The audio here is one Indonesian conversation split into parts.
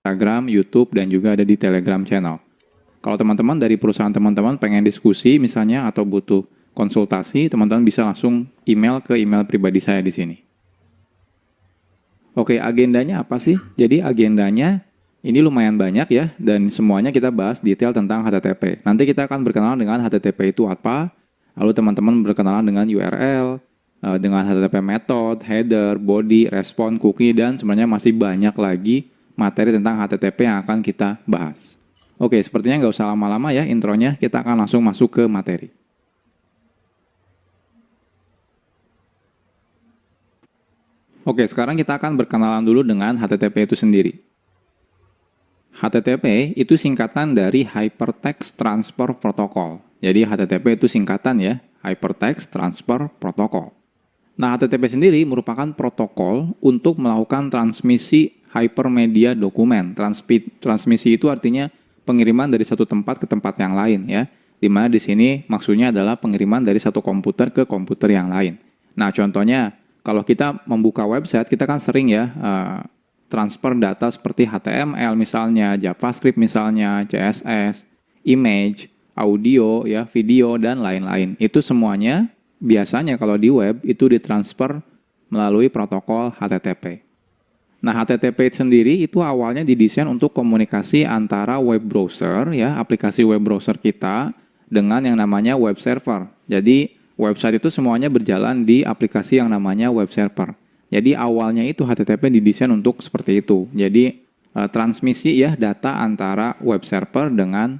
Instagram, YouTube, dan juga ada di Telegram channel. Kalau teman-teman dari perusahaan teman-teman pengen diskusi misalnya atau butuh konsultasi, teman-teman bisa langsung email ke email pribadi saya di sini. Oke, agendanya apa sih? Jadi agendanya ini lumayan banyak ya, dan semuanya kita bahas detail tentang HTTP. Nanti kita akan berkenalan dengan HTTP itu apa, lalu teman-teman berkenalan dengan URL, dengan HTTP method, header, body, respon, cookie, dan sebenarnya masih banyak lagi materi tentang HTTP yang akan kita bahas. Oke, sepertinya nggak usah lama-lama ya intronya, kita akan langsung masuk ke materi. Oke, sekarang kita akan berkenalan dulu dengan HTTP itu sendiri. HTTP itu singkatan dari Hypertext Transfer Protocol. Jadi HTTP itu singkatan ya, Hypertext Transfer Protocol. Nah, HTTP sendiri merupakan protokol untuk melakukan transmisi hypermedia dokumen. Transmisi itu artinya pengiriman dari satu tempat ke tempat yang lain ya. Di mana di sini maksudnya adalah pengiriman dari satu komputer ke komputer yang lain. Nah, contohnya kalau kita membuka website, kita kan sering ya transfer data seperti HTML misalnya, JavaScript misalnya, CSS, image, audio, ya, video, dan lain-lain. Itu semuanya biasanya kalau di web itu ditransfer melalui protokol HTTP. Nah, HTTP sendiri itu awalnya didesain untuk komunikasi antara web browser, ya, aplikasi web browser kita dengan yang namanya web server. Jadi, website itu semuanya berjalan di aplikasi yang namanya web server. Jadi awalnya itu HTTP didesain untuk seperti itu. Jadi transmisi ya data antara web server dengan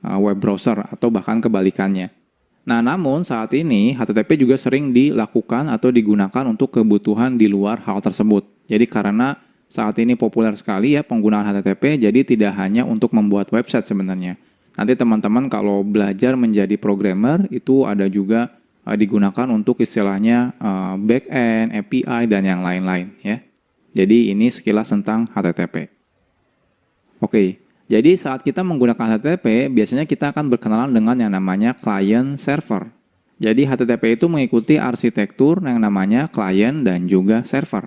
web browser atau bahkan kebalikannya. Nah, namun saat ini HTTP juga sering dilakukan atau digunakan untuk kebutuhan di luar hal tersebut. Jadi karena saat ini populer sekali ya penggunaan HTTP, jadi tidak hanya untuk membuat website sebenarnya. Nanti teman-teman kalau belajar menjadi programmer itu ada juga digunakan untuk istilahnya backend, API, dan yang lain-lain ya. Jadi ini sekilas tentang HTTP. Oke, jadi saat kita menggunakan HTTP, biasanya kita akan berkenalan dengan yang namanya client server. Jadi HTTP itu mengikuti arsitektur yang namanya client dan juga server.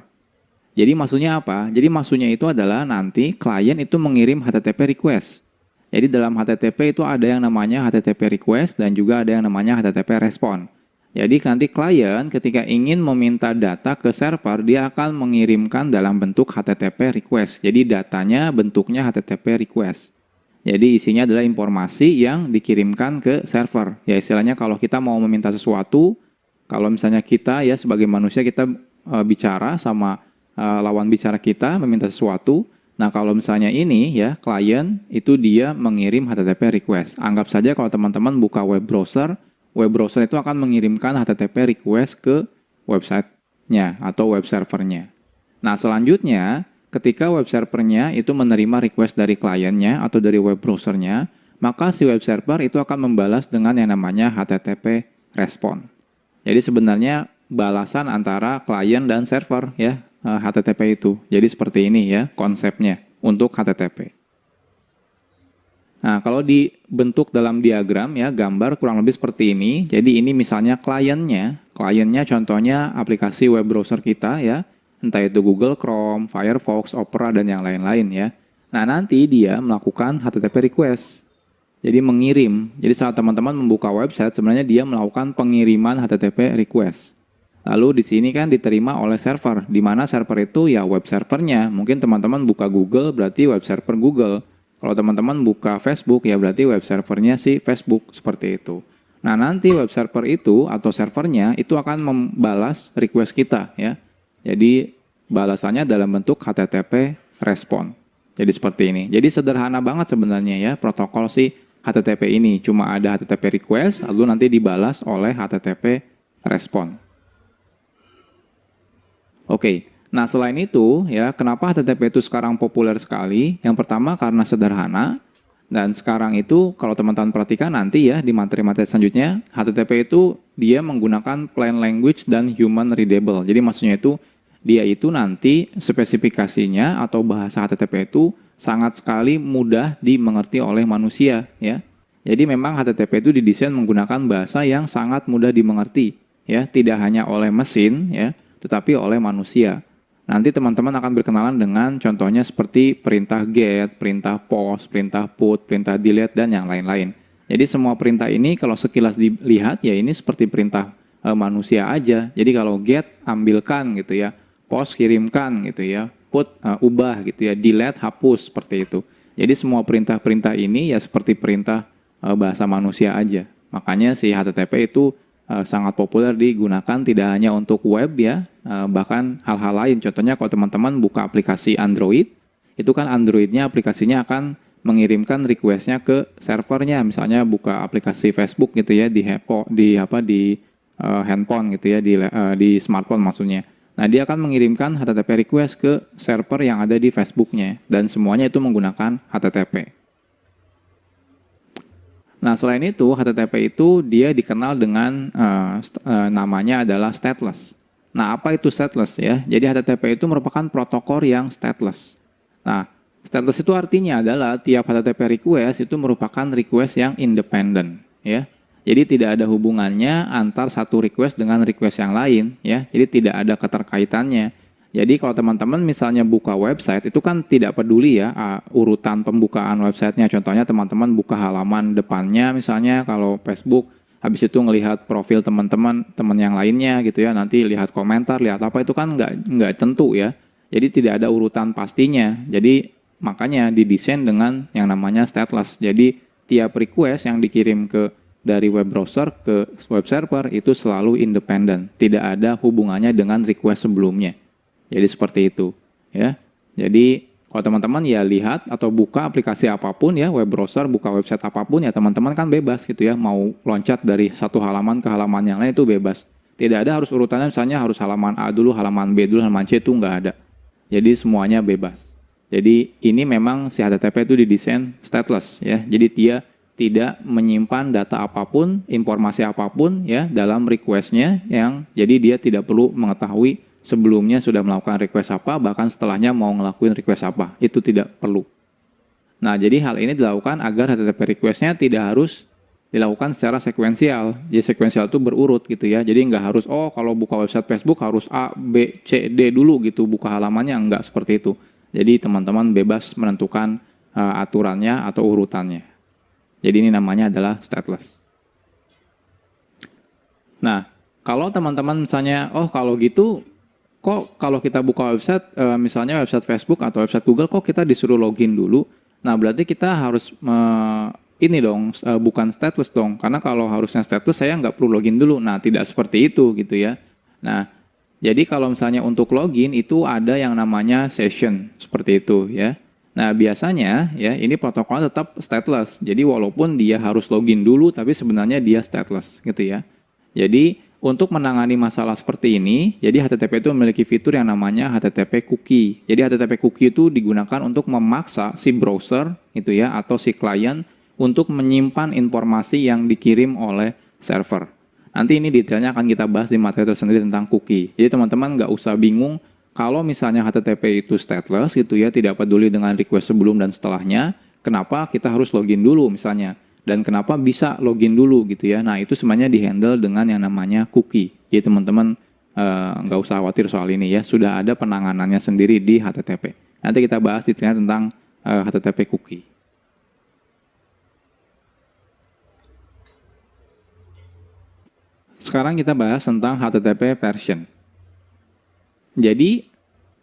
Jadi maksudnya apa? Jadi maksudnya itu adalah nanti klien itu mengirim HTTP request. Jadi dalam HTTP itu ada yang namanya HTTP request dan juga ada yang namanya HTTP respon. Jadi nanti klien ketika ingin meminta data ke server, dia akan mengirimkan dalam bentuk HTTP request. Jadi datanya bentuknya HTTP request. Jadi isinya adalah informasi yang dikirimkan ke server. Ya istilahnya kalau kita mau meminta sesuatu, kalau misalnya kita ya sebagai manusia kita bicara sama lawan bicara kita meminta sesuatu. Nah kalau misalnya ini ya klien itu dia mengirim HTTP request. Anggap saja kalau teman-teman buka web browser itu akan mengirimkan HTTP request ke website-nya atau web servernya. Nah, selanjutnya, ketika web servernya itu menerima request dari kliennya atau dari web browsernya, maka si web server itu akan membalas dengan yang namanya HTTP respon. Jadi sebenarnya balasan antara klien dan server ya, HTTP itu. Jadi seperti ini ya konsepnya untuk HTTP. Nah, kalau dibentuk dalam diagram ya, gambar kurang lebih seperti ini. Jadi ini misalnya kliennya contohnya aplikasi web browser kita ya, entah itu Google Chrome, Firefox, Opera, dan yang lain-lain ya. Nah, nanti dia melakukan HTTP request. Jadi mengirim. Jadi saat teman-teman membuka website, sebenarnya dia melakukan pengiriman HTTP request. Lalu di sini kan diterima oleh server, di mana server itu ya web servernya. Mungkin teman-teman buka Google, berarti web server Google. Kalau teman-teman buka Facebook, ya berarti web servernya si Facebook, seperti itu. Nah, nanti web server itu atau servernya itu akan membalas request kita ya. Jadi balasannya dalam bentuk HTTP respon. Jadi seperti ini. Jadi sederhana banget sebenarnya ya protokol si HTTP ini. Cuma ada HTTP request, lalu nanti dibalas oleh HTTP respon. Oke. Nah, selain itu, ya, kenapa HTTP itu sekarang populer sekali? Yang pertama karena sederhana, dan sekarang itu kalau teman-teman perhatikan nanti ya di materi-materi selanjutnya, HTTP itu dia menggunakan plain language dan human readable. Jadi maksudnya itu dia itu nanti spesifikasinya atau bahasa HTTP itu sangat sekali mudah dimengerti oleh manusia, ya. Jadi memang HTTP itu didesain menggunakan bahasa yang sangat mudah dimengerti, ya, tidak hanya oleh mesin, ya, tetapi oleh manusia. nanti teman-teman akan berkenalan dengan contohnya seperti perintah get, perintah post, perintah put, perintah delete, dan yang lain-lain. Jadi semua perintah ini kalau sekilas dilihat ya ini seperti perintah manusia aja. Jadi kalau get, ambilkan gitu ya, post, kirimkan gitu ya, put, ubah gitu ya, delete, hapus, seperti itu. Jadi semua perintah-perintah ini ya seperti perintah bahasa manusia aja. Makanya si HTTP itu sangat populer digunakan tidak hanya untuk web ya, bahkan hal-hal lain. Contohnya kalau teman-teman buka aplikasi Android, itu kan Androidnya aplikasinya akan mengirimkan requestnya ke servernya. Misalnya buka aplikasi Facebook gitu ya di handphone gitu ya, di smartphone maksudnya. Nah, dia akan mengirimkan HTTP request ke server yang ada di Facebooknya dan semuanya itu menggunakan HTTP. Nah, selain itu, HTTP itu dia dikenal dengan namanya adalah stateless. Nah, apa itu stateless ya? Jadi HTTP itu merupakan protokol yang stateless. Nah, stateless itu artinya adalah tiap HTTP request itu merupakan request yang independen, ya. Jadi tidak ada hubungannya antar satu request dengan request yang lain, ya. Jadi tidak ada keterkaitannya. Jadi kalau teman-teman misalnya buka website, itu kan tidak peduli ya urutan pembukaan websitenya. Contohnya teman-teman buka halaman depannya misalnya kalau Facebook, habis itu ngelihat profil teman-teman, teman yang lainnya gitu ya, nanti lihat komentar, lihat apa, itu kan nggak tentu ya. Jadi tidak ada urutan pastinya. Jadi makanya didesain dengan yang namanya stateless. Jadi tiap request yang dikirim dari web browser ke web server itu selalu independen. Tidak ada hubungannya dengan request sebelumnya. Jadi seperti itu ya. Jadi kalau teman-teman ya lihat atau buka aplikasi apapun ya, web browser, buka website apapun ya teman-teman kan bebas gitu ya. Mau loncat dari satu halaman ke halaman yang lain itu bebas. Tidak ada harus urutannya misalnya harus halaman A dulu, halaman B dulu, halaman C, itu nggak ada. Jadi semuanya bebas. Jadi ini memang si HTTP itu didesain stateless ya. Jadi dia tidak menyimpan data apapun, informasi apapun ya dalam requestnya yang jadi dia tidak perlu mengetahui sebelumnya sudah melakukan request apa, bahkan setelahnya mau ngelakuin request apa. Itu tidak perlu. Nah, jadi hal ini dilakukan agar HTTP request-nya tidak harus dilakukan secara sekuensial. Jadi sekuensial itu berurut gitu ya. Jadi nggak harus, kalau buka website Facebook harus A, B, C, D dulu gitu. Buka halamannya, nggak seperti itu. Jadi teman-teman bebas menentukan aturannya atau urutannya. Jadi ini namanya adalah stateless. Nah, kalau teman-teman misalnya, kalau gitu, kok kalau kita buka website, misalnya website Facebook atau website Google, kok kita disuruh login dulu? Nah, berarti kita harus bukan stateless dong. Karena kalau harusnya stateless, saya nggak perlu login dulu. Nah, tidak seperti itu gitu ya. Nah, jadi kalau misalnya untuk login itu ada yang namanya session seperti itu ya. Nah, biasanya ya ini protokolnya tetap stateless. Jadi walaupun dia harus login dulu, tapi sebenarnya dia stateless gitu ya. Jadi untuk menangani masalah seperti ini, jadi HTTP itu memiliki fitur yang namanya HTTP cookie. Jadi HTTP cookie itu digunakan untuk memaksa si browser gitu ya atau si klien untuk menyimpan informasi yang dikirim oleh server. Nanti ini detailnya akan kita bahas di materi tersendiri tentang cookie. Jadi teman-teman nggak usah bingung kalau misalnya HTTP itu stateless gitu ya, tidak peduli dengan request sebelum dan setelahnya, kenapa kita harus login dulu misalnya. Dan kenapa bisa login dulu gitu ya. Nah, itu semuanya dihandle dengan yang namanya cookie. Jadi teman-teman nggak usah khawatir soal ini ya. Sudah ada penanganannya sendiri di HTTP. Nanti kita bahas detailnya tentang HTTP cookie. Sekarang kita bahas tentang HTTP version. Jadi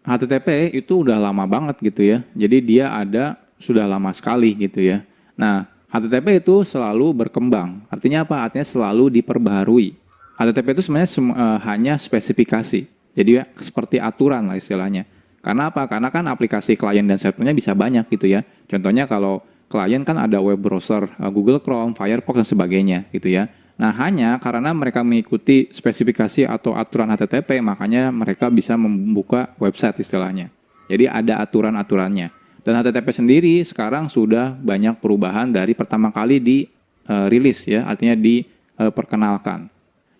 HTTP itu udah lama banget gitu ya. Jadi dia ada sudah lama sekali gitu ya. Nah, HTTP itu selalu berkembang. Artinya apa? Artinya selalu diperbaharui. HTTP itu sebenarnya hanya spesifikasi. Jadi seperti aturan lah istilahnya. Karena apa? Karena kan aplikasi klien dan servernya bisa banyak gitu ya. Contohnya kalau klien kan ada web browser, Google Chrome, Firefox dan sebagainya gitu ya. Nah, hanya karena mereka mengikuti spesifikasi atau aturan HTTP, makanya mereka bisa membuka website istilahnya. Jadi ada aturan-aturannya. Dan HTTP sendiri sekarang sudah banyak perubahan dari pertama kali dirilis ya, artinya diperkenalkan.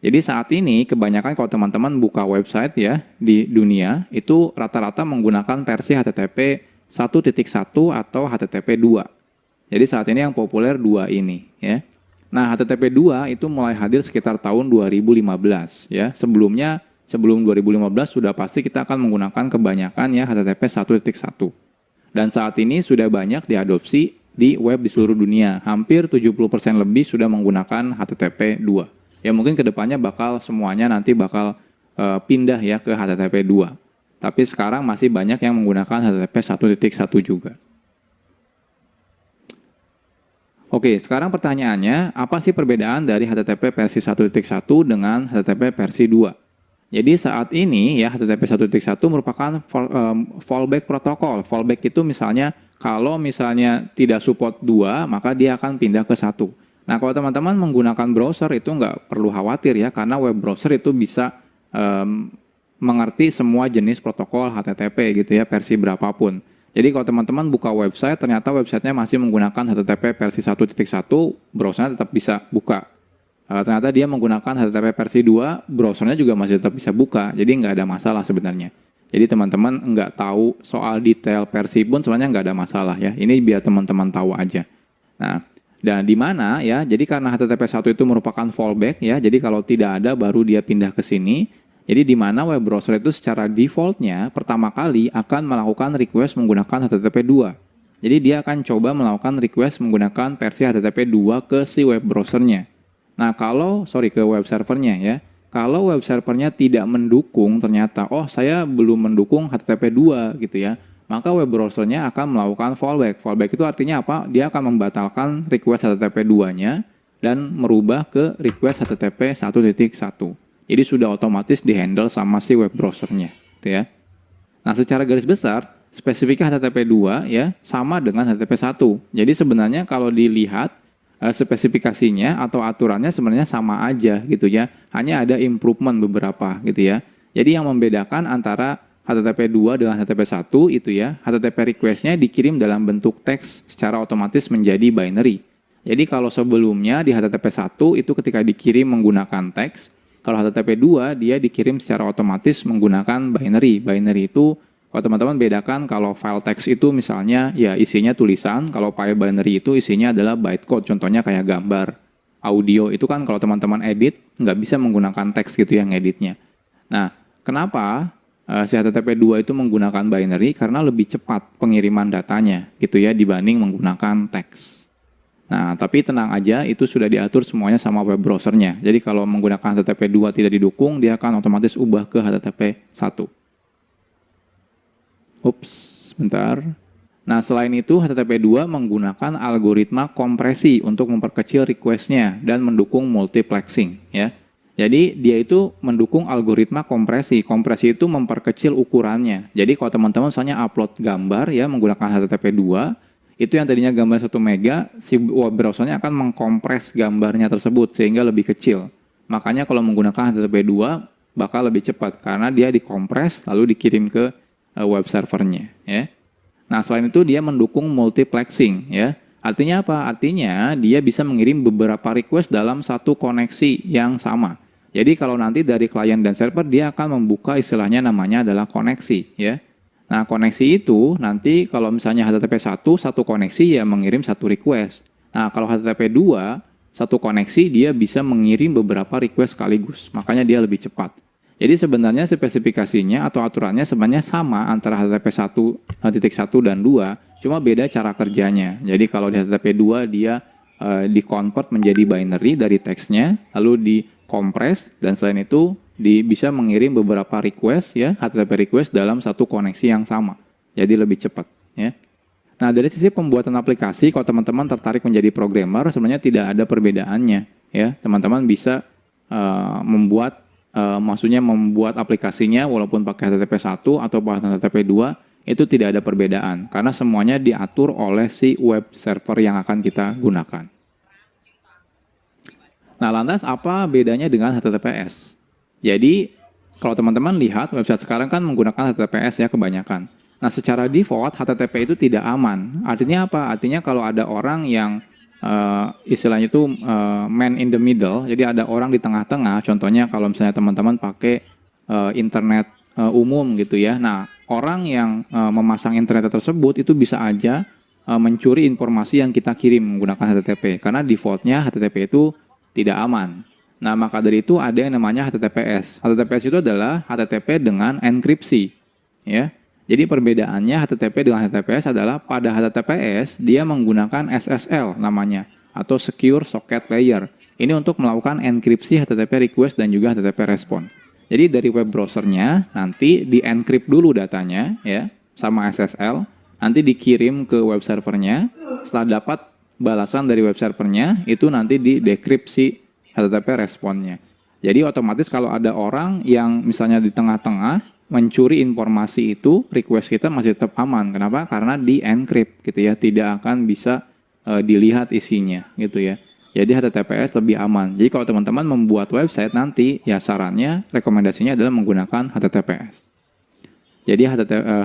Jadi saat ini kebanyakan kalau teman-teman buka website ya di dunia itu rata-rata menggunakan versi HTTP 1.1 atau HTTP 2. Jadi saat ini yang populer 2 ini ya. Nah, HTTP 2 itu mulai hadir sekitar tahun 2015 ya. Sebelumnya sebelum 2015 sudah pasti kita akan menggunakan kebanyakan ya HTTP 1.1. Dan saat ini sudah banyak diadopsi di web di seluruh dunia. Hampir 70% lebih sudah menggunakan HTTP 2. Ya mungkin kedepannya semuanya nanti bakal pindah ya ke HTTP 2. Tapi sekarang masih banyak yang menggunakan HTTP 1.1 juga. Oke, sekarang pertanyaannya, apa sih perbedaan dari HTTP versi 1.1 dengan HTTP versi 2? Jadi saat ini ya HTTP 1.1 merupakan fallback protokol. Fallback itu misalnya kalau misalnya tidak support 2, maka dia akan pindah ke 1. Nah, kalau teman-teman menggunakan browser itu nggak perlu khawatir ya, karena web browser itu bisa mengerti semua jenis protokol HTTP gitu ya, versi berapapun. Jadi kalau teman-teman buka website, ternyata websitenya masih menggunakan HTTP versi 1.1, browsernya tetap bisa buka. Ternyata dia menggunakan HTTP versi 2, browsernya juga masih tetap bisa buka. Jadi nggak ada masalah sebenarnya. Jadi teman-teman nggak tahu soal detail versi pun sebenarnya nggak ada masalah ya. Ini biar teman-teman tahu aja. Nah, dan di mana ya, jadi karena HTTP 1 itu merupakan fallback ya, jadi kalau tidak ada baru dia pindah ke sini. Jadi di mana web browser itu secara defaultnya pertama kali akan melakukan request menggunakan HTTP 2. Jadi dia akan coba melakukan request menggunakan versi HTTP 2 ke si web browsernya. Nah ke web servernya ya. Kalau web servernya tidak mendukung ternyata, saya belum mendukung HTTP 2 gitu ya. Maka web browsernya akan melakukan fallback. Fallback itu artinya apa? Dia akan membatalkan request HTTP 2-nya dan merubah ke request HTTP 1.1. Jadi sudah otomatis dihandle sama si web browsernya, gitu ya. Nah, secara garis besar, spesifik HTTP 2 ya sama dengan HTTP 1. Jadi sebenarnya kalau dilihat spesifikasinya atau aturannya sebenarnya sama aja gitu ya. Hanya ada improvement beberapa gitu ya. Jadi yang membedakan antara HTTP 2 dengan HTTP 1 itu ya, HTTP request-nya dikirim dalam bentuk teks secara otomatis menjadi binary. Jadi kalau sebelumnya di HTTP 1 itu ketika dikirim menggunakan teks, kalau HTTP 2 dia dikirim secara otomatis menggunakan binary. Binary itu kalau teman-teman bedakan kalau file teks itu misalnya ya isinya tulisan, kalau file binary itu isinya adalah bytecode, contohnya kayak gambar. Audio itu kan kalau teman-teman edit nggak bisa menggunakan teks gitu yang editnya. Nah, kenapa si HTTP 2 itu menggunakan binary? Karena lebih cepat pengiriman datanya gitu ya dibanding menggunakan teks. Nah, tapi tenang aja, itu sudah diatur semuanya sama web browsernya. Jadi kalau menggunakan HTTP 2 tidak didukung, dia akan otomatis ubah ke HTTP 1. Bentar. Nah, selain itu HTTP 2 menggunakan algoritma kompresi untuk memperkecil request-nya dan mendukung multiplexing ya. Jadi dia itu mendukung algoritma kompresi. Kompresi itu memperkecil ukurannya. Jadi kalau teman-teman misalnya upload gambar ya menggunakan HTTP 2, itu yang tadinya gambar 1 mega, si web browsernya akan mengkompres gambarnya tersebut sehingga lebih kecil. Makanya kalau menggunakan HTTP 2 bakal lebih cepat karena dia dikompres lalu dikirim ke web servernya ya. Nah, selain itu dia mendukung multiplexing ya. Artinya apa? Artinya dia bisa mengirim beberapa request dalam satu koneksi yang sama. Jadi kalau nanti dari klien dan server dia akan membuka istilahnya namanya adalah koneksi ya. Nah, koneksi itu nanti kalau misalnya HTTP 1, satu koneksi ya mengirim satu request. Nah, kalau HTTP 2, satu koneksi dia bisa mengirim beberapa request sekaligus. Makanya dia lebih cepat. Jadi sebenarnya spesifikasinya atau aturannya sebenarnya sama antara HTTP 1.1 dan 2, cuma beda cara kerjanya. Jadi kalau di HTTP 2 dia di-convert menjadi binary dari teksnya, lalu dikompres dan selain itu bisa mengirim beberapa request ya, HTTP request dalam satu koneksi yang sama. Jadi lebih cepat ya. Nah, dari sisi pembuatan aplikasi kalau teman-teman tertarik menjadi programmer sebenarnya tidak ada perbedaannya ya. Teman-teman bisa membuat aplikasinya walaupun pakai HTTP 1 atau pakai HTTP 2 itu tidak ada perbedaan karena semuanya diatur oleh si web server yang akan kita gunakan. Nah, lantas apa bedanya dengan HTTPS? Jadi, kalau teman-teman lihat website sekarang kan menggunakan HTTPS ya kebanyakan. Nah, secara default HTTP itu tidak aman. Artinya apa? Artinya kalau ada orang yang istilahnya itu man in the middle, jadi ada orang di tengah-tengah, contohnya kalau misalnya teman-teman pakai internet umum gitu ya. Nah, orang yang memasang internet tersebut itu bisa aja mencuri informasi yang kita kirim menggunakan HTTP, karena defaultnya HTTP itu tidak aman. Nah, maka dari itu ada yang namanya HTTPS. HTTPS itu adalah HTTP dengan enkripsi, ya. Jadi perbedaannya HTTP dengan HTTPS adalah pada HTTPS dia menggunakan SSL namanya atau Secure Socket Layer. Ini untuk melakukan enkripsi HTTP request dan juga HTTP respon. Jadi dari web browsernya nanti di-encrypt dulu datanya ya sama SSL, nanti dikirim ke web servernya. Setelah dapat balasan dari web servernya, itu nanti di-dekripsi HTTP responnya. Jadi otomatis kalau ada orang yang misalnya di tengah-tengah mencuri informasi itu, request kita masih tetap aman. Kenapa? Karena di-encrypt gitu ya, tidak akan bisa dilihat isinya gitu ya. Jadi HTTPS lebih aman. Jadi kalau teman-teman membuat website nanti, ya sarannya, rekomendasinya adalah menggunakan HTTPS. Jadi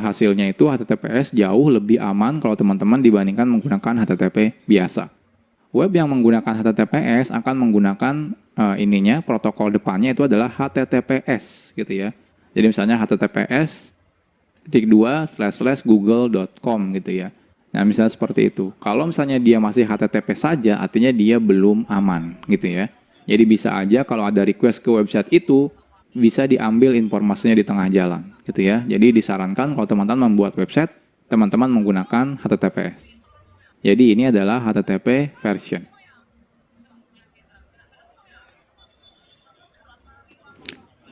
hasilnya itu HTTPS jauh lebih aman kalau teman-teman dibandingkan menggunakan HTTP biasa. Web yang menggunakan HTTPS akan menggunakan protokol depannya itu adalah HTTPS gitu ya. Jadi misalnya https://google.com gitu ya. Nah, misalnya seperti itu. Kalau misalnya dia masih HTTP saja, artinya dia belum aman gitu ya. Jadi bisa aja kalau ada request ke website itu, bisa diambil informasinya di tengah jalan gitu ya. Jadi disarankan kalau teman-teman membuat website, teman-teman menggunakan HTTPS. Jadi ini adalah HTTP version.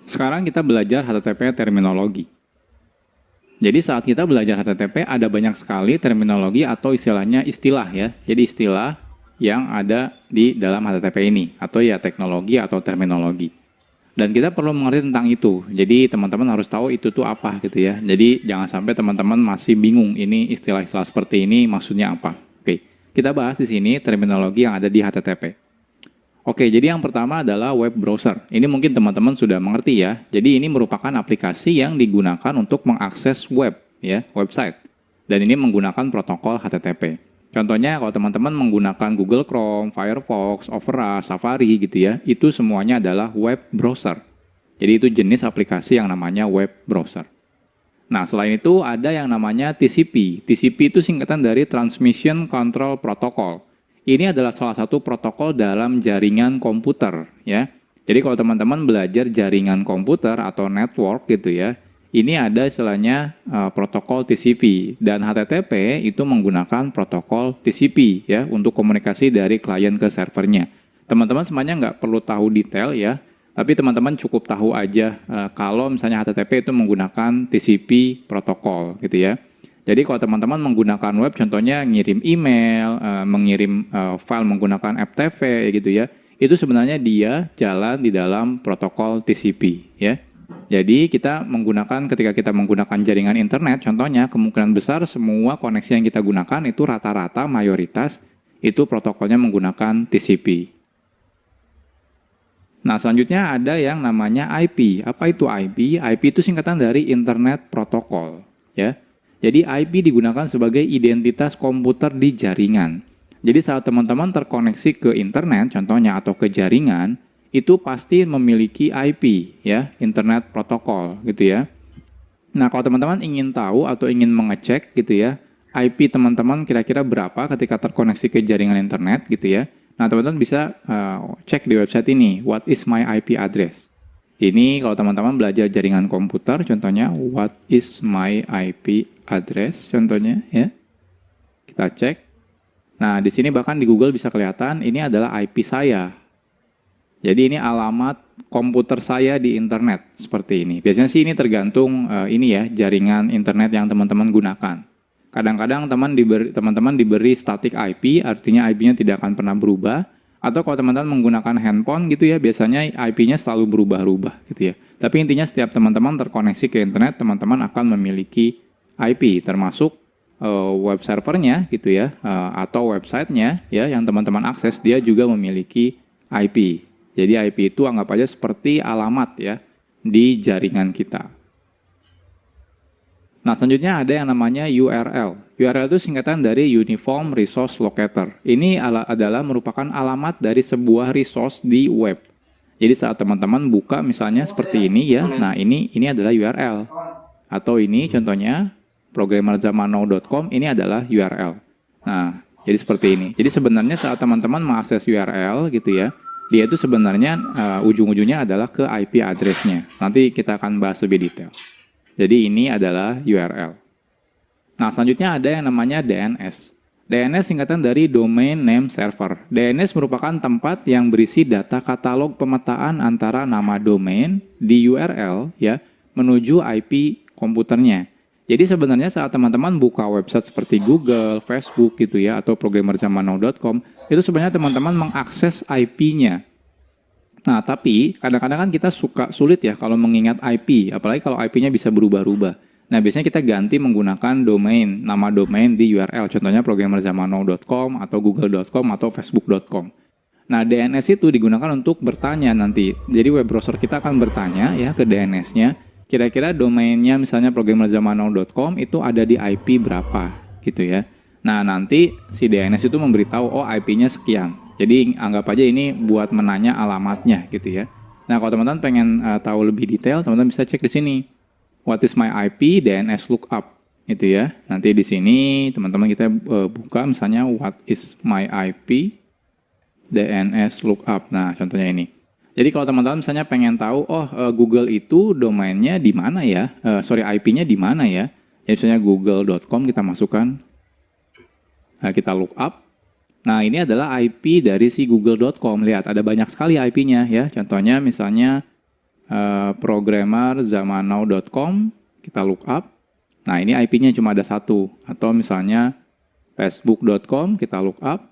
Sekarang kita belajar HTTP terminologi. Jadi saat kita belajar HTTP ada banyak sekali terminologi atau istilahnya istilah ya. Jadi istilah yang ada di dalam HTTP ini atau ya teknologi atau terminologi. Dan kita perlu mengerti tentang itu. Jadi teman-teman harus tahu itu tuh apa gitu ya. Jadi jangan sampai teman-teman masih bingung ini istilah-istilah seperti ini maksudnya apa. Oke, kita bahas di sini terminologi yang ada di HTTP. Oke, jadi yang pertama adalah web browser. Ini mungkin teman-teman sudah mengerti ya. Jadi ini merupakan aplikasi yang digunakan untuk mengakses web ya, website. Dan ini menggunakan protokol HTTP. Contohnya kalau teman-teman menggunakan Google Chrome, Firefox, Opera, Safari gitu ya, itu semuanya adalah web browser. Jadi itu jenis aplikasi yang namanya web browser. Nah, selain itu ada yang namanya TCP. TCP itu singkatan dari Transmission Control Protocol. Ini adalah salah satu protokol dalam jaringan komputer ya. Jadi kalau teman-teman belajar jaringan komputer atau network gitu ya, ini ada istilahnya protokol TCP dan HTTP itu menggunakan protokol TCP ya untuk komunikasi dari klien ke servernya. Teman-teman semuanya nggak perlu tahu detail ya, tapi teman-teman cukup tahu aja kalau misalnya HTTP itu menggunakan TCP protokol gitu ya. Jadi kalau teman-teman menggunakan web, contohnya ngirim email, mengirim file menggunakan FTP gitu ya, itu sebenarnya dia jalan di dalam protokol TCP ya. Jadi ketika kita menggunakan jaringan internet, contohnya kemungkinan besar semua koneksi yang kita gunakan itu rata-rata mayoritas itu protokolnya menggunakan TCP. Nah, selanjutnya ada yang namanya IP. Apa itu IP? IP itu singkatan dari Internet Protocol ya. Jadi IP digunakan sebagai identitas komputer di jaringan. Jadi saat teman-teman terkoneksi ke internet contohnya atau ke jaringan, itu pasti memiliki IP ya, Internet Protocol gitu ya. Nah, kalau teman-teman ingin tahu atau ingin mengecek gitu ya, IP teman-teman kira-kira berapa ketika terkoneksi ke jaringan internet gitu ya. Nah, teman-teman bisa cek di website ini, what is my IP address. Ini kalau teman-teman belajar jaringan komputer, contohnya what is my IP address contohnya ya. Kita cek. Nah, di sini bahkan di Google bisa kelihatan ini adalah IP saya. Jadi ini alamat komputer saya di internet seperti ini. Biasanya sih ini tergantung jaringan internet yang teman-teman gunakan. Kadang-kadang teman-teman diberi static IP, artinya IP-nya tidak akan pernah berubah. Atau kalau teman-teman menggunakan handphone gitu ya, biasanya IP-nya selalu berubah-ubah gitu ya. Tapi intinya setiap teman-teman terkoneksi ke internet, teman-teman akan memiliki IP, termasuk web servernya gitu ya, atau websitenya ya yang teman-teman akses, dia juga memiliki IP. Jadi IP itu anggap aja seperti alamat ya di jaringan kita. Nah, selanjutnya ada yang namanya URL. URL itu singkatan dari Uniform Resource Locator. Ini adalah merupakan alamat dari sebuah resource di web. Jadi saat teman-teman buka misalnya seperti ini ya, nah ini adalah URL. Atau ini contohnya programmerzamanow.com, ini adalah URL. Nah, jadi seperti ini. Jadi sebenarnya saat teman-teman mengakses URL gitu ya, Dia itu sebenarnya ujung-ujungnya adalah ke IP address-nya. Nanti kita akan bahas lebih detail. Jadi ini adalah URL. Nah, selanjutnya ada yang namanya DNS. DNS singkatan dari Domain Name Server. DNS merupakan tempat yang berisi data katalog pemetaan antara nama domain di URL ya menuju IP komputernya. Jadi sebenarnya saat teman-teman buka website seperti Google, Facebook gitu ya atau programmerzamannow.com, itu sebenarnya teman-teman mengakses IP-nya. Nah, tapi kadang-kadang kan kita suka sulit ya kalau mengingat IP, apalagi kalau IP-nya bisa berubah-ubah. Nah, biasanya kita ganti menggunakan domain, nama domain di URL, contohnya programmerzamannow.com atau google.com atau facebook.com. Nah, DNS itu digunakan untuk bertanya nanti. Jadi web browser kita akan bertanya ya ke DNS-nya, kira-kira domainnya misalnya programmerzamannow.com itu ada di IP berapa gitu ya. Nah, nanti si DNS itu memberitahu oh IP-nya sekian. Jadi anggap aja ini buat menanya alamatnya gitu ya. Nah, kalau teman-teman pengen tahu lebih detail, teman-teman bisa cek di sini. What is my IP DNS lookup itu ya. Nanti di sini teman-teman kita buka misalnya what is my IP DNS lookup. Nah, contohnya ini. Jadi kalau teman-teman misalnya pengen tahu Google itu domainnya di mana ya? IP-nya di mana ya? Jadi misalnya google.com kita masukkan. Nah, kita lookup. Nah, ini adalah IP dari si google.com. Lihat, ada banyak sekali IP-nya ya. Contohnya misalnya programmerzamannow.com, kita look up. Nah, ini IP-nya cuma ada satu. Atau misalnya facebook.com, kita look up.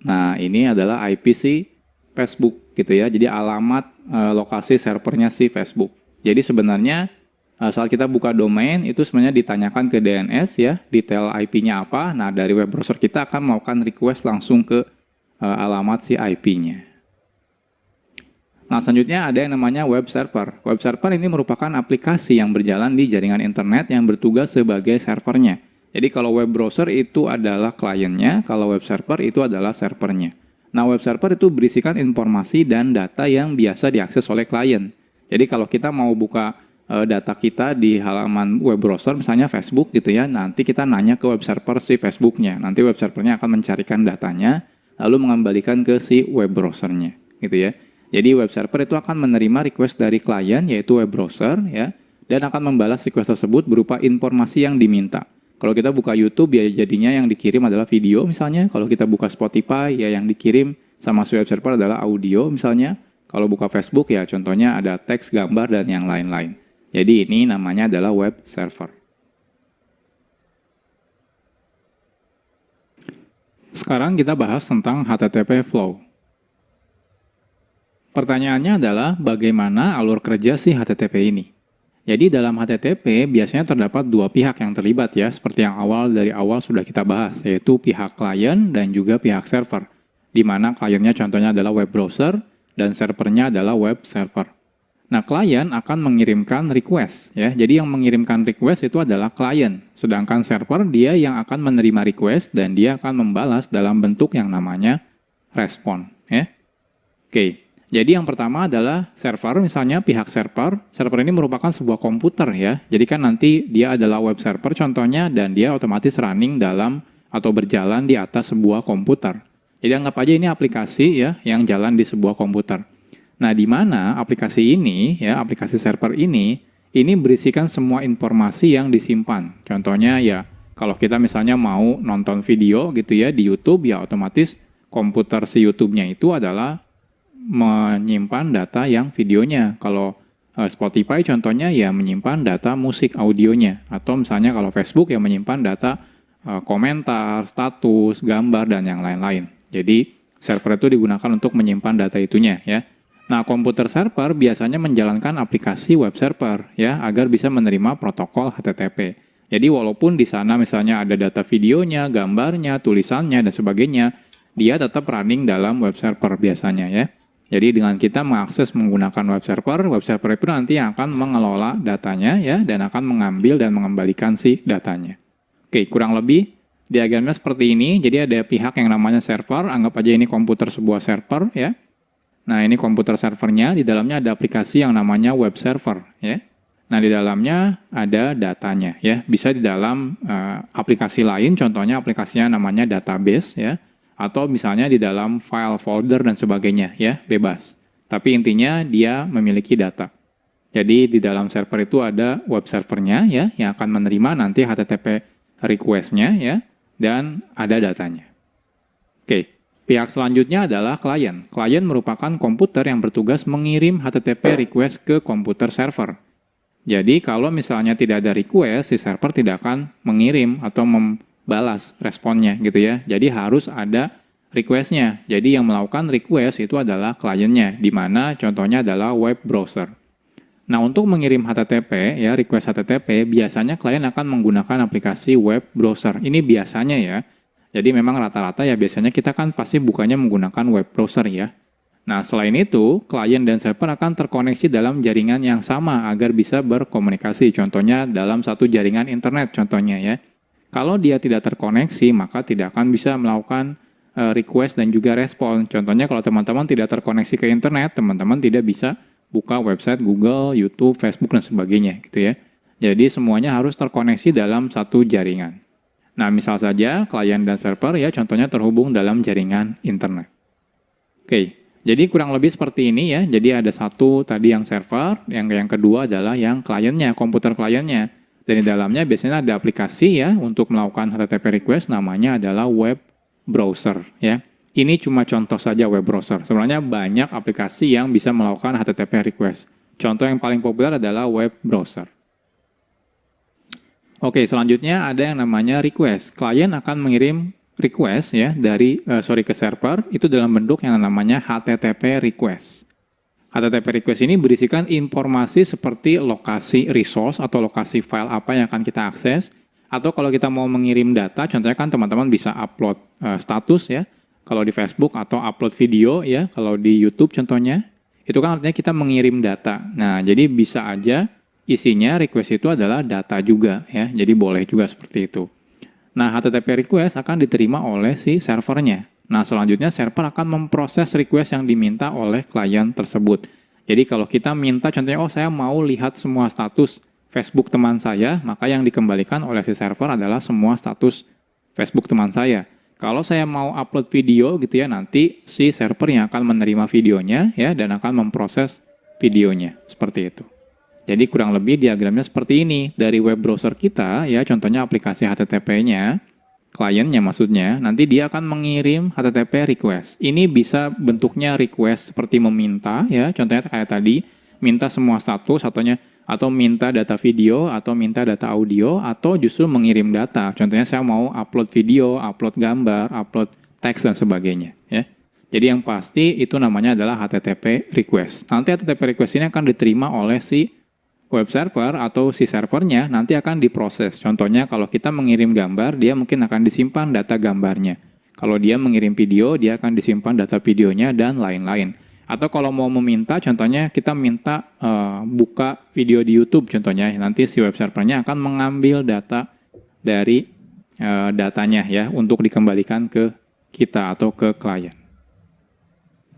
Nah, ini adalah IP si Facebook gitu ya. Jadi alamat lokasi servernya si Facebook. Jadi sebenarnya saat kita buka domain itu sebenarnya ditanyakan ke DNS ya, detail IP-nya apa. Nah, dari web browser kita akan melakukan request langsung ke alamat si IP-nya. Nah, selanjutnya ada yang namanya web server. Web server ini merupakan aplikasi yang berjalan di jaringan internet yang bertugas sebagai servernya. Jadi kalau web browser itu adalah kliennya, kalau web server itu adalah servernya. Nah, web server itu berisikan informasi dan data yang biasa diakses oleh klien. Jadi kalau kita mau buka data kita di halaman web browser, misalnya Facebook gitu ya, nanti kita nanya ke web server si Facebooknya. Nanti web servernya akan mencarikan datanya, lalu mengembalikan ke si web browsernya gitu ya. Jadi web server itu akan menerima request dari klien yaitu web browser ya dan akan membalas request tersebut berupa informasi yang diminta. Kalau kita buka YouTube ya jadinya yang dikirim adalah video misalnya. Kalau kita buka Spotify ya yang dikirim sama si web server adalah audio misalnya. Kalau buka Facebook ya contohnya ada teks, gambar dan yang lain-lain. Jadi ini namanya adalah web server. Sekarang kita bahas tentang HTTP flow. Pertanyaannya adalah bagaimana alur kerja si HTTP ini? Jadi dalam HTTP biasanya terdapat dua pihak yang terlibat ya, seperti yang dari awal sudah kita bahas, yaitu pihak klien dan juga pihak server. Di mana kliennya contohnya adalah web browser dan servernya adalah web server. Nah, klien akan mengirimkan request ya. Jadi yang mengirimkan request itu adalah klien, sedangkan server dia yang akan menerima request dan dia akan membalas dalam bentuk yang namanya respon ya. Oke. Jadi yang pertama adalah server, misalnya pihak server. Server ini merupakan sebuah komputer ya. Jadi kan nanti dia adalah web server contohnya dan dia otomatis running dalam atau berjalan di atas sebuah komputer. Jadi anggap aja ini aplikasi ya yang jalan di sebuah komputer. Nah, di mana aplikasi ini ya, aplikasi server ini berisikan semua informasi yang disimpan. Contohnya ya, kalau kita misalnya mau nonton video gitu ya di YouTube ya otomatis komputer si YouTube-nya itu adalah menyimpan data yang videonya. Kalau Spotify contohnya ya menyimpan data musik audionya. Atau misalnya kalau Facebook ya menyimpan data komentar, status, gambar, dan yang lain-lain. Jadi server itu digunakan untuk menyimpan data itunya ya. Nah, komputer server biasanya menjalankan aplikasi web server ya agar bisa menerima protokol HTTP. Jadi walaupun di sana misalnya ada data videonya, gambarnya, tulisannya, dan sebagainya, dia tetap running dalam web server biasanya ya. Jadi dengan kita mengakses menggunakan web server itu nanti yang akan mengelola datanya ya dan akan mengambil dan mengembalikan si datanya. Oke, kurang lebih diagramnya seperti ini. Jadi ada pihak yang namanya server, anggap aja ini komputer sebuah server ya. Nah, ini komputer servernya, di dalamnya ada aplikasi yang namanya web server ya. Nah, di dalamnya ada datanya ya. Bisa di dalam aplikasi lain, contohnya aplikasinya namanya database ya. atau misalnya di dalam file folder dan sebagainya ya, bebas. Tapi intinya dia memiliki data. Jadi di dalam server itu ada web servernya ya yang akan menerima nanti HTTP request-nya ya dan ada datanya. Oke, pihak selanjutnya adalah klien. Klien merupakan komputer yang bertugas mengirim HTTP request ke komputer server. Jadi kalau misalnya tidak ada request, si server tidak akan mengirim atau membalas responnya gitu ya. Jadi harus ada request-nya. Jadi yang melakukan request itu adalah kliennya, di mana contohnya adalah web browser. Nah, untuk mengirim HTTP, ya request HTTP, biasanya klien akan menggunakan aplikasi web browser. Ini biasanya ya. Jadi memang rata-rata ya biasanya kita kan pasti bukanya menggunakan web browser ya. Nah, selain itu, klien dan server akan terkoneksi dalam jaringan yang sama agar bisa berkomunikasi. Contohnya dalam satu jaringan internet contohnya ya. Kalau dia tidak terkoneksi, maka tidak akan bisa melakukan request dan juga respon. Contohnya kalau teman-teman tidak terkoneksi ke internet, teman-teman tidak bisa buka website Google, YouTube, Facebook, dan sebagainya gitu ya. Jadi semuanya harus terkoneksi dalam satu jaringan. Nah, misal saja klien dan server ya contohnya terhubung dalam jaringan internet. Oke, jadi kurang lebih seperti ini ya. Jadi ada satu tadi yang server, yang kedua adalah yang kliennya, komputer kliennya. Dan di dalamnya biasanya ada aplikasi ya untuk melakukan HTTP request namanya adalah web browser ya. Ini cuma contoh saja web browser. Sebenarnya banyak aplikasi yang bisa melakukan HTTP request. Contoh yang paling populer adalah web browser. Oke, selanjutnya ada yang namanya request. Klien akan mengirim request ya ke server itu dalam bentuk yang namanya HTTP request. HTTP request ini berisikan informasi seperti lokasi resource atau lokasi file apa yang akan kita akses. Atau kalau kita mau mengirim data, contohnya kan teman-teman bisa upload status ya. Kalau di Facebook atau upload video ya, kalau di YouTube contohnya, itu kan artinya kita mengirim data. Nah, jadi bisa aja isinya request itu adalah data juga ya, jadi boleh juga seperti itu. Nah, HTTP request akan diterima oleh si servernya. Nah, selanjutnya server akan memproses request yang diminta oleh klien tersebut. Jadi kalau kita minta contohnya, oh saya mau lihat semua status Facebook teman saya, maka yang dikembalikan oleh si server adalah semua status Facebook teman saya. Kalau saya mau upload video gitu ya, nanti si server yang akan menerima videonya ya dan akan memproses videonya. Seperti itu. Jadi kurang lebih diagramnya seperti ini. Dari web browser kita ya, contohnya aplikasi HTTP-nya, kliennya maksudnya, nanti dia akan mengirim HTTP request. Ini bisa bentuknya request seperti meminta ya, contohnya kayak tadi, minta semua status atau minta data video, atau minta data audio, atau justru mengirim data. Contohnya saya mau upload video, upload gambar, upload teks, dan sebagainya. Ya. Jadi yang pasti itu namanya adalah HTTP request. Nanti HTTP request ini akan diterima oleh si web server atau si servernya, nanti akan diproses. Contohnya kalau kita mengirim gambar, dia mungkin akan disimpan data gambarnya. Kalau dia mengirim video, dia akan disimpan data videonya, dan lain-lain. Atau kalau mau meminta, contohnya kita minta buka video di YouTube, contohnya nanti si web servernya akan mengambil data dari datanya ya untuk dikembalikan ke kita atau ke klien.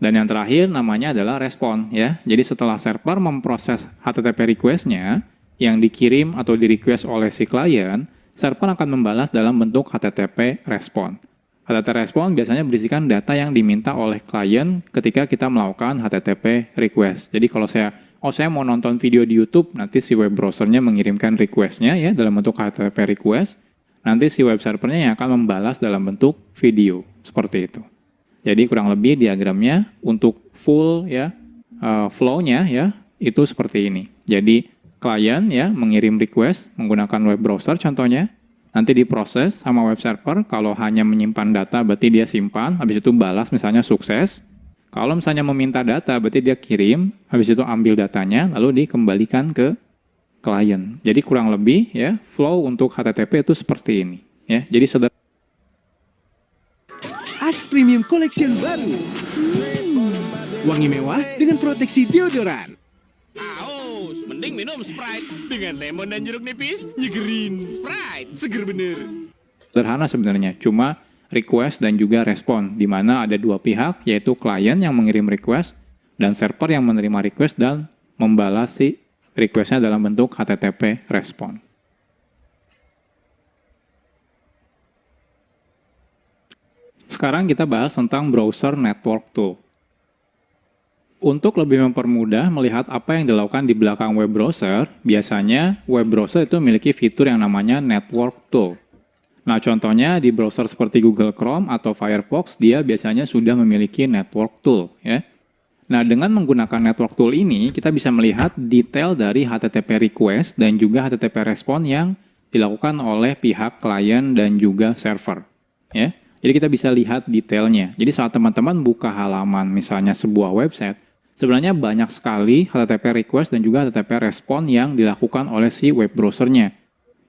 Dan yang terakhir namanya adalah respon ya. Jadi setelah server memproses HTTP request-nya yang dikirim atau di-request oleh si klien, server akan membalas dalam bentuk HTTP respon. HTTP respon biasanya berisikan data yang diminta oleh klien ketika kita melakukan HTTP request. Jadi kalau saya mau nonton video di YouTube, nanti si web browsernya mengirimkan request-nya ya dalam bentuk HTTP request. Nanti si web servernya yang akan membalas dalam bentuk video. Seperti itu. Jadi kurang lebih diagramnya untuk full ya flow-nya ya itu seperti ini. Jadi klien ya mengirim request menggunakan web browser contohnya. Nanti diproses sama web server, kalau hanya menyimpan data berarti dia simpan, habis itu balas misalnya sukses. Kalau misalnya meminta data berarti dia kirim, habis itu ambil datanya, lalu dikembalikan ke klien. Jadi kurang lebih ya, flow untuk HTTP itu seperti ini. Ya, jadi sederhana. Axe Premium Collection baru. Wangi mewah dengan proteksi deodoran. Aus, mending minum Sprite dengan lemon dan jeruk nipis, nyegerin. Sprite, seger bener. Sederhana sebenarnya, cuma request dan juga respon, di mana ada dua pihak, yaitu klien yang mengirim request dan server yang menerima request dan membalas si requestnya dalam bentuk HTTP respon. Sekarang kita bahas tentang Browser Network Tool. Untuk lebih mempermudah melihat apa yang dilakukan di belakang web browser, biasanya web browser itu memiliki fitur yang namanya Network Tool. Nah, contohnya di browser seperti Google Chrome atau Firefox, dia biasanya sudah memiliki Network Tool, ya. Nah, dengan menggunakan Network Tool ini, kita bisa melihat detail dari HTTP request dan juga HTTP respon yang dilakukan oleh pihak klien dan juga server, ya. Jadi kita bisa lihat detailnya. Jadi saat teman-teman buka halaman misalnya sebuah website, sebenarnya banyak sekali HTTP request dan juga HTTP respon yang dilakukan oleh si web browsernya.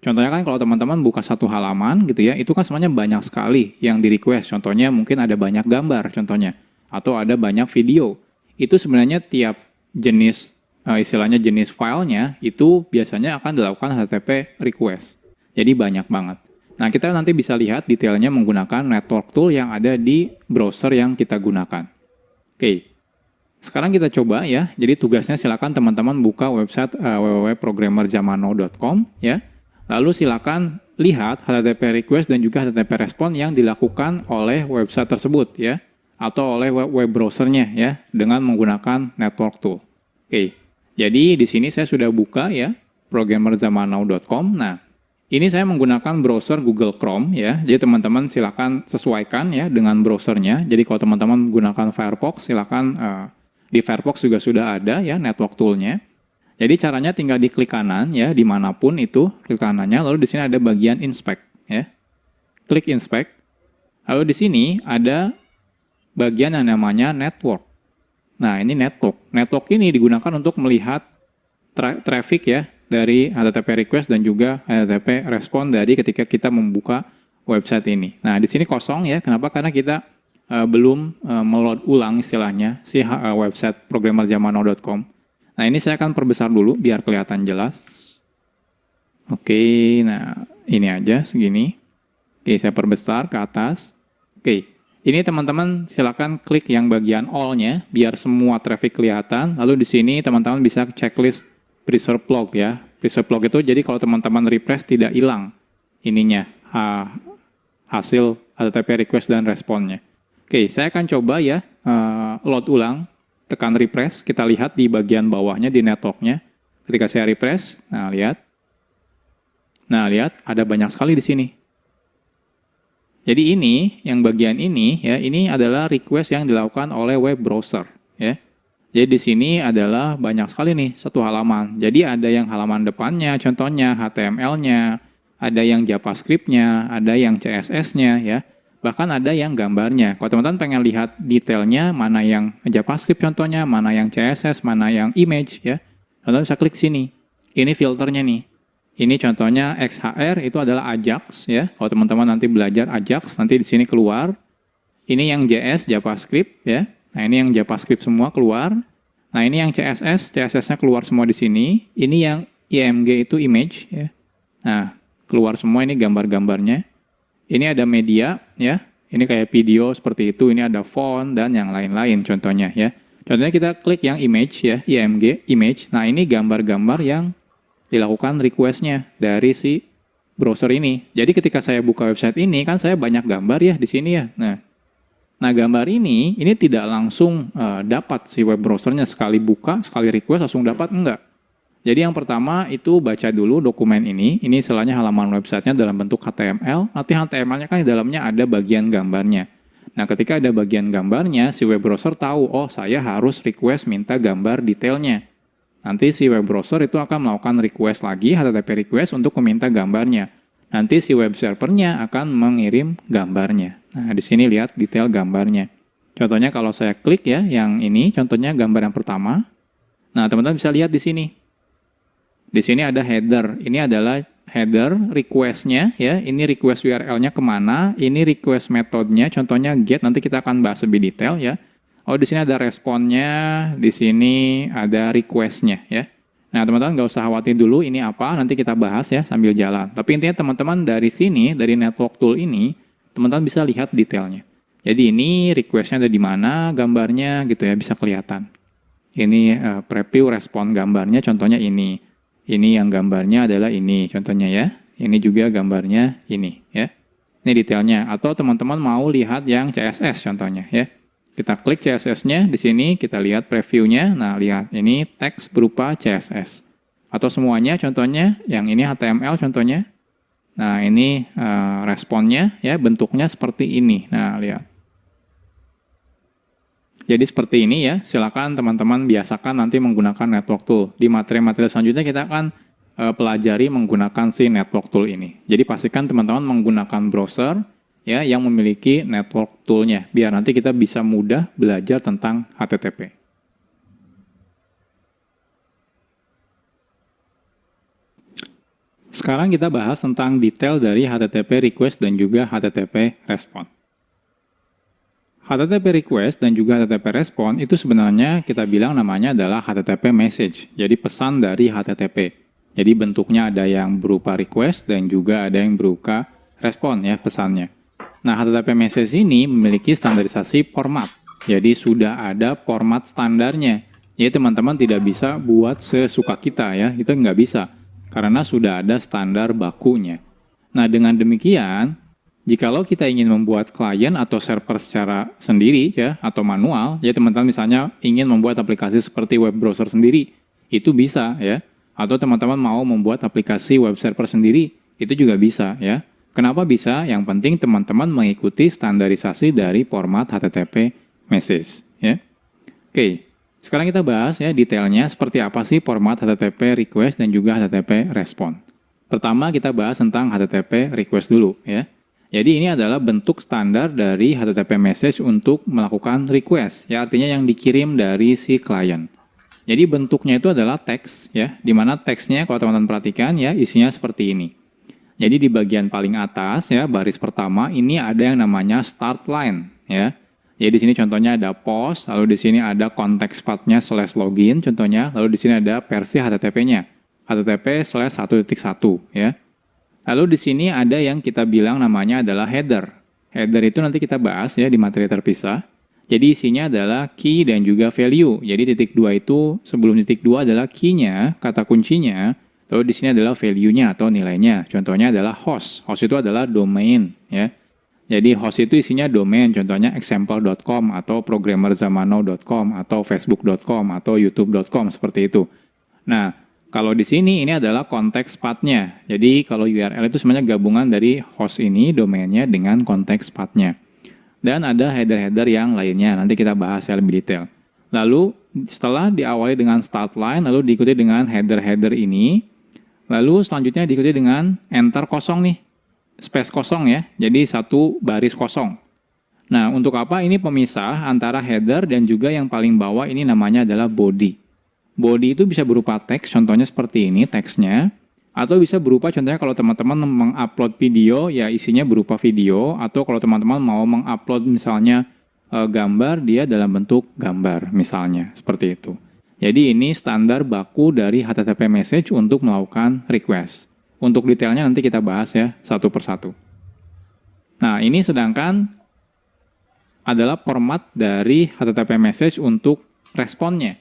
Contohnya kan kalau teman-teman buka satu halaman gitu ya, itu kan sebenarnya banyak sekali yang di-request. Contohnya mungkin ada banyak gambar contohnya, atau ada banyak video. Itu sebenarnya tiap jenis, istilahnya jenis filenya, itu biasanya akan dilakukan HTTP request. Jadi banyak banget. Nah, kita nanti bisa lihat detailnya menggunakan network tool yang ada di browser yang kita gunakan. Oke. Sekarang kita coba ya, jadi tugasnya silakan teman-teman buka website www.programmerjamano.com ya. Lalu silakan lihat HTTP request dan juga HTTP respon yang dilakukan oleh website tersebut ya, atau oleh web browsernya ya, dengan menggunakan network tool. Oke, jadi di sini saya sudah buka ya, programmerjamano.com. Nah, ini saya menggunakan browser Google Chrome ya, jadi teman-teman silakan sesuaikan ya dengan browsernya. Jadi kalau teman-teman menggunakan Firefox, silakan di Firefox juga sudah ada ya network toolnya. Jadi caranya tinggal diklik kanan ya, dimanapun itu klik kanannya, lalu di sini ada bagian inspect ya. Klik inspect. Lalu di sini ada bagian yang namanya network. Nah, ini network. Network ini digunakan untuk melihat traffic ya dari HTTP request dan juga HTTP respon dari ketika kita membuka website ini. Nah, di sini kosong ya. Kenapa? Karena kita belum meload ulang istilahnya si website programmerjamano.com. Nah, ini saya akan perbesar dulu biar kelihatan jelas. Oke, nah ini aja segini. Oke, saya perbesar ke atas. Oke, ini teman-teman silakan klik yang bagian all-nya biar semua traffic kelihatan. Lalu di sini teman-teman bisa checklist preserve log ya. Preserve log itu jadi kalau teman-teman refresh tidak hilang ininya hasil HTTP request dan responnya. Oke, saya akan coba ya load ulang. Tekan refresh, kita lihat di bagian bawahnya di networknya. Ketika saya refresh, nah lihat ada banyak sekali di sini. Jadi ini, yang bagian ini ya, ini adalah request yang dilakukan oleh web browser ya. Jadi di sini adalah banyak sekali nih satu halaman. Jadi ada yang halaman depannya, contohnya HTML-nya, ada yang JavaScript-nya, ada yang CSS-nya ya. Bahkan ada yang gambarnya. Kalau teman-teman pengen lihat detailnya, mana yang JavaScript contohnya, mana yang CSS, mana yang image ya, teman-teman bisa klik sini. Ini filternya nih. Ini contohnya XHR itu adalah Ajax ya. Kalau teman-teman nanti belajar Ajax, nanti di sini keluar. Ini yang JS, JavaScript ya. Nah, ini yang JavaScript semua keluar. Nah, ini yang CSS, CSS-nya keluar semua di sini. Ini yang IMG itu image ya. Nah, keluar semua ini gambar-gambarnya. Ini ada media ya, ini kayak video seperti itu, ini ada font dan yang lain-lain contohnya ya. Contohnya kita klik yang image ya, IMG, image. Nah, ini gambar-gambar yang dilakukan request-nya dari si browser ini. Jadi ketika saya buka website ini kan saya banyak gambar ya di sini ya. Nah gambar ini tidak langsung dapat si web browsernya sekali buka, sekali request langsung dapat, enggak. Jadi yang pertama itu baca dulu dokumen ini istilahnya halaman websitenya dalam bentuk HTML, nanti HTML-nya kan di dalamnya ada bagian gambarnya. Nah ketika ada bagian gambarnya, si web browser tahu, oh saya harus request minta gambar detailnya. Nanti si web browser itu akan melakukan request lagi, HTTP request untuk meminta gambarnya. Nanti si web servernya akan mengirim gambarnya. Nah di sini lihat detail gambarnya. Contohnya kalau saya klik ya, yang ini contohnya gambar yang pertama. Nah teman-teman bisa lihat di sini. Di sini ada header, ini adalah header request-nya ya, ini request URL-nya kemana, ini request metodenya, contohnya get, nanti kita akan bahas lebih detail ya. Oh di sini ada responnya, di sini ada request-nya ya. Nah teman-teman nggak usah khawatir dulu ini apa, nanti kita bahas ya sambil jalan. Tapi intinya teman-teman dari sini, dari network tool ini, teman-teman bisa lihat detailnya. Jadi ini request-nya ada di mana, gambarnya gitu ya, bisa kelihatan. Ini preview respon gambarnya, contohnya ini. Ini yang gambarnya adalah ini, contohnya ya. Ini juga gambarnya ini, ya. Ini detailnya. Atau teman-teman mau lihat yang CSS contohnya ya. Kita klik CSS-nya, di sini kita lihat preview-nya. Nah, lihat ini teks berupa CSS. Atau semuanya contohnya, yang ini HTML contohnya. Nah, ini responnya ya, bentuknya seperti ini. Nah, lihat. Jadi seperti ini ya, silakan teman-teman biasakan nanti menggunakan network tool. Di materi-materi selanjutnya kita akan pelajari menggunakan si network tool ini. Jadi pastikan teman-teman menggunakan browser ya yang memiliki network tool-nya, biar nanti kita bisa mudah belajar tentang HTTP. Sekarang kita bahas tentang detail dari HTTP request dan juga HTTP response. HTTP request dan juga HTTP response itu sebenarnya kita bilang namanya adalah HTTP message, jadi pesan dari HTTP. Jadi bentuknya ada yang berupa request dan juga ada yang berupa respon ya pesannya. Nah, HTTP message ini memiliki standarisasi format. Jadi sudah ada format standarnya. Jadi teman-teman tidak bisa buat sesuka kita ya, itu nggak bisa. Karena sudah ada standar bakunya. Nah, dengan demikian, jikalau kita ingin membuat klien atau server secara sendiri ya, atau manual, ya teman-teman misalnya ingin membuat aplikasi seperti web browser sendiri, itu bisa ya. Atau teman-teman mau membuat aplikasi web server sendiri, itu juga bisa ya. Kenapa bisa? Yang penting teman-teman mengikuti standarisasi dari format HTTP message ya. Oke, sekarang kita bahas ya detailnya seperti apa sih format HTTP request dan juga HTTP respon. Pertama kita bahas tentang HTTP request dulu ya. Jadi ini adalah bentuk standar dari HTTP message untuk melakukan request ya, artinya yang dikirim dari si klien. Jadi bentuknya itu adalah teks ya, di mana teksnya kalau teman-teman perhatikan ya isinya seperti ini. Jadi di bagian paling atas ya, baris pertama ini ada yang namanya start line ya. Jadi di sini contohnya ada post, lalu di sini ada context path-nya /login contohnya, lalu di sini ada versi HTTP-nya, HTTP/1.1 ya. Lalu di sini ada yang kita bilang namanya adalah header. Header itu nanti kita bahas ya di materi terpisah. Jadi isinya adalah key dan juga value. Jadi titik 2 itu sebelum titik 2 adalah key-nya, kata kuncinya. Lalu di sini adalah value-nya atau nilainya. Contohnya adalah host. Host itu adalah domain ya. Jadi host itu isinya domain, contohnya example.com atau programmerzamano.com atau facebook.com atau youtube.com seperti itu. Nah, kalau di sini ini adalah konteks path-nya. Jadi kalau URL itu sebenarnya gabungan dari host ini, domainnya dengan konteks path-nya. Dan ada header-header yang lainnya, nanti kita bahas ya lebih detail. Lalu setelah diawali dengan start line, lalu diikuti dengan header-header ini, lalu selanjutnya diikuti dengan enter kosong nih, space kosong ya, jadi satu baris kosong. Nah, untuk apa ini pemisah antara header dan juga yang paling bawah ini namanya adalah body. Body itu bisa berupa teks, contohnya seperti ini teksnya, atau bisa berupa contohnya kalau teman-teman mengupload video, ya isinya berupa video, atau kalau teman-teman mau mengupload misalnya gambar, dia dalam bentuk gambar misalnya, seperti itu. Jadi ini standar baku dari HTTP message untuk melakukan request. Untuk detailnya nanti kita bahas ya satu persatu. Nah, ini sedangkan adalah format dari HTTP message untuk responnya.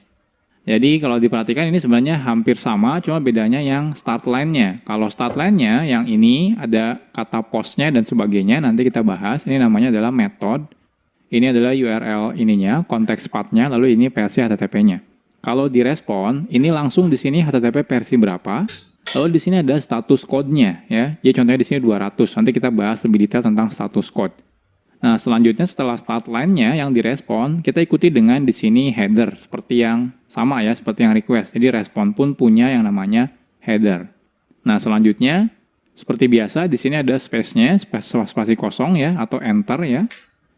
Jadi kalau diperhatikan ini sebenarnya hampir sama, cuma bedanya yang start line-nya. Kalau start line-nya yang ini ada kata post-nya dan sebagainya, nanti kita bahas. Ini namanya adalah method. Ini adalah URL ininya, konteks path-nya, lalu ini versi HTTP-nya. Kalau direspon, ini langsung di sini HTTP versi berapa, lalu di sini ada status code-nya ya. Jadi contohnya di sini 200. Nanti kita bahas lebih detail tentang status code. Nah, selanjutnya setelah start line-nya yang direspon, kita ikuti dengan di sini header seperti yang sama ya, seperti yang request. Jadi respon pun punya yang namanya header. Nah, selanjutnya seperti biasa di sini ada space-nya, spasi kosong ya atau enter ya.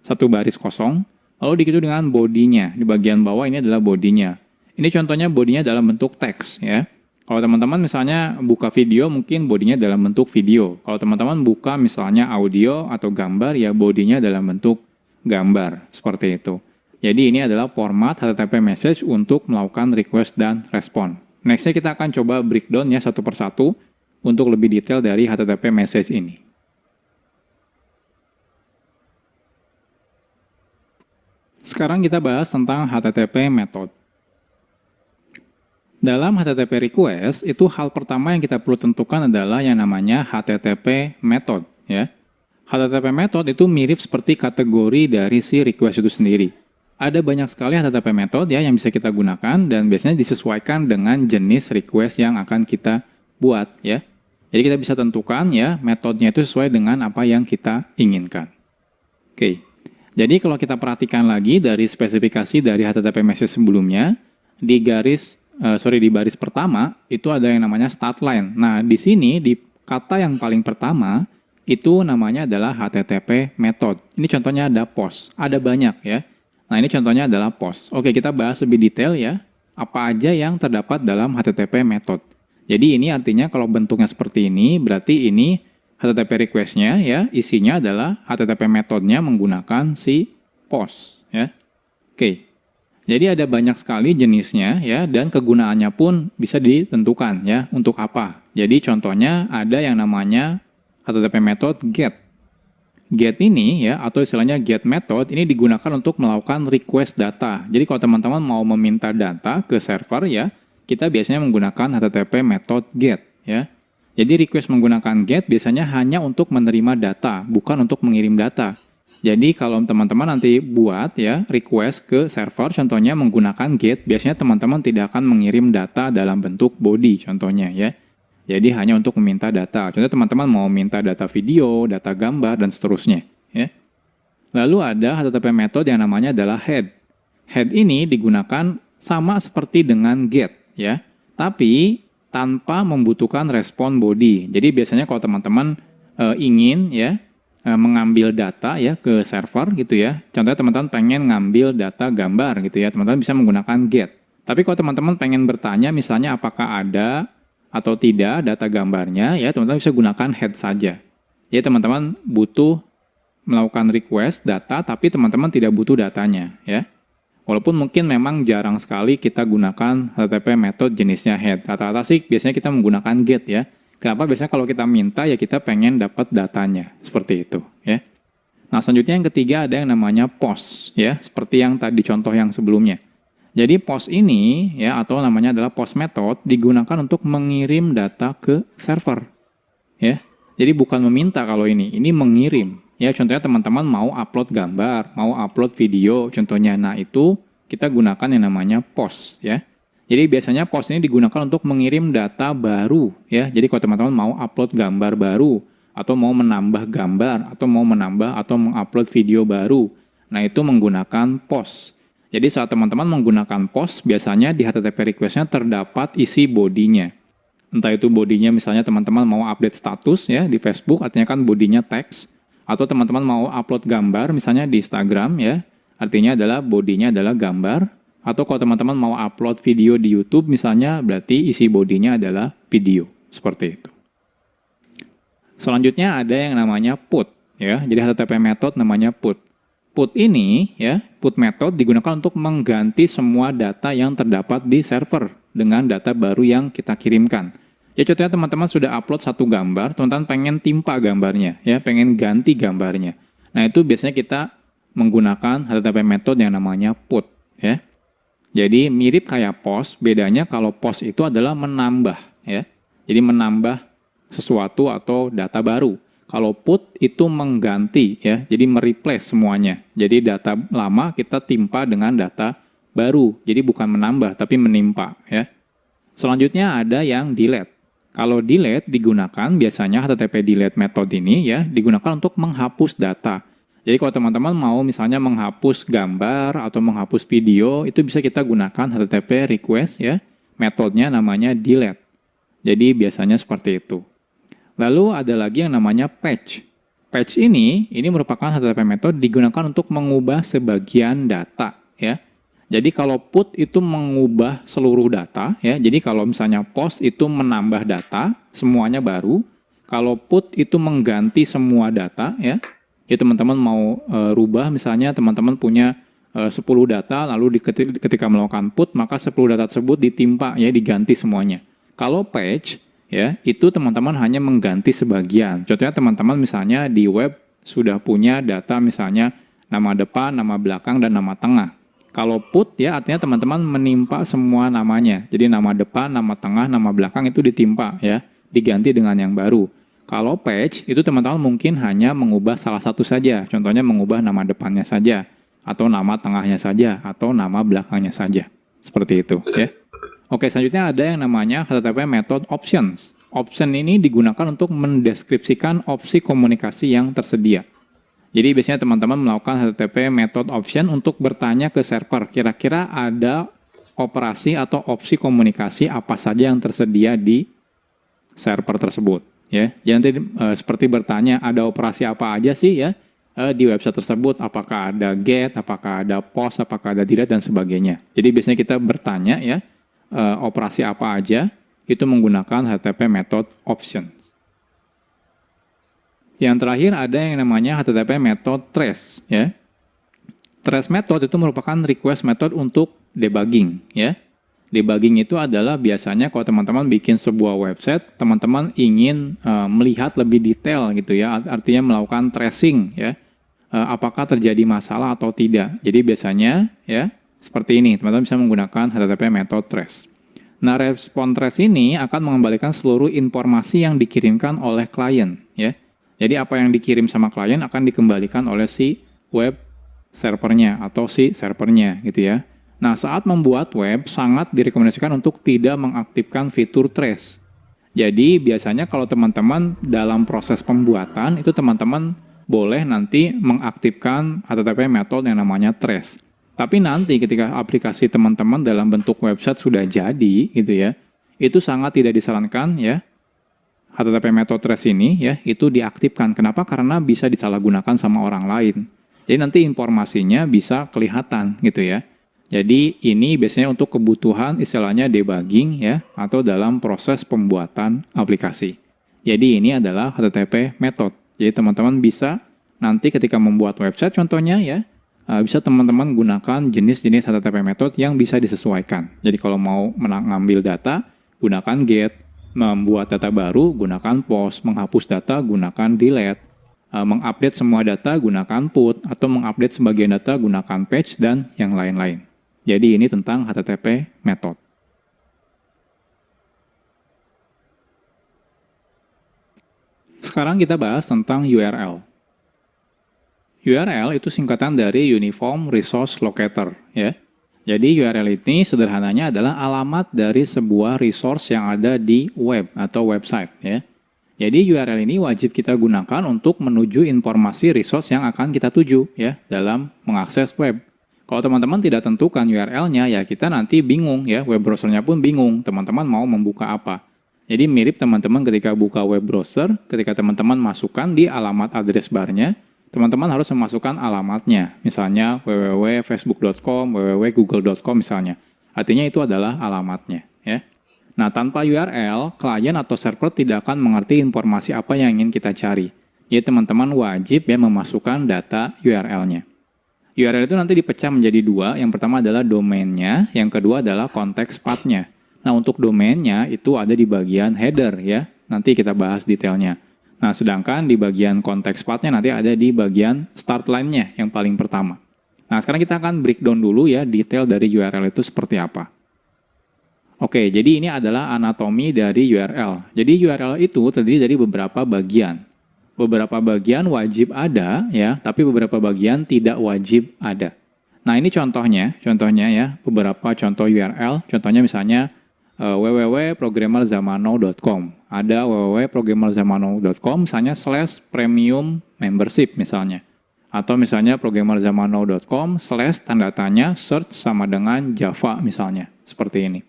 Satu baris kosong. Lalu diikuti dengan body-nya. Di bagian bawah ini adalah body-nya. Ini contohnya body-nya dalam bentuk teks ya. Kalau teman-teman misalnya buka video, mungkin bodinya dalam bentuk video. Kalau teman-teman buka misalnya audio atau gambar, ya bodinya dalam bentuk gambar. Seperti itu. Jadi ini adalah format HTTP message untuk melakukan request dan respon. Nextnya kita akan coba breakdown ya satu persatu untuk lebih detail dari HTTP message ini. Sekarang kita bahas tentang HTTP method. Dalam HTTP request, itu hal pertama yang kita perlu tentukan adalah yang namanya HTTP method. Ya. HTTP method itu mirip seperti kategori dari si request itu sendiri. Ada banyak sekali HTTP method ya yang bisa kita gunakan dan biasanya disesuaikan dengan jenis request yang akan kita buat ya. Jadi kita bisa tentukan ya metodenya itu sesuai dengan apa yang kita inginkan. Oke. Jadi kalau kita perhatikan lagi dari spesifikasi dari HTTP message sebelumnya di baris pertama itu ada yang namanya start line. Nah, di sini di kata yang paling pertama itu namanya adalah HTTP method. Ini contohnya ada post, ada banyak ya. Nah, ini contohnya adalah post. Oke, kita bahas lebih detail ya. Apa aja yang terdapat dalam HTTP method. Jadi ini artinya kalau bentuknya seperti ini, berarti ini HTTP request-nya ya, isinya adalah HTTP methodnya menggunakan si post ya. Oke. Jadi ada banyak sekali jenisnya ya dan kegunaannya pun bisa ditentukan ya untuk apa. Jadi contohnya ada yang namanya HTTP method get. Get ini ya atau istilahnya get method ini digunakan untuk melakukan request data. Jadi kalau teman-teman mau meminta data ke server ya, kita biasanya menggunakan HTTP method get ya. Jadi request menggunakan get biasanya hanya untuk menerima data, bukan untuk mengirim data. Jadi kalau teman-teman nanti buat ya request ke server contohnya menggunakan get, biasanya teman-teman tidak akan mengirim data dalam bentuk body contohnya ya. Jadi hanya untuk meminta data. Contohnya teman-teman mau minta data video, data gambar, dan seterusnya. Ya. Lalu ada HTTP method yang namanya adalah head. Head ini digunakan sama seperti dengan get. Ya. Tapi tanpa membutuhkan respon body. Jadi biasanya kalau teman-teman ingin ya mengambil data ya ke server gitu ya. Contohnya teman-teman pengen ngambil data gambar gitu ya. Teman-teman bisa menggunakan get. Tapi kalau teman-teman pengen bertanya misalnya apakah ada atau tidak data gambarnya, ya teman-teman bisa gunakan head saja. Ya teman-teman butuh melakukan request data, tapi teman-teman tidak butuh datanya. Ya. Walaupun mungkin memang jarang sekali kita gunakan HTTP method jenisnya head. Rata-rata sih biasanya kita menggunakan get ya. Kenapa? Biasanya kalau kita minta ya kita pengen dapat datanya. Seperti itu. Ya. Nah selanjutnya yang ketiga ada yang namanya post. Ya, seperti yang tadi contoh yang sebelumnya. Jadi post ini ya atau namanya adalah post method digunakan untuk mengirim data ke server. Ya. Jadi bukan meminta kalau ini mengirim. Ya contohnya teman-teman mau upload gambar, mau upload video contohnya. Nah, itu kita gunakan yang namanya post ya. Jadi biasanya post ini digunakan untuk mengirim data baru ya. Jadi kalau teman-teman mau upload gambar baru atau mau menambah gambar atau mau menambah atau mengupload video baru. Nah, itu menggunakan post. Jadi saat teman-teman menggunakan post, biasanya di HTTP request-nya terdapat isi bodinya. Entah itu bodinya misalnya teman-teman mau update status ya di Facebook, artinya kan bodinya teks. Atau teman-teman mau upload gambar misalnya di Instagram ya, artinya adalah bodinya adalah gambar. Atau kalau teman-teman mau upload video di YouTube misalnya, berarti isi bodinya adalah video. Seperti itu. Selanjutnya ada yang namanya put ya. Jadi HTTP method namanya put. Put ini ya, put method digunakan untuk mengganti semua data yang terdapat di server dengan data baru yang kita kirimkan. Ya contohnya teman-teman sudah upload satu gambar, teman-teman pengen timpa gambarnya, ya pengen ganti gambarnya. Nah itu biasanya kita menggunakan HTTP method yang namanya put. Ya. Jadi mirip kayak post, bedanya kalau post itu adalah menambah. Ya. Jadi menambah sesuatu atau data baru. Kalau put itu mengganti ya, jadi mereplace semuanya. Jadi data lama kita timpa dengan data baru. Jadi bukan menambah tapi menimpa ya. Selanjutnya ada yang delete. Kalau delete digunakan biasanya HTTP delete method ini ya digunakan untuk menghapus data. Jadi kalau teman-teman mau misalnya menghapus gambar atau menghapus video itu bisa kita gunakan HTTP request ya. Metodenya namanya delete. Jadi biasanya seperti itu. Lalu ada lagi yang namanya patch. Patch ini merupakan HTTP method digunakan untuk mengubah sebagian data ya. Jadi kalau put itu mengubah seluruh data ya. Jadi kalau misalnya post itu menambah data semuanya baru. Kalau put itu mengganti semua data ya. Ya teman-teman mau rubah misalnya teman-teman punya 10 data lalu ketika melakukan put maka 10 data tersebut ditimpa ya diganti semuanya. Kalau patch ya, itu teman-teman hanya mengganti sebagian. Contohnya teman-teman misalnya di web sudah punya data misalnya nama depan, nama belakang, dan nama tengah. Kalau put ya artinya teman-teman menimpa semua namanya. Jadi nama depan, nama tengah, nama belakang itu ditimpa ya, diganti dengan yang baru. Kalau page, itu teman-teman mungkin hanya mengubah salah satu saja. Contohnya mengubah nama depannya saja, atau nama tengahnya saja, atau nama belakangnya saja. Seperti itu, ya. Oke, selanjutnya ada yang namanya HTTP Method Options. Option ini digunakan untuk mendeskripsikan opsi komunikasi yang tersedia. Jadi biasanya teman-teman melakukan HTTP Method Option untuk bertanya ke server, kira-kira ada operasi atau opsi komunikasi apa saja yang tersedia di server tersebut. Ya, jadi nanti seperti bertanya ada operasi apa aja sih ya di website tersebut, apakah ada get, apakah ada post, apakah ada delete dan sebagainya. Jadi biasanya kita bertanya ya operasi apa aja itu menggunakan HTTP method option. Yang terakhir ada yang namanya HTTP method trace ya. Trace method itu merupakan request method untuk debugging ya. Debugging itu adalah biasanya kalau teman-teman bikin sebuah website, teman-teman ingin melihat lebih detail gitu ya, artinya melakukan tracing ya, apakah terjadi masalah atau tidak. Jadi biasanya ya seperti ini, teman-teman bisa menggunakan HTTP method trace. Nah, respon trace ini akan mengembalikan seluruh informasi yang dikirimkan oleh klien ya. Jadi apa yang dikirim sama klien akan dikembalikan oleh si web servernya atau si servernya gitu ya. Nah, saat membuat web, sangat direkomendasikan untuk tidak mengaktifkan fitur trace. Jadi, biasanya kalau teman-teman dalam proses pembuatan, itu teman-teman boleh nanti mengaktifkan HTTP method yang namanya trace. Tapi nanti ketika aplikasi teman-teman dalam bentuk website sudah jadi, gitu ya, itu sangat tidak disarankan ya, HTTP method trace ini ya, itu diaktifkan. Kenapa? Karena bisa disalahgunakan sama orang lain. Jadi nanti informasinya bisa kelihatan gitu ya. Jadi ini biasanya untuk kebutuhan istilahnya debugging ya, atau dalam proses pembuatan aplikasi. Jadi ini adalah HTTP method. Jadi teman-teman bisa nanti ketika membuat website contohnya ya, bisa teman-teman gunakan jenis-jenis HTTP method yang bisa disesuaikan. Jadi kalau mau mengambil data, gunakan get, membuat data baru, gunakan post, menghapus data, gunakan delete, mengupdate semua data, gunakan put, atau mengupdate sebagian data, gunakan patch, dan yang lain-lain. Jadi ini tentang HTTP method. Sekarang kita bahas tentang URL. URL itu singkatan dari Uniform Resource Locator ya. Jadi URL ini sederhananya adalah alamat dari sebuah resource yang ada di web atau website ya. Jadi URL ini wajib kita gunakan untuk menuju informasi resource yang akan kita tuju ya dalam mengakses web. Kalau teman-teman tidak tentukan URL-nya, ya kita nanti bingung ya, web browser-nya pun bingung, teman-teman mau membuka apa. Jadi mirip teman-teman ketika buka web browser, ketika teman-teman masukkan di alamat address bar-nya, teman-teman harus memasukkan alamatnya, misalnya www.facebook.com, www.google.com misalnya. Artinya itu adalah alamatnya ya. Nah, tanpa URL, klien atau server tidak akan mengerti informasi apa yang ingin kita cari. Jadi teman-teman wajib ya memasukkan data URL-nya. URL itu nanti dipecah menjadi dua, yang pertama adalah domainnya, yang kedua adalah konteks path-nya. Nah, untuk domainnya itu ada di bagian header ya, nanti kita bahas detailnya. Nah, sedangkan di bagian konteks path-nya nanti ada di bagian start line-nya yang paling pertama. Nah, sekarang kita akan breakdown dulu ya, detail dari URL itu seperti apa. Oke, jadi ini adalah anatomi dari URL. Jadi URL itu terdiri dari beberapa bagian. Beberapa bagian wajib ada ya, tapi beberapa bagian tidak wajib ada. Nah, ini contohnya ya, beberapa contoh URL. Contohnya misalnya www.programmerzamano.com. Ada www.programmerzamano.com misalnya /premium membership misalnya. Atau misalnya programmerzamano.com tanda tanya search sama dengan Java misalnya. Seperti ini.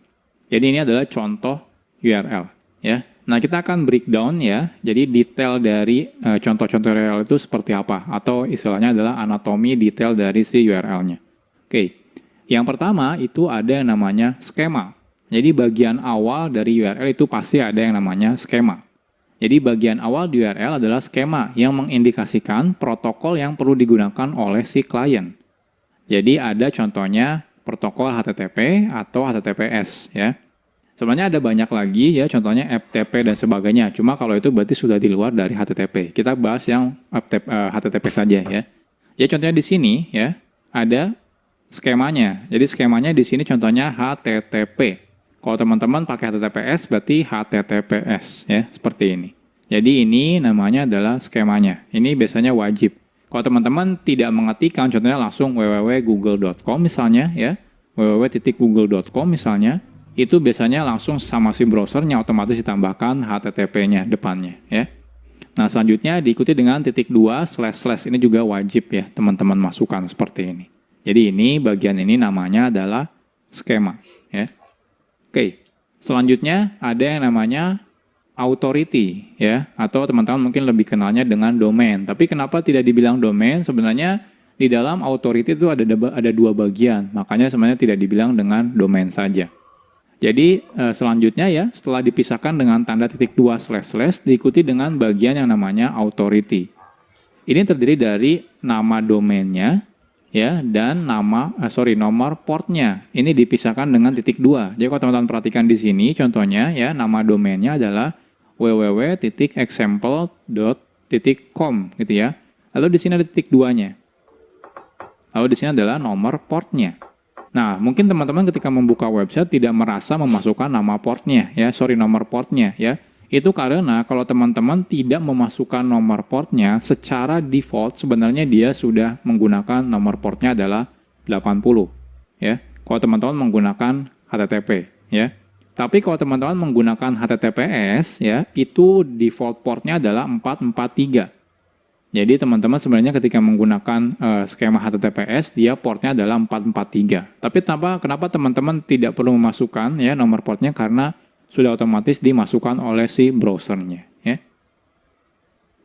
Jadi ini adalah contoh URL ya. Nah, kita akan breakdown ya, jadi detail dari contoh-contoh URL itu seperti apa, atau istilahnya adalah anatomi detail dari si URL-nya. Oke, yang pertama itu ada yang namanya skema. Jadi bagian awal dari URL itu pasti ada yang namanya skema. Jadi bagian awal di URL adalah skema yang mengindikasikan protokol yang perlu digunakan oleh si klien. Jadi ada contohnya protokol HTTP atau HTTPS ya. Sebenarnya ada banyak lagi ya, contohnya FTP dan sebagainya. Cuma kalau itu berarti sudah di luar dari HTTP. Kita bahas yang HTTP saja ya. Ya contohnya di sini ya, ada skemanya. Jadi skemanya di sini contohnya HTTP. Kalau teman-teman pakai HTTPS berarti HTTPS ya, seperti ini. Jadi ini namanya adalah skemanya. Ini biasanya wajib. Kalau teman-teman tidak mengetikkan, contohnya langsung www.google.com misalnya ya, www.google.com misalnya, itu biasanya langsung sama si browsernya otomatis ditambahkan HTTP-nya depannya ya. Nah, selanjutnya diikuti dengan /2// ini juga wajib ya teman-teman masukkan seperti ini. Jadi ini bagian ini namanya adalah skema ya. Oke, selanjutnya ada yang namanya authority ya, atau teman-teman mungkin lebih kenalnya dengan domain. Tapi kenapa tidak dibilang domain? Sebenarnya di dalam authority itu ada dua bagian, makanya sebenarnya tidak dibilang dengan domain saja. Jadi selanjutnya ya, setelah dipisahkan dengan tanda /2// diikuti dengan bagian yang namanya authority. Ini terdiri dari nama domainnya ya dan nomor portnya. Ini dipisahkan dengan /2. Jadi kalau teman-teman perhatikan di sini contohnya ya, nama domainnya adalah www.example.com gitu ya. Lalu di sini ada /2-nya. Lalu di sini adalah nomor portnya. Nah, mungkin teman-teman ketika membuka website tidak merasa memasukkan nomor portnya ya. Itu karena kalau teman-teman tidak memasukkan nomor portnya, secara default sebenarnya dia sudah menggunakan nomor portnya adalah 80 ya. Kalau teman-teman menggunakan HTTP ya. Tapi kalau teman-teman menggunakan HTTPS ya, itu default portnya adalah 443. Jadi teman-teman sebenarnya ketika menggunakan skema HTTPS, dia portnya adalah 443. Tapi kenapa teman-teman tidak perlu memasukkan ya nomor portnya, karena sudah otomatis dimasukkan oleh si browsernya. Ya.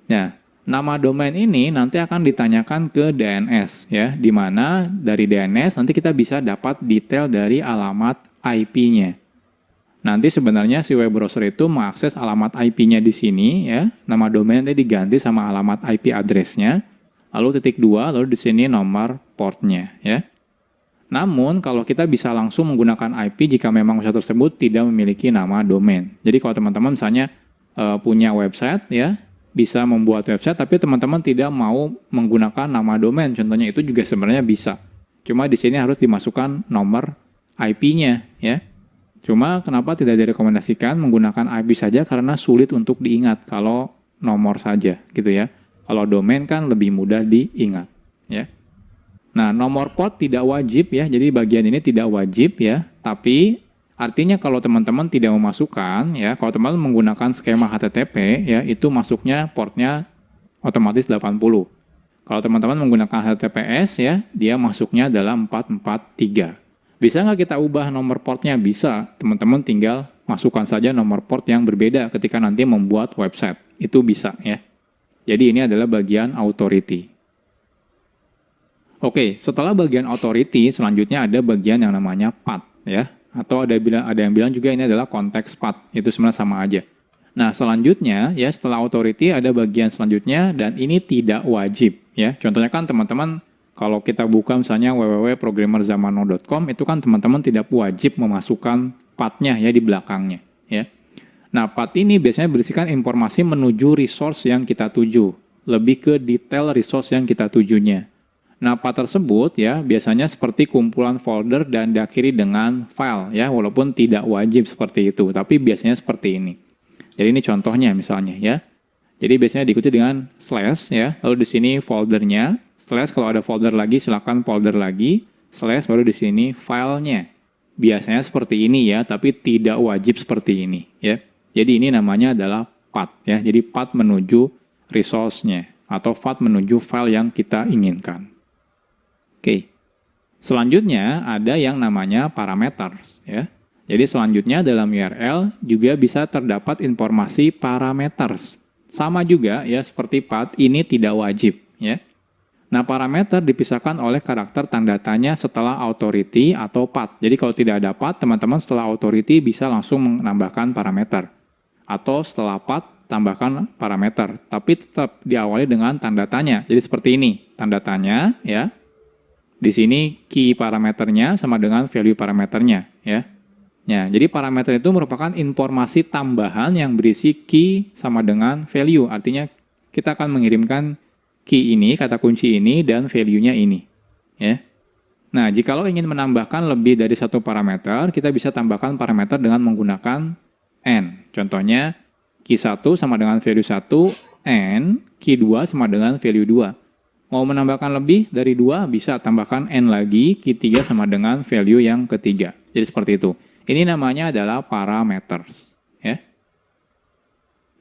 Nah, nama domain ini nanti akan ditanyakan ke DNS ya, di mana dari DNS nanti kita bisa dapat detail dari alamat IP-nya. Nanti sebenarnya si web browser itu mengakses alamat IP-nya di sini ya. Nama domain nanti diganti sama alamat IP address-nya. Lalu /2, lalu di sini nomor portnya ya. Namun kalau kita bisa langsung menggunakan IP jika memang website tersebut tidak memiliki nama domain. Jadi kalau teman-teman misalnya punya website ya, bisa membuat website tapi teman-teman tidak mau menggunakan nama domain, contohnya itu juga sebenarnya bisa. Cuma di sini harus dimasukkan nomor IP-nya ya. Cuma kenapa tidak direkomendasikan menggunakan IP saja, karena sulit untuk diingat kalau nomor saja gitu ya. Kalau domain kan lebih mudah diingat ya. Nah, nomor port tidak wajib ya. Jadi bagian ini tidak wajib ya. Tapi artinya kalau teman-teman tidak memasukkan ya, kalau teman-teman menggunakan skema HTTP ya, itu masuknya portnya otomatis 80. Kalau teman-teman menggunakan HTTPS ya, dia masuknya adalah 443. Bisa nggak kita ubah nomor portnya? Bisa. Teman-teman tinggal masukkan saja nomor port yang berbeda ketika nanti membuat website. Itu bisa ya. Jadi ini adalah bagian authority. Oke, setelah bagian authority, selanjutnya ada bagian yang namanya path ya. Atau ada yang bilang juga ini adalah context path. Itu sebenarnya sama aja. Nah, selanjutnya ya, setelah authority ada bagian selanjutnya dan ini tidak wajib ya. Contohnya kan teman-teman kalau kita buka misalnya www.programmerzamano.com, itu kan teman-teman tidak wajib memasukkan path-nya ya di belakangnya ya. Nah, path ini biasanya berisikan informasi menuju resource yang kita tuju, lebih ke detail resource yang kita tujunya. Nah, path tersebut ya biasanya seperti kumpulan folder dan diakhiri dengan file ya, walaupun tidak wajib seperti itu, tapi biasanya seperti ini. Jadi ini contohnya misalnya ya. Jadi biasanya diikuti dengan slash ya, lalu di sini foldernya, slash kalau ada folder lagi silakan folder lagi, slash baru di sini filenya. Biasanya seperti ini ya, tapi tidak wajib seperti ini ya. Jadi ini namanya adalah path ya. Jadi path menuju resource-nya atau path menuju file yang kita inginkan. Oke. Selanjutnya ada yang namanya parameters ya. Jadi selanjutnya dalam URL juga bisa terdapat informasi parameters. Sama juga ya seperti path, ini tidak wajib ya. Nah, parameter dipisahkan oleh karakter tanda tanya setelah authority atau path. Jadi kalau tidak ada path, teman-teman setelah authority bisa langsung menambahkan parameter. Atau setelah path, tambahkan parameter. Tapi tetap diawali dengan tanda tanya. Jadi seperti ini, tanda tanya ya. Di sini key parameternya sama dengan value parameternya ya. Ya, jadi parameter itu merupakan informasi tambahan yang berisi key sama dengan value. Artinya kita akan mengirimkan key ini, kata kunci ini, dan value-nya ini. Ya. Nah, jikalau ingin menambahkan lebih dari satu parameter, kita bisa tambahkan parameter dengan menggunakan N. Contohnya, key 1 sama dengan value 1, and key 2 sama dengan value 2. Mau menambahkan lebih dari 2, bisa tambahkan n lagi, key 3 sama dengan value yang ketiga. Jadi seperti itu. Ini namanya adalah parameters. Ya.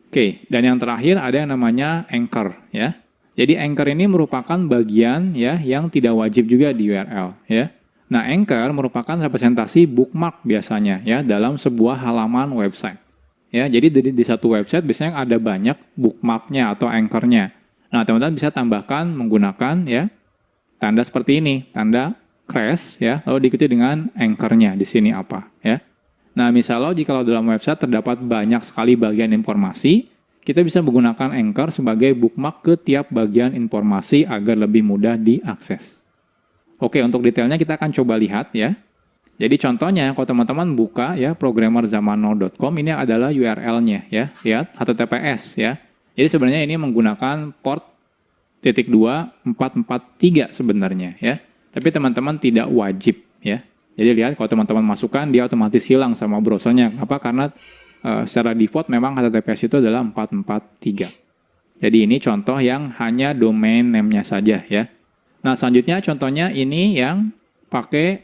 Oke, dan yang terakhir ada yang namanya anchor. Ya. Jadi anchor ini merupakan bagian ya yang tidak wajib juga di URL. Ya. Nah, anchor merupakan representasi bookmark biasanya ya dalam sebuah halaman website. Ya, jadi di satu website biasanya ada banyak bookmarknya atau anchornya. Nah, teman-teman bisa tambahkan menggunakan ya tanda seperti ini, tanda crash ya, lalu diikuti dengan anchor-nya di sini apa ya. Nah, misalnya jika dalam website terdapat banyak sekali bagian informasi, kita bisa menggunakan anchor sebagai bookmark ke tiap bagian informasi agar lebih mudah diakses. Oke, untuk detailnya kita akan coba lihat ya. Jadi contohnya, kalau teman-teman buka ya programmerzamano.com, ini adalah URL-nya ya. Lihat, HTTPS ya. Jadi sebenarnya ini menggunakan port .2.443 sebenarnya ya. Tapi teman-teman tidak wajib ya. Jadi lihat kalau teman-teman masukkan dia otomatis hilang sama browsernya. Kenapa? Karena secara default memang HTTPS itu adalah 443. Jadi ini contoh yang hanya domain name-nya saja ya. Nah, selanjutnya contohnya ini yang pakai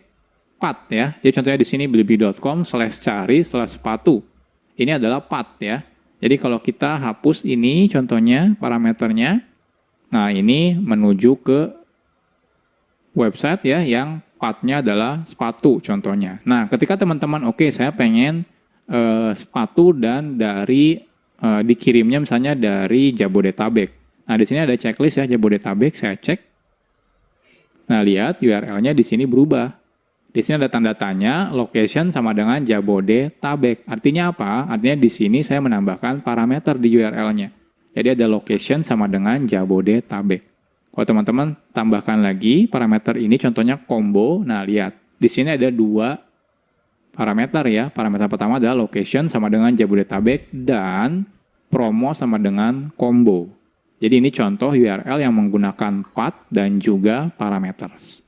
path ya. Jadi contohnya di sini blibli.com/cari/sepatu. Ini adalah path ya. Jadi kalau kita hapus ini contohnya parameternya, nah ini menuju ke website ya yang path-nya adalah sepatu contohnya. Nah ketika teman-teman oke, saya pengen sepatu dan dari dikirimnya misalnya dari Jabodetabek. Nah di sini ada checklist ya Jabodetabek, saya cek. Nah lihat URL-nya di sini berubah. Di sini ada tanda tanya, location sama dengan Jabodetabek. Artinya apa? Artinya di sini saya menambahkan parameter di URL-nya. Jadi ada location sama dengan Jabodetabek. Kalau teman-teman tambahkan lagi parameter ini, contohnya combo. Nah, lihat. Di sini ada dua parameter ya. Parameter pertama adalah location sama dengan Jabodetabek dan promo sama dengan combo. Jadi ini contoh URL yang menggunakan path dan juga parameters.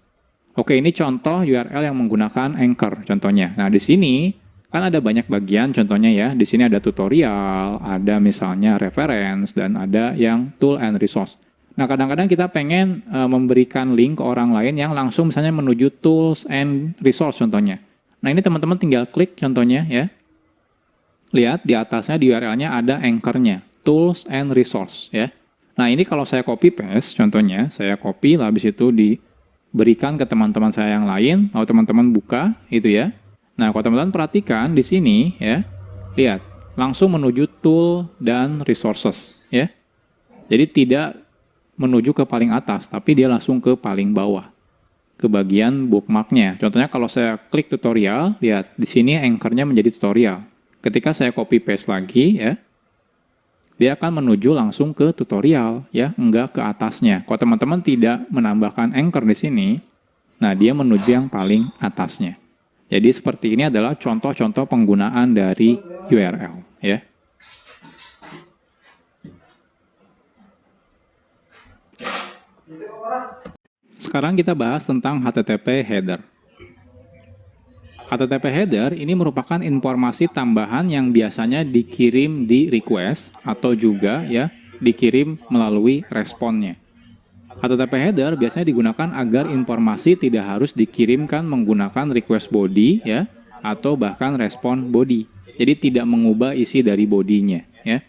Oke, ini contoh URL yang menggunakan anchor contohnya. Nah, di sini kan ada banyak bagian contohnya ya. Di sini ada tutorial, ada misalnya reference, dan ada yang tool and resource. Nah, kadang-kadang kita pengen memberikan link ke orang lain yang langsung misalnya menuju tools and resource contohnya. Nah, ini teman-teman tinggal klik contohnya ya. Lihat di atasnya di URL-nya ada anchor-nya, tools and resource ya. Nah, ini kalau saya copy paste contohnya, saya copy lalu habis itu berikan ke teman-teman saya yang lain, lalu teman-teman buka, itu ya. Nah, kalau teman-teman perhatikan di sini, ya, lihat, langsung menuju tool dan resources, ya. Jadi tidak menuju ke paling atas, tapi dia langsung ke paling bawah, ke bagian bookmarknya. Contohnya kalau saya klik tutorial, lihat, di sini anchor-nya menjadi tutorial. Ketika saya copy paste lagi, ya, dia akan menuju langsung ke tutorial, ya, enggak ke atasnya. Kalau teman-teman tidak menambahkan anchor di sini, nah dia menuju yang paling atasnya. Jadi seperti ini adalah contoh-contoh penggunaan dari URL, ya. Sekarang kita bahas tentang HTTP header. HTTP header ini merupakan informasi tambahan yang biasanya dikirim di request atau juga ya dikirim melalui responnya. HTTP header biasanya digunakan agar informasi tidak harus dikirimkan menggunakan request body ya atau bahkan respon body. Jadi tidak mengubah isi dari bodinya ya.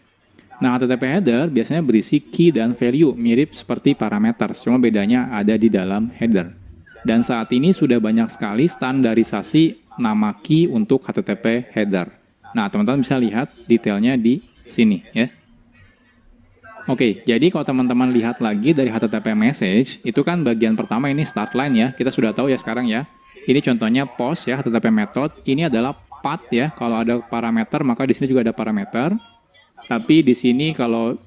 Nah, HTTP header biasanya berisi key dan value mirip seperti parameters, cuma bedanya ada di dalam header. Dan saat ini sudah banyak sekali standarisasi nama key untuk HTTP header. Nah, teman-teman bisa lihat detailnya di sini ya. Oke, jadi kalau teman-teman lihat lagi dari HTTP message, itu kan bagian pertama ini start line ya. Kita sudah tahu ya sekarang ya. Ini contohnya post ya, HTTP method. Ini adalah path ya. Kalau ada parameter, maka di sini juga ada parameter. Tapi di sini kalau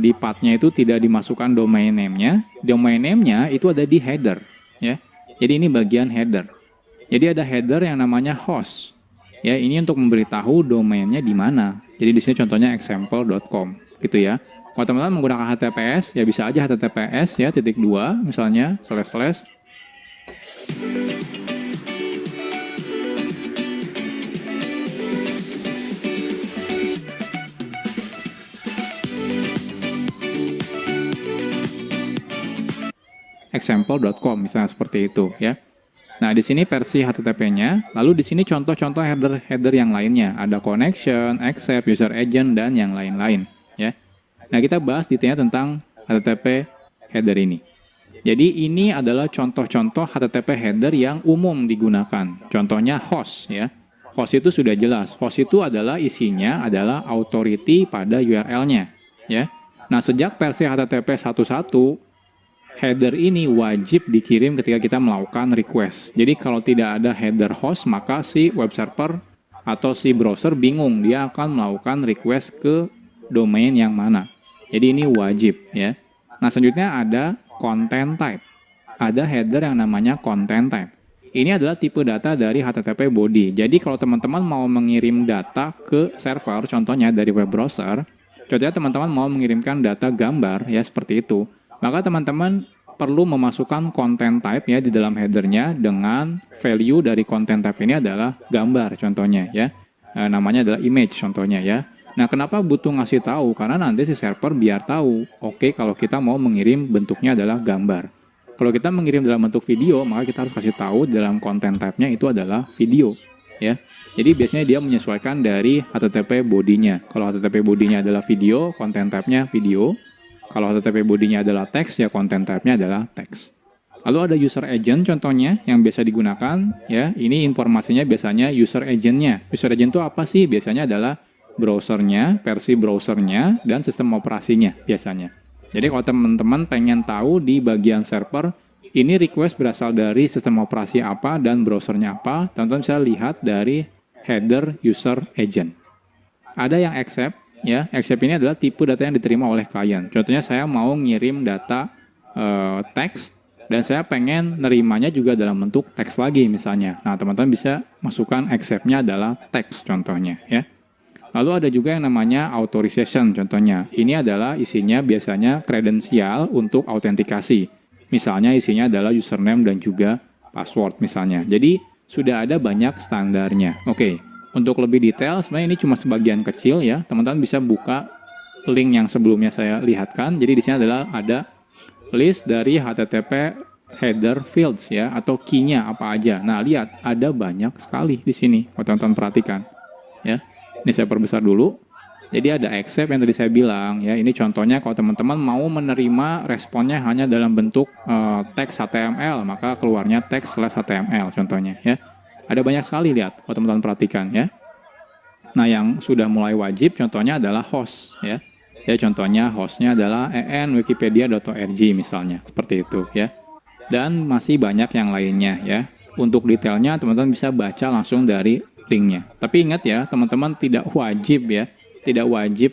di path-nya itu tidak dimasukkan domain name-nya. Domain name-nya itu ada di header ya. Jadi ini bagian header. Jadi ada header yang namanya host. Ya, ini untuk memberitahu domainnya di mana. Jadi di sini contohnya example.com gitu ya. Kalau teman-teman menggunakan HTTPS, ya bisa aja HTTPS ya /2 misalnya // example.com misalnya seperti itu ya. Nah, di sini versi HTTP-nya, lalu di sini contoh-contoh header yang lainnya, ada connection, accept, user agent dan yang lain-lain ya. Nah, kita bahas detailnya tentang HTTP header ini. Jadi ini adalah contoh-contoh HTTP header yang umum digunakan. Contohnya host ya. Host itu sudah jelas. Host itu adalah isinya adalah authority pada URL-nya ya. Nah, sejak versi HTTP 1.1 header ini wajib dikirim ketika kita melakukan request. Jadi kalau tidak ada header host, maka si web server atau si browser bingung dia akan melakukan request ke domain yang mana. Jadi ini wajib ya. Nah, selanjutnya ada content type. Ada header yang namanya content type. Ini adalah tipe data dari HTTP body. Jadi kalau teman-teman mau mengirim data ke server, contohnya dari web browser, contohnya teman-teman mau mengirimkan data gambar ya seperti itu. Maka teman-teman perlu memasukkan content type ya di dalam headernya dengan value dari content type ini adalah gambar contohnya ya. Namanya adalah image contohnya ya. Nah, kenapa butuh ngasih tahu? Karena nanti si server biar tahu, oke, kalau kita mau mengirim bentuknya adalah gambar. Kalau kita mengirim dalam bentuk video, maka kita harus kasih tahu dalam content type-nya itu adalah video ya. Jadi biasanya dia menyesuaikan dari HTTP body-nya. Kalau HTTP body-nya adalah video, content type-nya video. Kalau HTTP body-nya adalah teks, ya content type-nya adalah teks. Lalu ada user agent contohnya yang biasa digunakan ya. Ini informasinya biasanya user agent-nya. User agent itu apa sih? Biasanya adalah browsernya, versi browsernya, dan sistem operasinya biasanya. Jadi kalau teman-teman pengen tahu di bagian server, ini request berasal dari sistem operasi apa dan browsernya apa, teman-teman bisa lihat dari header user agent. Ada yang accept, ya. Accept ini adalah tipe data yang diterima oleh klien. Contohnya saya mau ngirim data teks dan saya pengen nerimanya juga dalam bentuk teks lagi misalnya. Nah, teman-teman bisa masukkan accept-nya adalah teks contohnya, ya. Lalu ada juga yang namanya authorization contohnya. Ini adalah isinya biasanya kredensial untuk autentikasi. Misalnya isinya adalah username dan juga password misalnya. Jadi sudah ada banyak standarnya. Oke, untuk lebih detail sebenarnya ini cuma sebagian kecil ya. Teman-teman bisa buka link yang sebelumnya saya lihatkan. Jadi di sini adalah ada list dari HTTP header fields ya, atau key-nya apa aja. Nah, lihat ada banyak sekali di sini. Kalau teman-teman perhatikan ya. Ini saya perbesar dulu. Jadi ada accept yang tadi saya bilang ya. Ini contohnya kalau teman-teman mau menerima responnya hanya dalam bentuk teks HTML, maka keluarnya teks/HTML contohnya ya. Ada banyak sekali, lihat kalau teman-teman perhatikan ya. Nah, yang sudah mulai wajib contohnya adalah host ya. Ya, contohnya hostnya adalah en.wikipedia.org misalnya, seperti itu ya. Dan masih banyak yang lainnya ya. Untuk detailnya teman-teman bisa baca langsung dari linknya. Tapi ingat ya, teman-teman tidak wajib ya, tidak wajib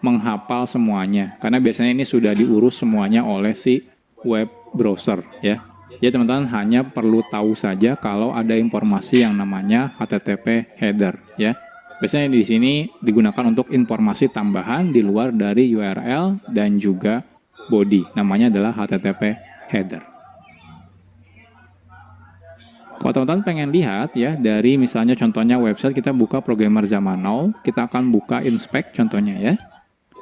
menghafal semuanya. Karena biasanya ini sudah diurus semuanya oleh si web browser ya. Jadi teman-teman hanya perlu tahu saja kalau ada informasi yang namanya HTTP header ya. Biasanya di sini digunakan untuk informasi tambahan di luar dari URL dan juga body. Namanya adalah HTTP header. Kalau teman-teman pengen lihat ya, dari misalnya contohnya website, kita buka Programmer Zaman Now, kita akan buka inspect contohnya ya.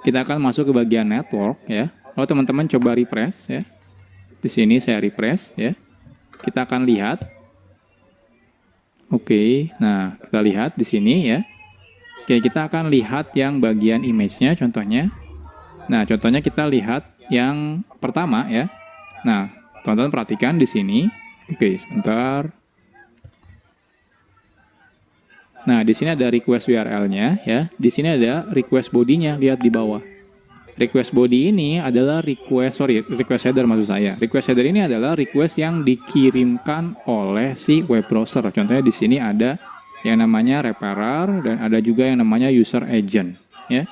Kita akan masuk ke bagian network ya. Kalau teman-teman coba refresh ya. Di sini saya refresh ya. Kita akan lihat. Oke, nah kita lihat di sini ya. Oke, kita akan lihat yang bagian image-nya contohnya. Nah, contohnya kita lihat yang pertama ya. Nah, teman-teman perhatikan di sini. Oke, sebentar. Nah, di sini ada request URL-nya ya. Di sini ada request body-nya, lihat di bawah. Request body ini adalah request header maksud saya. Request header ini adalah request yang dikirimkan oleh si web browser. Contohnya di sini ada yang namanya referrer dan ada juga yang namanya user agent ya.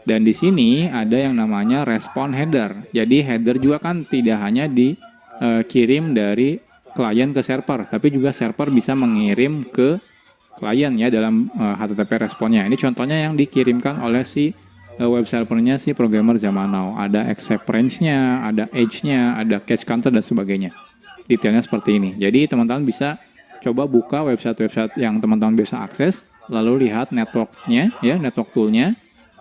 Dan di sini ada yang namanya response header. Jadi header juga kan tidak hanya dikirim dari klien ke server, tapi juga server bisa mengirim ke klien ya dalam HTTP responnya. Ini contohnya yang dikirimkan oleh si web servernya si Programmer Zaman Now. Ada accept range-nya, ada age-nya, ada cache counter dan sebagainya. Detailnya seperti ini. Jadi teman-teman bisa coba buka website-website yang teman-teman bisa akses, lalu lihat network-nya ya, network tool-nya.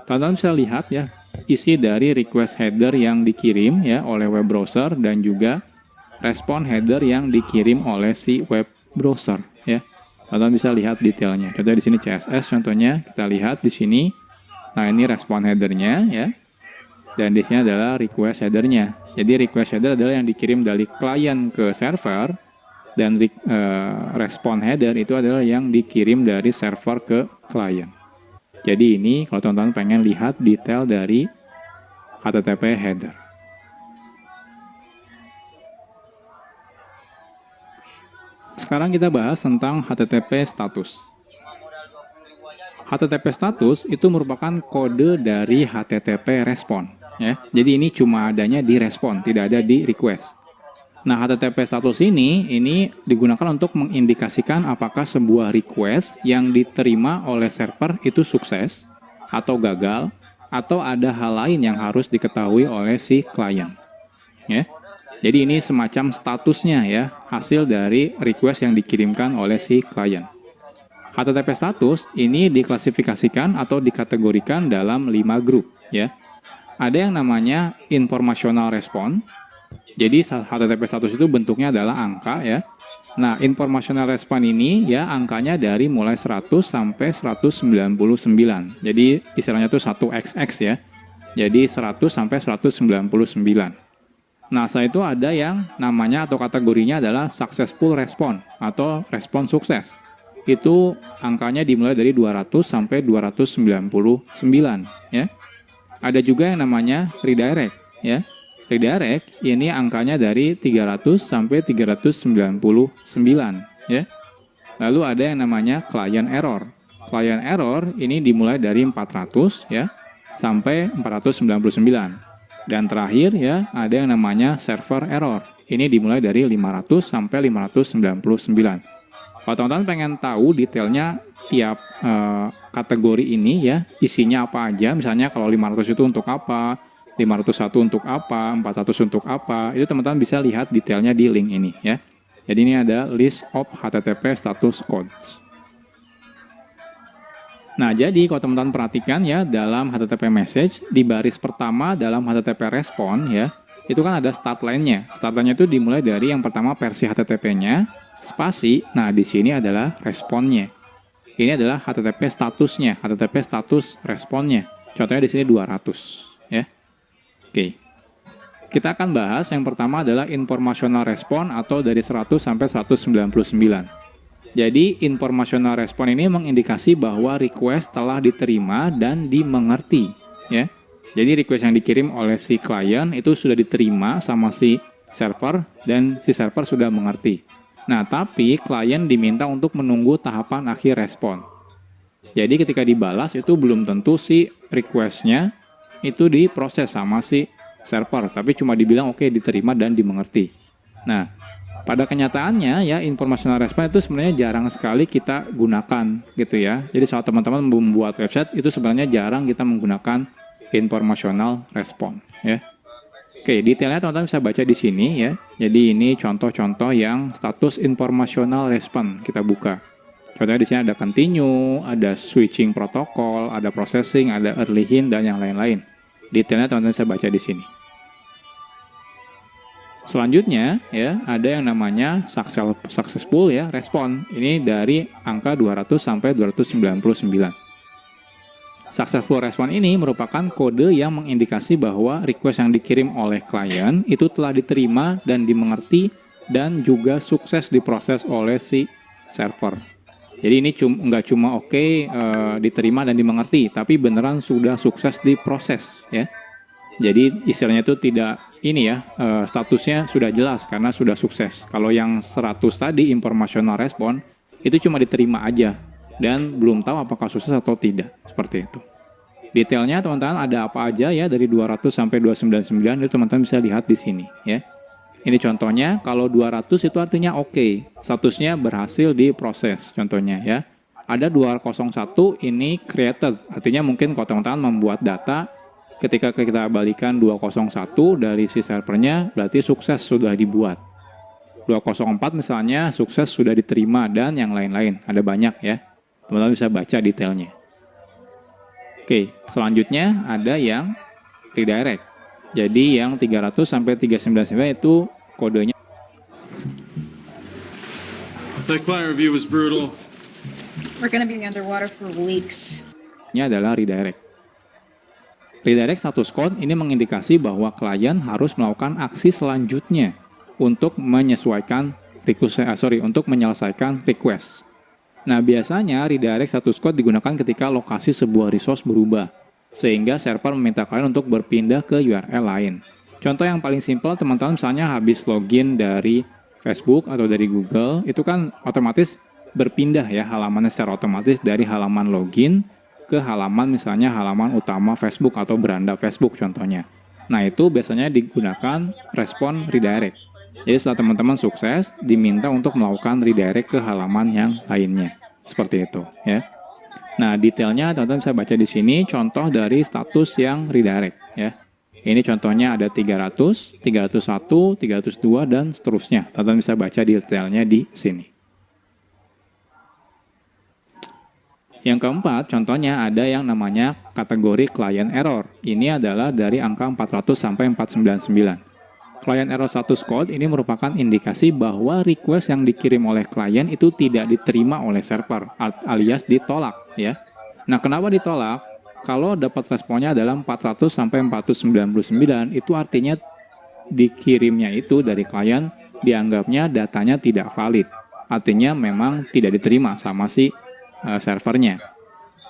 Teman-teman bisa lihat ya isi dari request header yang dikirim ya oleh web browser dan juga respon header yang dikirim oleh si web browser ya. Teman-teman bisa lihat detailnya. Contohnya di sini CSS, contohnya kita lihat di sini. Nah, ini respon headernya ya. Dan di sini adalah request headernya. Jadi request header adalah yang dikirim dari klien ke server, dan respon header itu adalah yang dikirim dari server ke klien. Jadi ini kalau teman-teman pengen lihat detail dari HTTP header. Sekarang kita bahas tentang HTTP status. HTTP status itu merupakan kode dari HTTP respon ya. Jadi ini cuma adanya di respon, tidak ada di request. Nah, HTTP status ini digunakan untuk mengindikasikan apakah sebuah request yang diterima oleh server itu sukses atau gagal, atau ada hal lain yang harus diketahui oleh si klien ya. Jadi ini semacam statusnya ya, hasil dari request yang dikirimkan oleh si klien. HTTP status ini diklasifikasikan atau dikategorikan dalam 5 grup ya. Ada yang namanya informational response. Jadi HTTP status itu bentuknya adalah angka ya. Nah, informational response ini ya angkanya dari mulai 100 sampai 199. Jadi istilahnya itu 1XX ya. Jadi 100 sampai 199. Nah, setelah itu ada yang namanya atau kategorinya adalah successful response atau respon sukses. Itu angkanya dimulai dari 200 sampai 299 ya. Ada juga yang namanya redirect ya. Redirect ini angkanya dari 300 sampai 399 ya. Lalu ada yang namanya client error. Client error ini dimulai dari 400 ya sampai 499. Dan terakhir ya ada yang namanya server error. Ini dimulai dari 500 sampai 599. Kalau teman-teman pengen tahu detailnya tiap kategori ini ya, isinya apa aja, misalnya kalau 500 itu untuk apa, 501 untuk apa, 400 untuk apa, itu teman-teman bisa lihat detailnya di link ini ya. Jadi ini ada list of HTTP status codes. Nah, jadi kalau teman-teman perhatikan ya, dalam HTTP message, di baris pertama dalam HTTP respon ya, itu kan ada start line-nya. Start line-nya itu dimulai dari yang pertama versi HTTP-nya, spasi, nah di sini adalah responnya. Ini adalah HTTP statusnya, HTTP status responnya. Contohnya di sini 200 ya. Oke. Kita akan bahas yang pertama adalah informational response atau dari 100 sampai 199. Jadi informational response ini mengindikasi bahwa request telah diterima dan dimengerti ya. Jadi request yang dikirim oleh si klien itu sudah diterima sama si server dan si server sudah mengerti. Nah, tapi klien diminta untuk menunggu tahapan akhir respon. Jadi ketika dibalas itu belum tentu si request-nya itu diproses sama si server, tapi cuma dibilang oke, diterima dan dimengerti. Nah, pada kenyataannya ya informational response itu sebenarnya jarang sekali kita gunakan gitu ya. Jadi saat teman-teman membuat website itu sebenarnya jarang kita menggunakan informational response ya. Oke, detailnya teman-teman bisa baca di sini ya. Jadi ini contoh-contoh yang status informational response kita buka. Contohnya di sini ada continue, ada switching protocol, ada processing, ada early hint dan yang lain-lain. Detailnya teman-teman bisa baca di sini. Selanjutnya ya, ada yang namanya successful ya, respon. Ini dari angka 200 sampai 299. Successful response ini merupakan kode yang mengindikasi bahwa request yang dikirim oleh klien itu telah diterima dan dimengerti dan juga sukses diproses oleh si server. Jadi ini nggak cuma diterima dan dimengerti, tapi beneran sudah sukses diproses ya. Jadi istilahnya itu tidak statusnya sudah jelas karena sudah sukses. Kalau yang 100 tadi informational response itu cuma diterima aja dan belum tahu apakah sukses atau tidak, seperti itu. Detailnya teman-teman ada apa aja ya dari 200 sampai 299 itu teman-teman bisa lihat di sini ya. Ini contohnya, kalau 200 itu artinya oke, statusnya berhasil diproses contohnya ya. Ada 201 ini created, artinya mungkin kalau teman-teman membuat data, ketika kita balikan 201 dari si servernya berarti sukses sudah dibuat. 204 misalnya sukses sudah diterima dan yang lain-lain, ada banyak ya. Teman-teman bisa baca detailnya. Oke, selanjutnya ada yang redirect. Jadi yang 300 sampai 399 itu kodenya That client review was brutal. We're gonna be underwater for weeks. Ini adalah redirect. Redirect status code ini mengindikasi bahwa klien harus melakukan aksi selanjutnya untuk menyesuaikan untuk menyelesaikan request. Nah, biasanya redirect status code digunakan ketika lokasi sebuah resource berubah, sehingga server meminta klien untuk berpindah ke URL lain. Contoh yang paling simpel, teman-teman misalnya habis login dari Facebook atau dari Google, itu kan otomatis berpindah ya halamannya secara otomatis dari halaman login ke halaman misalnya halaman utama Facebook atau beranda Facebook contohnya. Nah, itu biasanya digunakan respon redirect. Jadi setelah teman-teman sukses, diminta untuk melakukan redirect ke halaman yang lainnya. Seperti itu ya. Nah, detailnya teman-teman bisa baca di sini contoh dari status yang redirect ya. Ini contohnya ada 300, 301, 302 dan seterusnya. Teman-teman bisa baca detailnya di sini. Yang keempat, contohnya ada yang namanya kategori client error. Ini adalah dari angka 400 sampai 499. Client error status code ini merupakan indikasi bahwa request yang dikirim oleh klien itu tidak diterima oleh server, alias ditolak ya. Nah, kenapa ditolak? Kalau dapat responnya adalah 400 sampai 499, itu artinya dikirimnya itu dari klien dianggapnya datanya tidak valid. Artinya memang tidak diterima sama si servernya.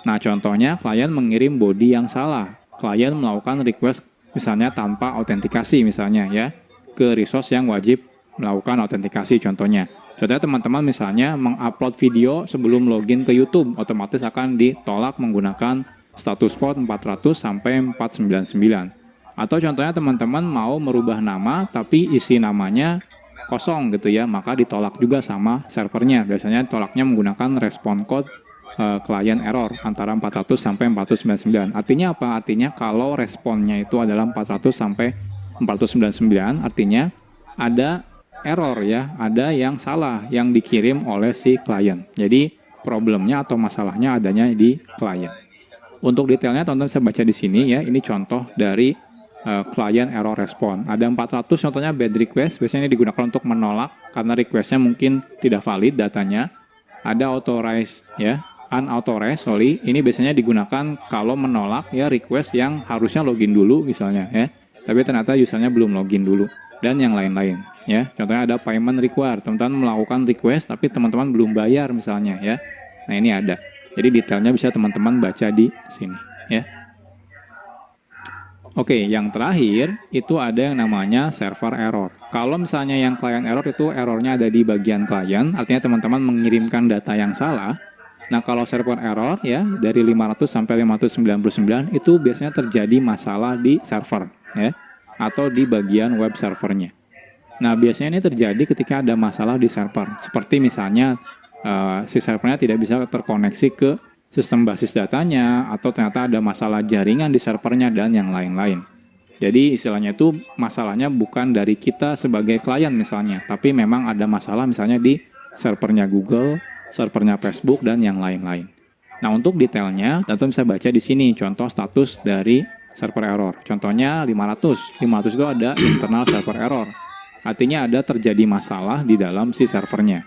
Nah, contohnya klien mengirim body yang salah. Klien melakukan request misalnya tanpa autentikasi misalnya ya ke resource yang wajib melakukan autentikasi contohnya. Contohnya teman-teman misalnya mengupload video sebelum login ke YouTube, otomatis akan ditolak menggunakan status code 400 sampai 499. Atau contohnya teman-teman mau merubah nama tapi isi namanya kosong gitu ya, maka ditolak juga sama servernya. Biasanya tolaknya menggunakan respon code client error antara 400 sampai 499. Artinya apa? Artinya kalau responnya itu adalah 400 sampai 499, artinya ada error ya, ada yang salah yang dikirim oleh si klien. Jadi problemnya atau masalahnya adanya di klien. Untuk detailnya teman-teman bisa baca di sini ya. Ini contoh dari client error respon. Ada 400 contohnya bad request, biasanya ini digunakan untuk menolak karena requestnya mungkin tidak valid datanya. Ada authorize ya, unauthorized, ini biasanya digunakan kalau menolak ya request yang harusnya login dulu misalnya ya, tapi ternyata usernya belum login dulu dan yang lain-lain ya. Contohnya ada payment required, teman-teman melakukan request tapi teman-teman belum bayar misalnya ya. Nah, ini ada. Jadi detailnya bisa teman-teman baca di sini ya. Oke, yang terakhir itu ada yang namanya server error. Kalau misalnya yang client error itu errornya ada di bagian client, artinya teman-teman mengirimkan data yang salah. Nah, kalau server error ya dari 500 sampai 599 itu biasanya terjadi masalah di server ya atau di bagian web servernya. Nah, biasanya ini terjadi ketika ada masalah di server. Seperti misalnya si servernya tidak bisa terkoneksi ke sistem basis datanya, atau ternyata ada masalah jaringan di servernya, dan yang lain-lain. Jadi istilahnya itu masalahnya bukan dari kita sebagai klien misalnya, tapi memang ada masalah misalnya di servernya Google, servernya Facebook, dan yang lain-lain. Nah, untuk detailnya, teman-teman bisa baca di sini contoh status dari server error. Contohnya 500. 500 itu ada internal server error. Artinya ada terjadi masalah di dalam si servernya.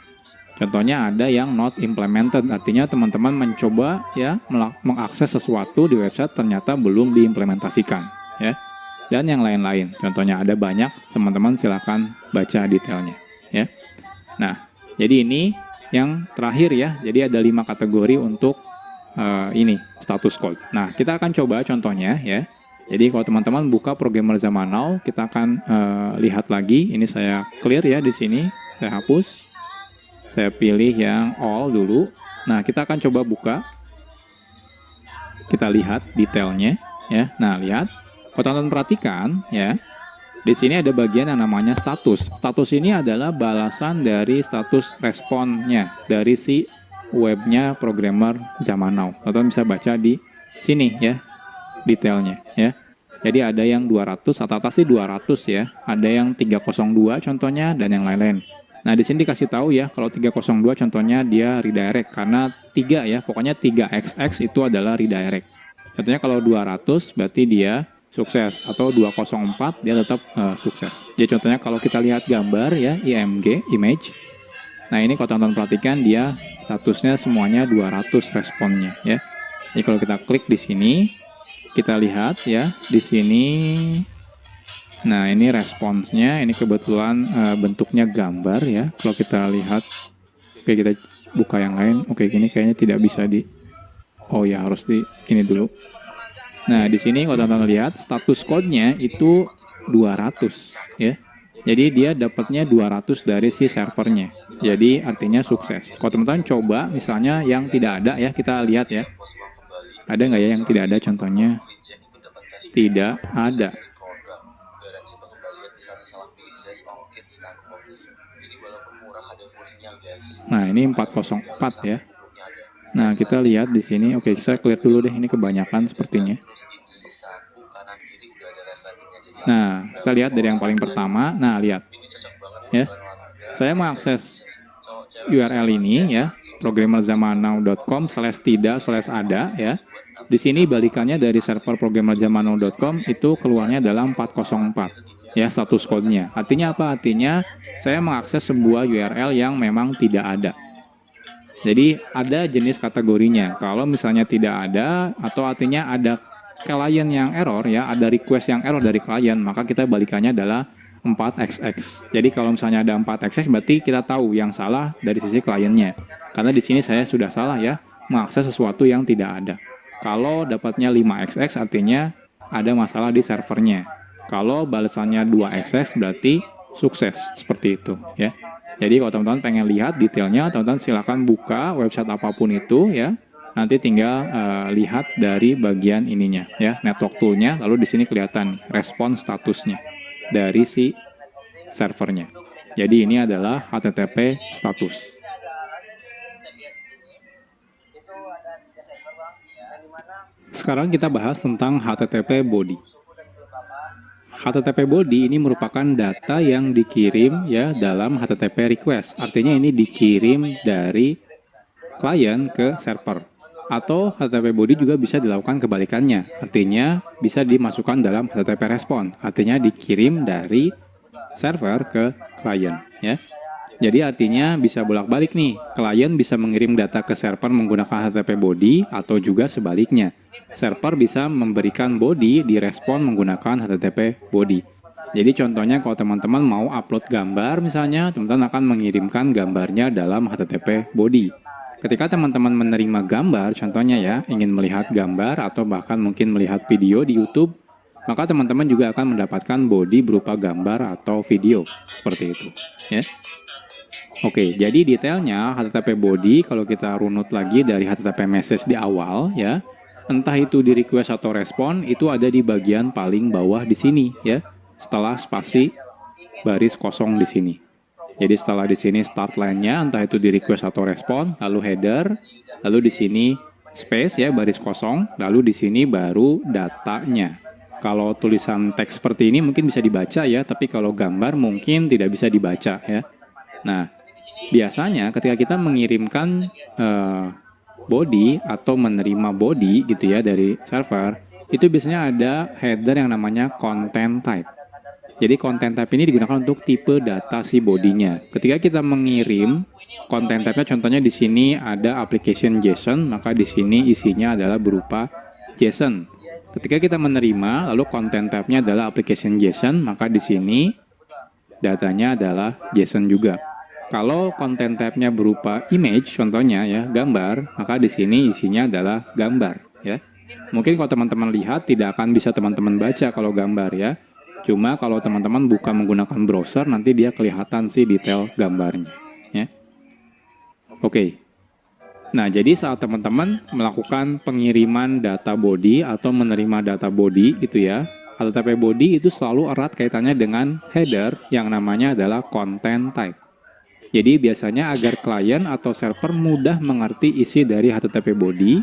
Contohnya ada yang not implemented, artinya teman-teman mencoba ya mengakses sesuatu di website ternyata belum diimplementasikan ya. Dan yang lain-lain. Contohnya ada banyak, teman-teman silakan baca detailnya ya. Nah, jadi ini yang terakhir ya. Jadi ada 5 kategori untuk ini status code. Nah, kita akan coba contohnya ya. Jadi kalau teman-teman buka Programmer Zaman Now, kita akan lihat lagi. Ini saya clear ya di sini. Saya hapus. Saya pilih yang all dulu. Nah, kita akan coba buka. Kita lihat detailnya ya. Nah, lihat. Kalau teman-teman perhatikan ya, di sini ada bagian yang namanya status. Status ini adalah balasan dari status responnya dari si webnya Programmer Zaman Now. Teman-teman bisa baca di sini ya, detailnya ya. Jadi ada yang 200, atas sih 200 ya. Ada yang 302 contohnya dan yang lain-lain. Nah, di sini dikasih tahu ya, kalau 302 contohnya dia redirect karena 3 ya, pokoknya 3xx itu adalah redirect. Contohnya kalau 200 berarti dia sukses, atau 204 dia tetap sukses. Jadi contohnya kalau kita lihat gambar ya, IMG, image. Nah, ini kalau teman-teman perhatikan dia statusnya semuanya 200 responnya ya. Jadi kalau kita klik di sini, kita lihat ya di sini. Nah, ini responsnya, ini kebetulan bentuknya gambar ya. Kalau kita lihat, oke kita buka yang lain. Oke, ini kayaknya tidak bisa oh ya harus ini dulu. Nah, di sini kalau teman-teman lihat status code-nya itu 200 ya. Jadi dia dapatnya 200 dari si servernya. Jadi artinya sukses. Kalau teman-teman coba misalnya yang tidak ada ya, kita lihat ya. Ada nggak ya yang tidak ada contohnya? Tidak ada. Nah, ini 404 ya. Nah, kita lihat di sini. Oke, saya clear dulu deh. Ini kebanyakan sepertinya. Nah, kita lihat dari yang paling pertama. Nah, lihat. Ya. Saya mengakses URL ini ya, programmerzamannow.com/tidak/ada ya. Di sini balikannya dari server programmerzamannow.com itu keluarnya adalah 404 ya status code-nya. Artinya apa? Artinya saya mengakses sebuah URL yang memang tidak ada. Jadi ada jenis kategorinya. Kalau misalnya tidak ada atau artinya ada klien yang error ya, ada request yang error dari klien, maka kita balikannya adalah 4xx. Jadi kalau misalnya ada 4xx berarti kita tahu yang salah dari sisi kliennya. Karena di sini saya sudah salah ya, mengakses sesuatu yang tidak ada. Kalau dapatnya 5xx artinya ada masalah di servernya. Kalau balasannya 2xx berarti sukses, seperti itu ya. Jadi kalau teman-teman pengen lihat detailnya, teman-teman silakan buka website apapun itu ya. Nanti tinggal lihat dari bagian ininya ya, network tool-nya, lalu di sini kelihatan respon statusnya dari si servernya. Jadi ini adalah HTTP status. Sekarang kita bahas tentang HTTP body. HTTP body ini merupakan data yang dikirim ya dalam HTTP request. Artinya ini dikirim dari klien ke server. Atau HTTP body juga bisa dilakukan kebalikannya. Artinya bisa dimasukkan dalam HTTP respon. Artinya dikirim dari server ke klien ya. Jadi artinya bisa bolak-balik nih. Klien bisa mengirim data ke server menggunakan HTTP body atau juga sebaliknya. Server bisa memberikan body direspon menggunakan HTTP body. Jadi contohnya kalau teman-teman mau upload gambar misalnya, teman-teman akan mengirimkan gambarnya dalam HTTP body. Ketika teman-teman menerima gambar, contohnya ya, ingin melihat gambar atau bahkan mungkin melihat video di YouTube, maka teman-teman juga akan mendapatkan body berupa gambar atau video. Seperti itu. Ya. Oke, jadi detailnya HTTP body, kalau kita runut lagi dari HTTP message di awal, ya, entah itu di request atau respon, itu ada di bagian paling bawah di sini, ya, setelah spasi baris kosong di sini. Jadi setelah di sini start line-nya, entah itu di request atau respon, lalu header, lalu di sini space ya, baris kosong, lalu di sini baru datanya. Kalau tulisan teks seperti ini mungkin bisa dibaca ya, tapi kalau gambar mungkin tidak bisa dibaca ya. Nah, biasanya ketika kita mengirimkan body atau menerima body gitu ya dari server, itu biasanya ada header yang namanya content type. Jadi content type ini digunakan untuk tipe data si bodinya. Ketika kita mengirim content type-nya, contohnya di sini ada application JSON, maka di sini isinya adalah berupa JSON. Ketika kita menerima, lalu content type-nya adalah application JSON, maka di sini datanya adalah JSON juga. Kalau content type-nya berupa image, contohnya ya gambar, maka di sini isinya adalah gambar. Ya. Mungkin kalau teman-teman lihat tidak akan bisa teman-teman baca kalau gambar ya. Cuma kalau teman-teman buka menggunakan browser, nanti dia kelihatan sih detail gambarnya. Ya. Oke. Nah, jadi saat teman-teman melakukan pengiriman data body atau menerima data body gitu ya, HTTP body itu selalu erat kaitannya dengan header yang namanya adalah content type. Jadi biasanya agar klien atau server mudah mengerti isi dari HTTP body,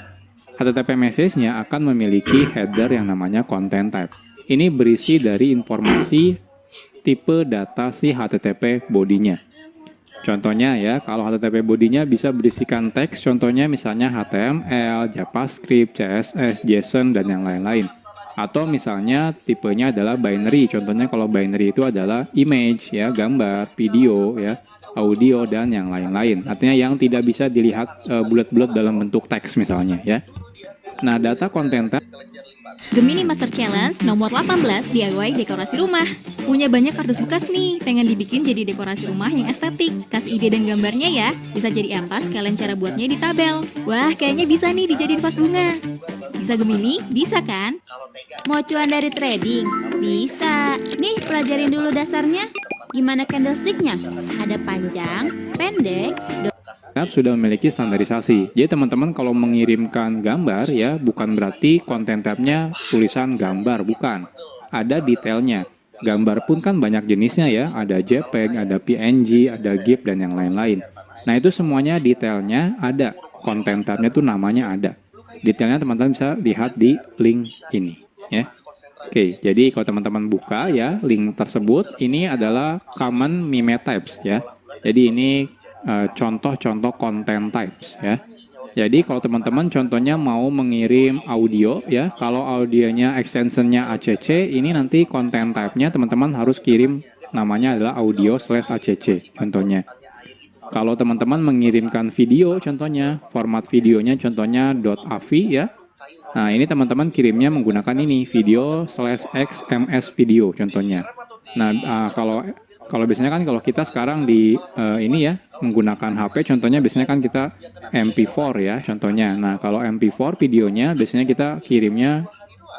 HTTP message-nya akan memiliki header yang namanya content type. Ini berisi dari informasi tipe data si HTTP body-nya. Contohnya ya, kalau HTTP body-nya bisa berisikan teks, contohnya misalnya HTML, JavaScript, CSS, JSON, dan yang lain-lain. Atau misalnya tipenya adalah binary, contohnya kalau binary itu adalah image, ya, gambar, video, ya, audio, dan yang lain-lain. Artinya yang tidak bisa dilihat bulat-bulat dalam bentuk teks misalnya ya. Nah, data konten type Gemini Master Challenge nomor 18 DIY dekorasi rumah. Punya banyak kardus bekas nih, pengen dibikin jadi dekorasi rumah yang estetik. Kasih ide dan gambarnya ya, bisa jadi ampas, kalian cara buatnya di tabel. Wah, kayaknya bisa nih dijadiin vas bunga. Bisa Gemini? Bisa kan? Mau cuan dari trading? Bisa. Nih, pelajarin dulu dasarnya. Gimana candlesticknya? Ada panjang, pendek, sudah memiliki standarisasi. Jadi teman-teman kalau mengirimkan gambar ya, bukan berarti konten tabnya tulisan gambar, bukan. Ada detailnya. Gambar pun kan banyak jenisnya ya, ada JPEG, ada PNG, ada GIF, dan yang lain-lain. Nah itu semuanya detailnya ada. Konten tabnya tuh namanya ada. Detailnya teman-teman bisa lihat di link ini ya. Oke, jadi kalau teman-teman buka ya link tersebut, ini adalah common meme types ya. Jadi ini contoh-contoh content types ya. Jadi kalau teman-teman contohnya mau mengirim audio ya, kalau audionya extensionnya ACC, ini nanti content type-nya teman-teman harus kirim namanya adalah audio/ACC contohnya. Kalau teman-teman mengirimkan video contohnya, format videonya contohnya .avi ya. Nah ini teman-teman kirimnya menggunakan ini video/XMS video contohnya. Nah kalau biasanya kan kalau kita sekarang di ini ya menggunakan HP contohnya biasanya kan kita MP4 ya contohnya. Nah kalau MP4 videonya biasanya kita kirimnya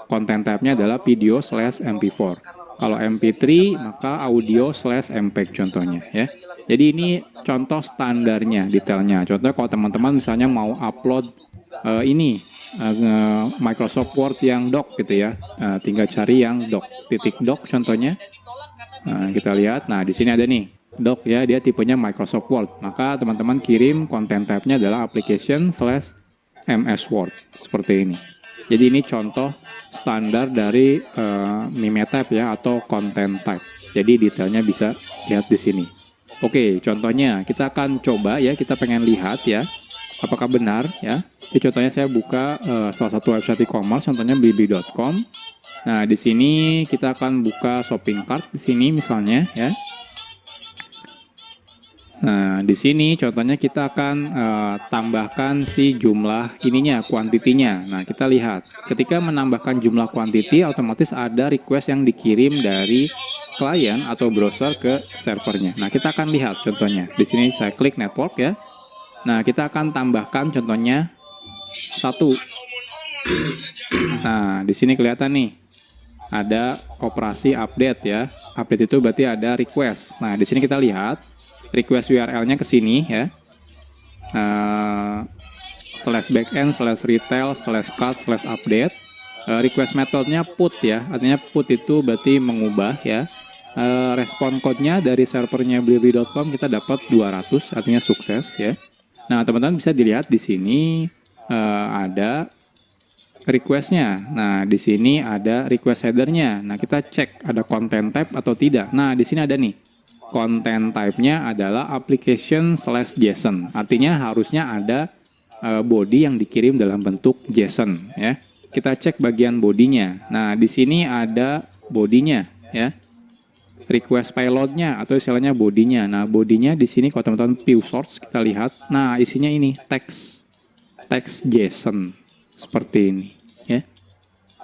konten type-nya adalah video/MP4. Kalau MP3 maka audio/MPEG contohnya ya. Jadi ini contoh standarnya detailnya. Contohnya kalau teman-teman misalnya mau upload Microsoft Word yang doc gitu ya. Tinggal cari yang doc contohnya. Nah, kita lihat. Nah, di sini ada nih doc ya, dia tipenya Microsoft Word. Maka teman-teman kirim konten type-nya adalah application/MS Word seperti ini. Jadi ini contoh standar dari meme type ya atau content type. Jadi detailnya bisa lihat di sini. Oke, contohnya kita akan coba ya, kita pengen lihat ya apakah benar ya. Jadi contohnya saya buka salah satu website e-commerce contohnya blibli.com. Nah, di sini kita akan buka shopping cart di sini misalnya ya. Nah, di sini contohnya kita akan tambahkan si jumlah ininya, kuantitinya. Nah, kita lihat. Ketika menambahkan jumlah kuantiti, otomatis ada request yang dikirim dari klien atau browser ke servernya. Nah, kita akan lihat contohnya. Di sini saya klik network ya. Nah, kita akan tambahkan contohnya 1. Nah, di sini kelihatan nih. Ada operasi update ya. Update itu berarti ada request. Nah, di sini kita lihat request URL-nya ke sini ya. /backend/retail/cart/update. Request methodenya put ya. Artinya put itu berarti mengubah ya. Respon code-nya dari servernya blibli.com kita dapat 200, artinya sukses ya. Nah, teman-teman bisa dilihat di sini ada request-nya. Nah, di sini ada request header-nya. Nah, kita cek ada content type atau tidak. Nah, di sini ada nih. Content type-nya adalah application/JSON. Artinya harusnya ada body yang dikirim dalam bentuk JSON ya. Kita cek bagian bodinya. Nah, di sini ada bodinya ya. Request payload-nya atau istilahnya bodinya. Nah, bodinya di sini kalau teman-teman view source kita lihat. Nah, isinya ini teks JSON. Seperti ini ya.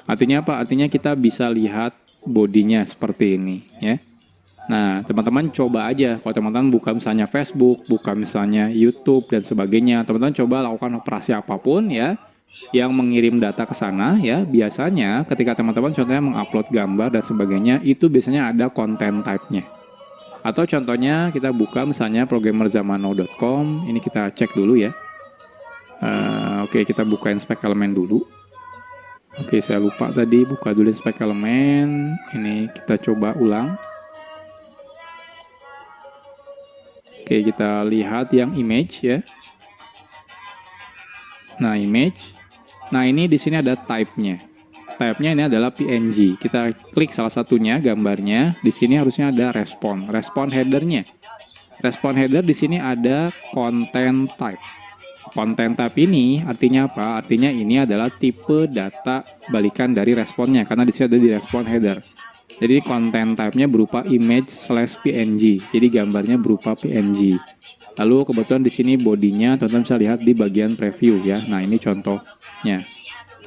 Artinya apa? Artinya kita bisa lihat bodinya seperti ini ya. Nah, teman-teman coba aja kalau teman-teman buka misalnya Facebook, buka misalnya YouTube dan sebagainya, teman-teman coba lakukan operasi apapun ya yang mengirim data ke sana ya. Biasanya ketika teman-teman contohnya mengupload gambar dan sebagainya, itu biasanya ada content type-nya. Atau contohnya kita buka misalnya programmerzamano.com, ini kita cek dulu ya. Oke, kita buka inspect elemen dulu. Oke, saya lupa tadi buka dulu inspect elemen. Ini kita coba ulang. Oke, kita lihat yang image ya. Nah, image. Nah, ini di sini ada type-nya. Type-nya ini adalah PNG. Kita klik salah satunya gambarnya. Di sini harusnya ada respon header-nya. Respon header di sini ada content type. Content type ini artinya apa? Artinya ini adalah tipe data balikan dari responnya karena di sini ada di respon header. Jadi content type-nya berupa image/png. Jadi gambarnya berupa PNG. Lalu kebetulan di sini bodinya teman-teman bisa lihat di bagian preview ya. Nah, ini contohnya.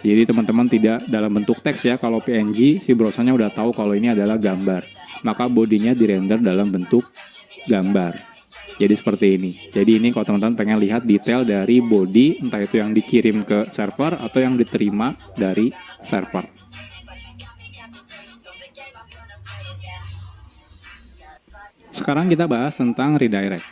Jadi teman-teman tidak dalam bentuk teks ya. Kalau PNG, si browsernya udah tahu kalau ini adalah gambar. Maka bodinya dirender dalam bentuk gambar. Jadi seperti ini. Jadi ini kalau teman-teman pengen lihat detail dari body, entah itu yang dikirim ke server atau yang diterima dari server. Sekarang kita bahas tentang redirect.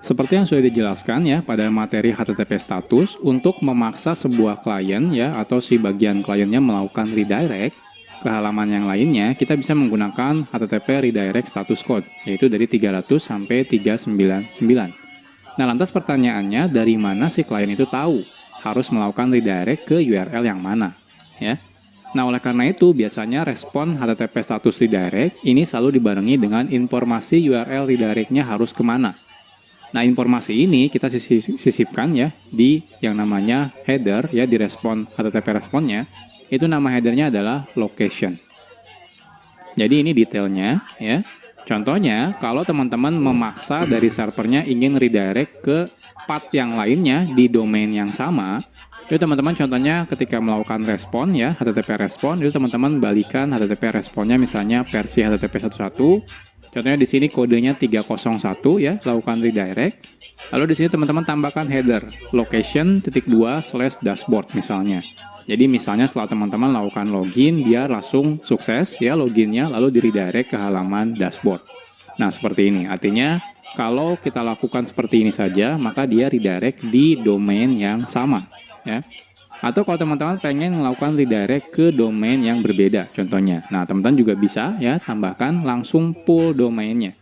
Seperti yang sudah dijelaskan ya pada materi HTTP status, untuk memaksa sebuah klien ya atau si bagian kliennya melakukan redirect ke halaman yang lainnya, kita bisa menggunakan HTTP redirect status code, yaitu dari 300 sampai 399. Nah, lantas pertanyaannya, dari mana si klien itu tahu harus melakukan redirect ke URL yang mana ya? Nah, oleh karena itu biasanya respon HTTP status redirect ini selalu dibarengi dengan informasi URL redirectnya harus kemana. Nah, informasi ini kita sisipkan ya di yang namanya header ya, di respon HTTP responnya. Itu nama headernya adalah location. Jadi ini detailnya ya. Contohnya, kalau teman-teman memaksa dari servernya ingin redirect ke path yang lainnya di domain yang sama, itu teman-teman contohnya ketika melakukan respon ya, HTTP respon, itu teman-teman balikan HTTP responnya misalnya versi HTTP 11. Contohnya di sini kodenya 301 ya, lakukan redirect. Lalu di sini teman-teman tambahkan header location.2/dashboard misalnya. Jadi misalnya setelah teman-teman lakukan login, dia langsung sukses ya loginnya, lalu di redirect ke halaman dashboard. Nah, seperti ini. Artinya kalau kita lakukan seperti ini saja, maka dia redirect di domain yang sama ya. Atau kalau teman-teman pengen melakukan redirect ke domain yang berbeda contohnya. Nah, teman-teman juga bisa ya tambahkan langsung full domainnya.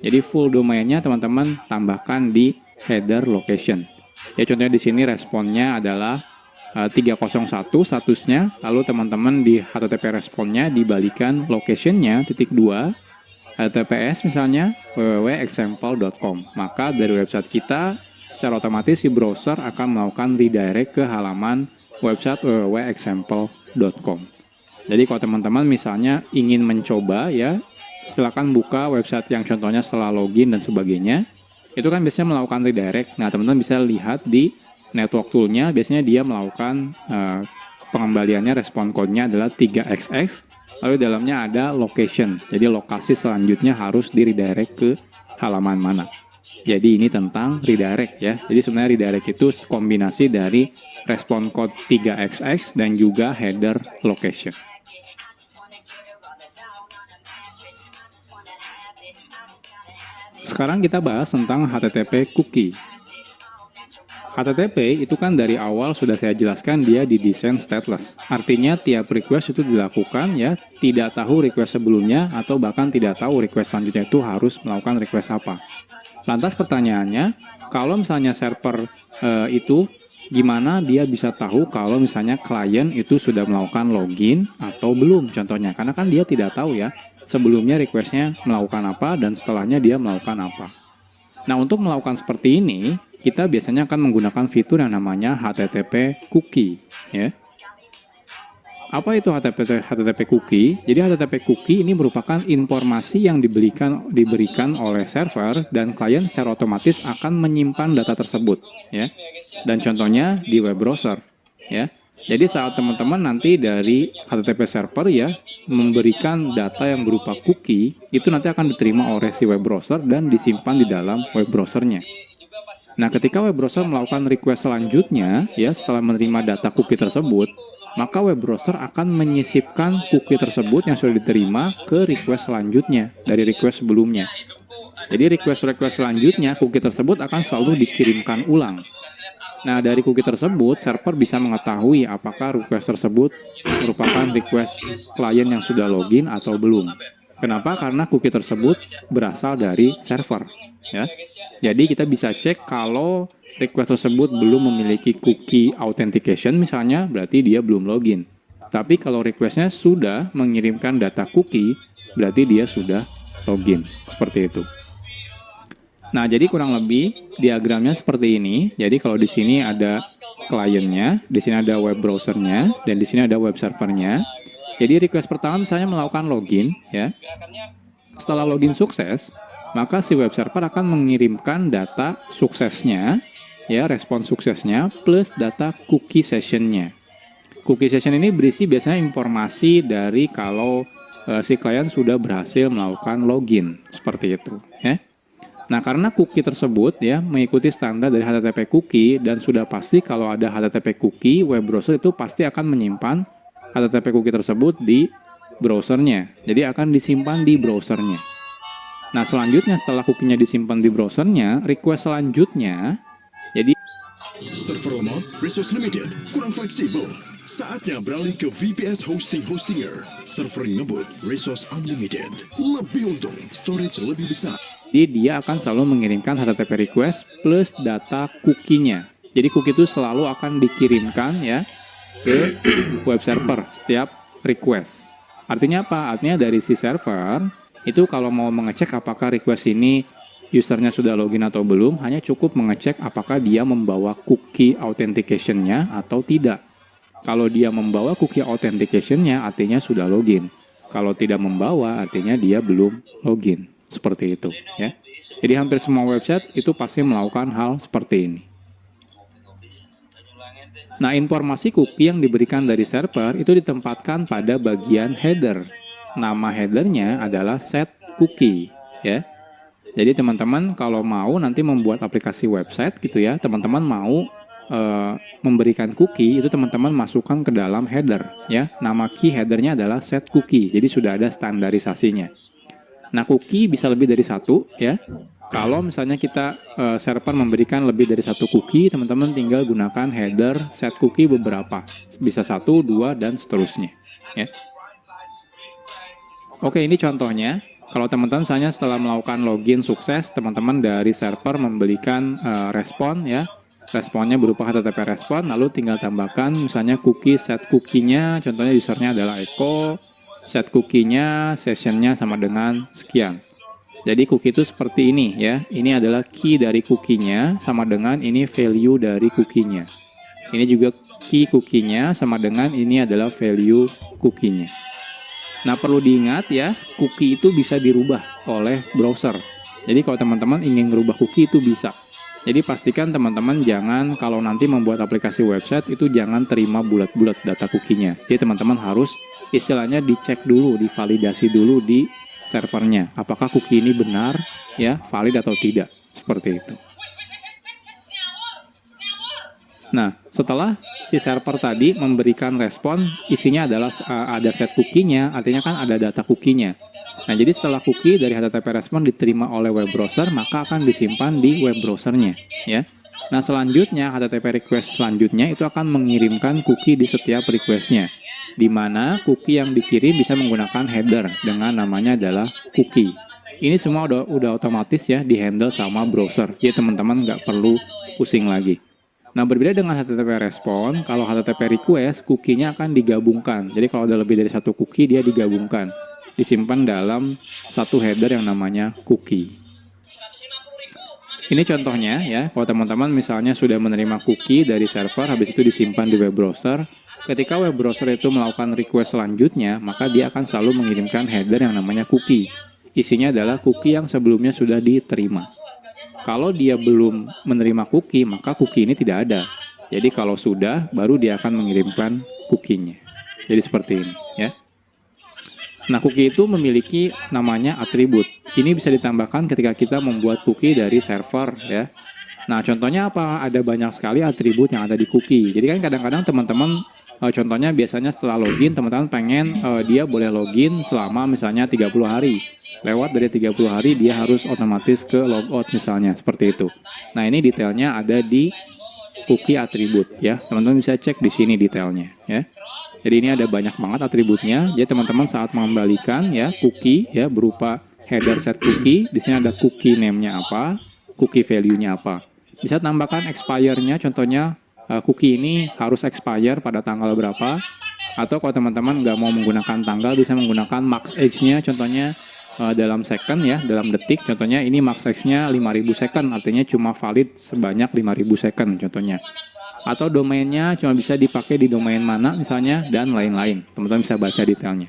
Jadi full domainnya teman-teman tambahkan di header location. Ya, contohnya di sini responnya adalah 301 statusnya, lalu teman-teman di HTTP responnya dibalikan locationnya _2 https misalnya www.example.com. Maka dari website kita secara otomatis si browser akan melakukan redirect ke halaman website www.example.com. Jadi kalau teman-teman misalnya ingin mencoba ya, silakan buka website yang contohnya setelah login dan sebagainya. Itu kan biasanya melakukan redirect. Nah, teman-teman bisa lihat di network tool-nya, biasanya dia melakukan pengembaliannya, respon code-nya adalah 3xx, lalu di dalamnya ada location. Jadi lokasi selanjutnya harus di redirect ke halaman mana. Jadi ini tentang redirect ya. Jadi sebenarnya redirect itu kombinasi dari respon code 3xx dan juga header location. Sekarang kita bahas tentang HTTP cookie. HTTP itu kan dari awal sudah saya jelaskan dia didesain stateless. Artinya tiap request itu dilakukan ya, tidak tahu request sebelumnya atau bahkan tidak tahu request selanjutnya itu harus melakukan request apa. Lantas pertanyaannya, kalau misalnya server itu gimana dia bisa tahu kalau misalnya klien itu sudah melakukan login atau belum contohnya, karena kan dia tidak tahu ya sebelumnya requestnya melakukan apa dan setelahnya dia melakukan apa. Nah, untuk melakukan seperti ini kita biasanya akan menggunakan fitur yang namanya HTTP cookie ya. Apa itu HTTP cookie? Jadi HTTP cookie ini merupakan informasi yang diberikan oleh server dan klien secara otomatis akan menyimpan data tersebut ya. Dan contohnya di web browser ya. Jadi saat teman-teman nanti dari HTTP server ya memberikan data yang berupa cookie, itu nanti akan diterima oleh si web browser dan disimpan di dalam web browsernya. Nah, ketika web browser melakukan request selanjutnya ya setelah menerima data cookie tersebut, maka web browser akan menyisipkan cookie tersebut yang sudah diterima ke request selanjutnya dari request sebelumnya. Jadi request selanjutnya cookie tersebut akan selalu dikirimkan ulang. Nah, dari cookie tersebut server bisa mengetahui apakah request tersebut merupakan request klien yang sudah login atau belum. Kenapa? Karena cookie tersebut berasal dari server ya. Jadi kita bisa cek kalau request tersebut belum memiliki cookie authentication misalnya, berarti dia belum login. Tapi kalau requestnya sudah mengirimkan data cookie, berarti dia sudah login. Seperti itu. Nah, jadi kurang lebih diagramnya seperti ini. Jadi kalau di sini ada kliennya, di sini ada web browsernya, dan di sini ada web servernya. Jadi request pertama misalnya melakukan login ya. Setelah login sukses, maka si web server akan mengirimkan data suksesnya ya, respon suksesnya plus data cookie sessionnya. Cookie session ini berisi biasanya informasi dari kalau si klien sudah berhasil melakukan login seperti itu ya. Nah, karena cookie tersebut ya mengikuti standar dari HTTP cookie dan sudah pasti kalau ada HTTP cookie, web browser itu pasti akan menyimpan HTTP cookie tersebut di browsernya. Jadi akan disimpan di browsernya. Nah, selanjutnya setelah cookie-nya disimpan di browsernya, request selanjutnya jadi Server lemot, resource limited, kurang fleksibel. Saatnya beralih ke VPS Hostinger. Server ngebut, resource unlimited. Lebih untung, storage lebih besar. jadi dia akan selalu mengirimkan HTTP request plus data cookie-nya. Jadi cookie itu selalu akan dikirimkan ya ke web server setiap request. Artinya apa? Artinya dari si server itu kalau mau mengecek apakah request ini usernya sudah login atau belum, hanya cukup mengecek apakah dia membawa cookie authentication-nya atau tidak. Kalau dia membawa cookie authentication-nya, artinya sudah login. Kalau tidak membawa, artinya dia belum login. Seperti itu ya. Jadi hampir semua website itu pasti melakukan hal seperti ini. Nah, informasi cookie yang diberikan dari server itu ditempatkan pada bagian header. Nama headernya adalah set cookie ya. Jadi teman-teman kalau mau nanti membuat aplikasi website gitu ya, teman-teman mau memberikan cookie, itu teman-teman masukkan ke dalam header ya. Nama key headernya adalah set cookie. Jadi sudah ada standarisasinya. Nah, cookie bisa lebih dari satu ya. Kalau misalnya kita server memberikan lebih dari satu cookie, teman-teman tinggal gunakan header set cookie beberapa. Bisa 1, 2 dan seterusnya ya. Oke, ini contohnya. Kalau teman-teman misalnya setelah melakukan login sukses, teman-teman dari server memberikan respon ya. Responnya berupa HTTP respon, lalu tinggal tambahkan misalnya cookie set cookie-nya, contohnya usernya adalah Eko, set cookie-nya, session-nya sama dengan sekian. Jadi cookie itu seperti ini ya. Ini adalah key dari cookie-nya sama dengan ini value dari cookie-nya. Ini juga key cookie-nya sama dengan ini adalah value cookie-nya. Nah, perlu diingat ya, cookie itu bisa dirubah oleh browser. Jadi kalau teman-teman ingin merubah cookie itu bisa. Jadi pastikan teman-teman jangan kalau nanti membuat aplikasi website itu jangan terima bulat-bulat data cookie-nya. Jadi teman-teman harus istilahnya dicek dulu, divalidasi dulu di servernya. Apakah cookie ini benar, ya, valid atau tidak. Seperti itu. Nah, setelah si server tadi memberikan respon, isinya adalah ada set cookie-nya, artinya kan ada data cookie-nya. Nah, jadi setelah cookie dari HTTP respon diterima oleh web browser, maka akan disimpan di web browsernya, ya. Nah, selanjutnya HTTP request selanjutnya itu akan mengirimkan cookie di setiap requestnya, di mana cookie yang dikirim bisa menggunakan header dengan namanya adalah cookie. Ini semua udah otomatis ya dihandle sama browser, jadi teman-teman nggak perlu pusing lagi. Nah, berbeda dengan HTTP respon, kalau HTTP request, cookie-nya akan digabungkan. Jadi kalau ada lebih dari satu cookie, dia digabungkan. Disimpan dalam satu header yang namanya cookie. Ini contohnya ya, kalau teman-teman misalnya sudah menerima cookie dari server, habis itu disimpan di web browser. Ketika web browser itu melakukan request selanjutnya, maka dia akan selalu mengirimkan header yang namanya cookie. Isinya adalah cookie yang sebelumnya sudah diterima. Kalau dia belum menerima cookie, maka cookie ini tidak ada. Jadi kalau sudah, baru dia akan mengirimkan cookie-nya. Jadi seperti ini ya. Nah, cookie itu memiliki namanya atribut. Ini bisa ditambahkan ketika kita membuat cookie dari server ya. Nah, contohnya apa? Ada banyak sekali atribut yang ada di cookie. Jadi kan kadang-kadang teman-teman, contohnya biasanya setelah login, teman-teman pengen dia boleh login selama misalnya 30 hari. Lewat dari 30 hari dia harus otomatis ke logout misalnya, seperti itu. Nah, ini detailnya ada di cookie atribut ya. Teman-teman bisa cek di sini detailnya ya. Jadi ini ada banyak banget atributnya. Jadi teman-teman saat mengembalikan ya cookie ya berupa header set cookie, di sini ada cookie name-nya apa, cookie value-nya apa. Bisa tambahkan expire-nya, contohnya cookie ini harus expire pada tanggal berapa. Atau kalau teman-teman nggak mau menggunakan tanggal, bisa menggunakan max age-nya, contohnya dalam second ya, dalam detik. Contohnya ini max age-nya 5000 second, artinya cuma valid sebanyak 5000 second contohnya. atau domainnya cuma bisa dipakai di domain mana misalnya, dan lain-lain. Teman-teman bisa baca detailnya.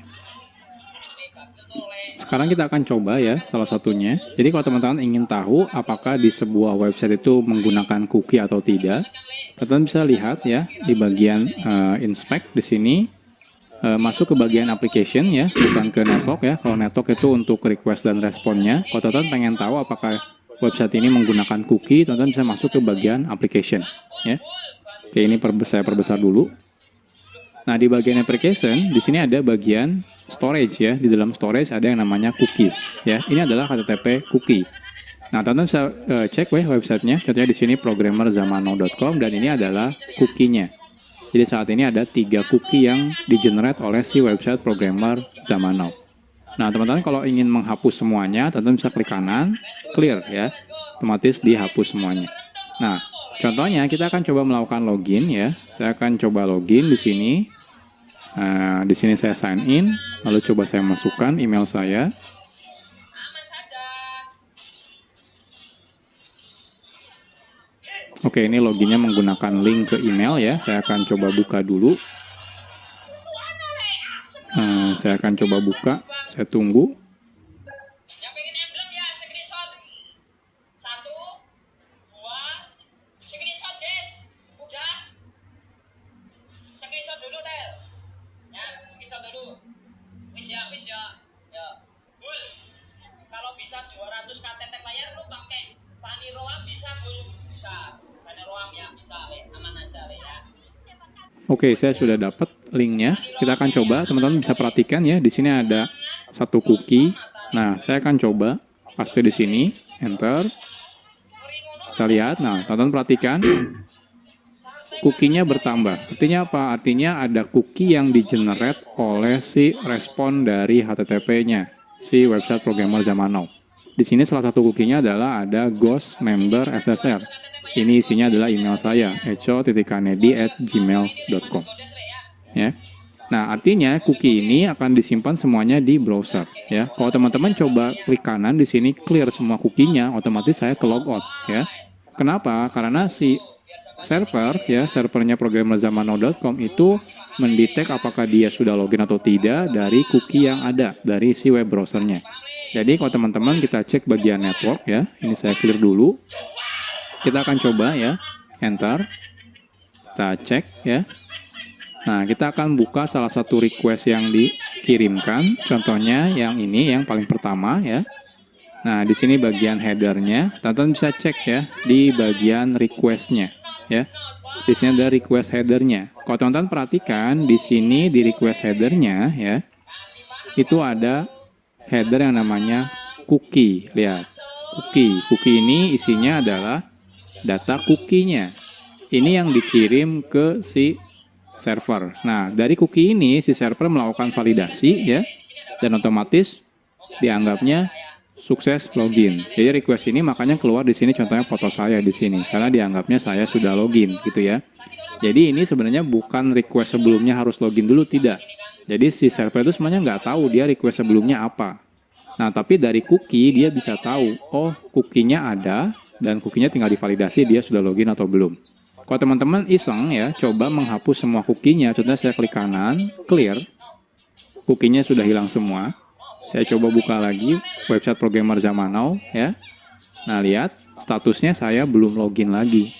Sekarang kita akan coba ya salah satunya. Jadi kalau teman-teman ingin tahu apakah di sebuah website itu menggunakan cookie atau tidak, teman-teman bisa lihat ya di bagian inspect di sini. Masuk ke bagian application ya, bukan ke network ya. Kalau network itu untuk request dan responnya. Kalau teman-teman pengen tahu apakah website ini menggunakan cookie, teman-teman bisa masuk ke bagian application ya. Oke, ini saya perbesar dulu. Nah, di bagian application, di sini ada bagian storage ya. Di dalam storage ada yang namanya cookies ya. Ini adalah HTTP cookie. Nah, teman-teman bisa cek websitenya. Contohnya di sini programmerzamano.com, dan ini adalah cookie-nya. Jadi saat ini ada 3 cookie yang di-generate oleh si website Programmer Zamano. Nah, teman-teman kalau ingin menghapus semuanya, teman-teman bisa klik kanan, clear ya. Otomatis dihapus semuanya. Nah, contohnya kita akan coba melakukan login ya. Saya akan coba login di sini. Nah, di sini saya sign in, lalu coba saya masukkan email saya. Oke, ini loginnya menggunakan link ke email ya. Saya akan coba buka dulu. Saya akan coba buka. Saya tunggu. Kalau bisa 200 KTT layar lu pakai Fanny Roam bisa bisa. Aman aja ya. Oke, saya sudah dapat linknya. Kita akan coba, teman-teman bisa perhatikan ya. Di sini ada 1 cookie. Nah, saya akan coba paste di sini, enter. Kita lihat. Nah, teman-teman perhatikan, cookie-nya bertambah. Artinya apa? Artinya ada cookie yang di-generate oleh si respon dari HTTP-nya, si website Programmer Zamano. Di sini salah satu cookie-nya adalah ada ghost member SSR. Ini isinya adalah email saya, echo.kanedi@gmail.com. Ya. Nah, artinya cookie ini akan disimpan semuanya di browser. Ya. Kalau teman-teman coba klik kanan di sini, clear semua cookie-nya, otomatis saya ke logout. Ya. Kenapa? Karena si server, ya, servernya programmerzamano.com itu mendetek apakah dia sudah login atau tidak dari cookie yang ada dari si web browsernya. Jadi kalau teman-teman kita cek bagian network ya, ini saya clear dulu. Kita akan coba ya, enter. Kita cek ya. Nah, kita akan buka salah satu request yang dikirimkan. Contohnya yang ini, yang paling pertama ya. Nah, di sini bagian header-nya, teman-teman bisa cek ya di bagian request-nya ya. Di sini ada request header-nya. Kalau teman-teman perhatikan di sini di request header-nya ya, itu ada header yang namanya cookie. Lihat, cookie. Cookie ini isinya adalah data cookie-nya. Ini yang dikirim ke si server. Nah, dari cookie ini si server melakukan validasi ya, dan otomatis dianggapnya sukses login. Jadi request ini makanya keluar di sini contohnya foto saya di sini karena dianggapnya saya sudah login gitu ya. Jadi ini sebenarnya bukan request sebelumnya harus login dulu, tidak. Jadi si server itu sebenarnya nggak tahu dia request sebelumnya apa. Nah, tapi dari cookie dia bisa tahu, oh cookie-nya ada dan cookie-nya tinggal divalidasi dia sudah login atau belum. Kalau teman-teman iseng ya, coba menghapus semua cookie-nya. Contohnya saya klik kanan, clear. Cookie-nya sudah hilang semua. Saya coba buka lagi website Programmer Zamano ya. Nah, lihat statusnya saya belum login lagi.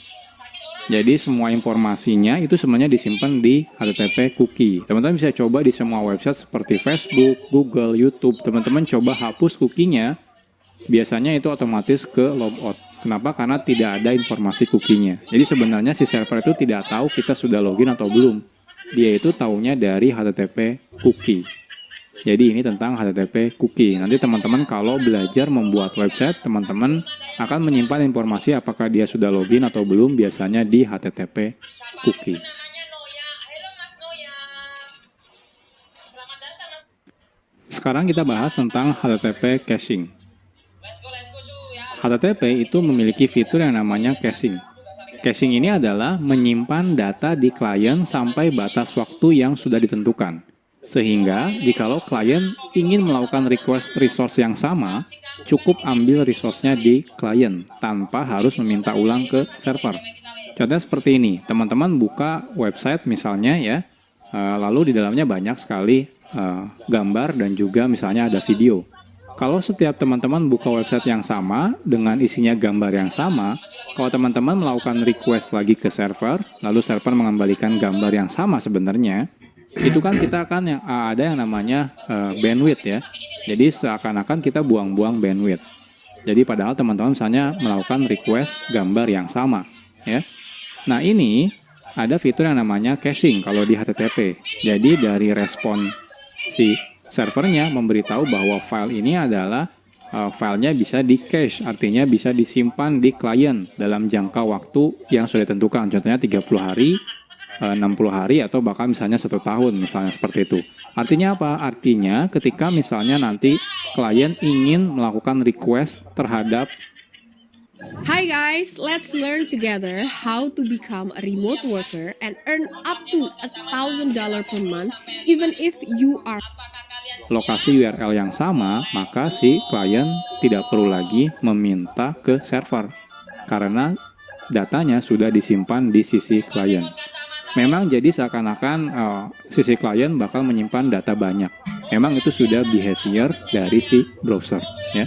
Jadi semua informasinya itu sebenarnya disimpan di HTTP cookie. Teman-teman bisa coba di semua website seperti Facebook, Google, YouTube. Teman-teman coba hapus cookie-nya. Biasanya itu otomatis ke logout. Kenapa? Karena tidak ada informasi cookie-nya. Jadi sebenarnya si server itu tidak tahu kita sudah login atau belum. Dia itu taunya dari HTTP cookie. Jadi ini tentang HTTP cookie. Nanti teman-teman kalau belajar membuat website, teman-teman akan menyimpan informasi apakah dia sudah login atau belum, biasanya di HTTP cookie. Sekarang kita bahas tentang HTTP caching. HTTP itu memiliki fitur yang namanya caching. Caching ini adalah menyimpan data di klien sampai batas waktu yang sudah ditentukan. Sehingga, jikalau klien ingin melakukan request resource yang sama, cukup ambil resource-nya di klien, tanpa harus meminta ulang ke server. Contohnya seperti ini, teman-teman buka website misalnya ya, lalu di dalamnya banyak sekali gambar dan juga misalnya ada video. Kalau setiap teman-teman buka website yang sama dengan isinya gambar yang sama, kalau teman-teman melakukan request lagi ke server, lalu server mengembalikan gambar yang sama sebenarnya, itu kan kita akan ada yang namanya bandwidth ya. Jadi seakan-akan kita buang-buang bandwidth. Jadi padahal teman-teman misalnya melakukan request gambar yang sama ya. Nah ini ada fitur yang namanya caching kalau di HTTP. Jadi dari respon si servernya memberitahu bahwa file ini adalah filenya bisa di-cache, artinya bisa disimpan di klien dalam jangka waktu yang sudah ditentukan. Contohnya 30 hari, 60 hari, atau bahkan misalnya 1 tahun, misalnya seperti itu. Artinya apa? Artinya ketika misalnya nanti klien ingin melakukan request terhadap Hi guys, let's learn together how to become a remote worker and earn up to $1,000 per month even if you are lokasi URL yang sama, maka si klien tidak perlu lagi meminta ke server karena datanya sudah disimpan di sisi klien. Memang jadi seakan-akan sisi klien bakal menyimpan data banyak. Memang itu sudah behavior dari si browser ya.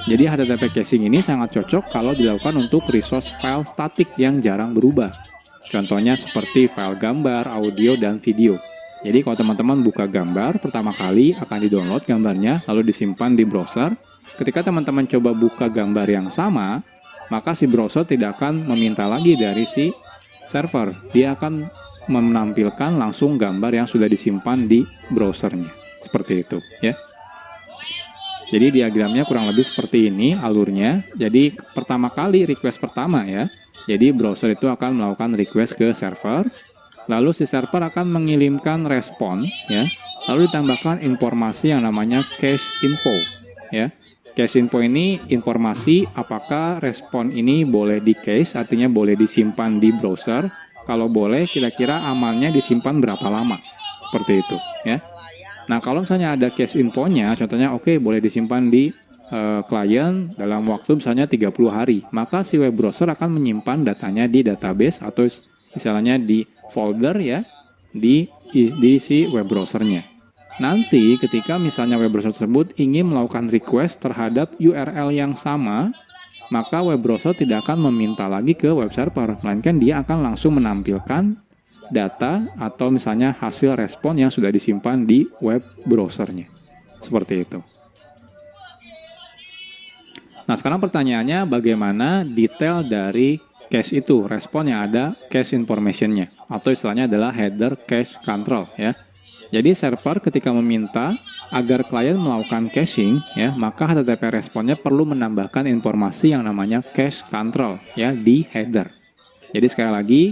Jadi HTTP caching ini sangat cocok kalau dilakukan untuk resource file statik yang jarang berubah. Contohnya seperti file gambar, audio, dan video. Jadi kalau teman-teman buka gambar, pertama kali akan di-download gambarnya, lalu disimpan di browser. Ketika teman-teman coba buka gambar yang sama, maka si browser tidak akan meminta lagi dari si server. Dia akan menampilkan langsung gambar yang sudah disimpan di browsernya. Seperti itu ya. Jadi diagramnya kurang lebih seperti ini alurnya. Jadi pertama kali request pertama ya. Jadi browser itu akan melakukan request ke server. Lalu si server akan mengirimkan respon ya. Lalu ditambahkan informasi yang namanya cache info ya. Cache info ini informasi apakah respon ini boleh di cache, artinya boleh disimpan di browser. Kalau boleh kira-kira amannya disimpan berapa lama. Seperti itu ya. Nah, kalau misalnya ada cache infonya, contohnya oke, boleh disimpan di klien dalam waktu misalnya 30 hari, maka si web browser akan menyimpan datanya di database atau misalnya di folder ya, di si web browsernya. Nanti ketika misalnya web browser tersebut ingin melakukan request terhadap URL yang sama, maka web browser tidak akan meminta lagi ke web server, melainkan dia akan langsung menampilkan data atau misalnya hasil respon yang sudah disimpan di web browsernya. Seperti itu. Nah, sekarang pertanyaannya bagaimana detail dari cache itu, respon yang ada cache information-nya, atau istilahnya adalah header cache control ya. Jadi server ketika meminta agar klien melakukan caching ya, maka HTTP responnya perlu menambahkan informasi yang namanya cache control ya di header. Jadi sekali lagi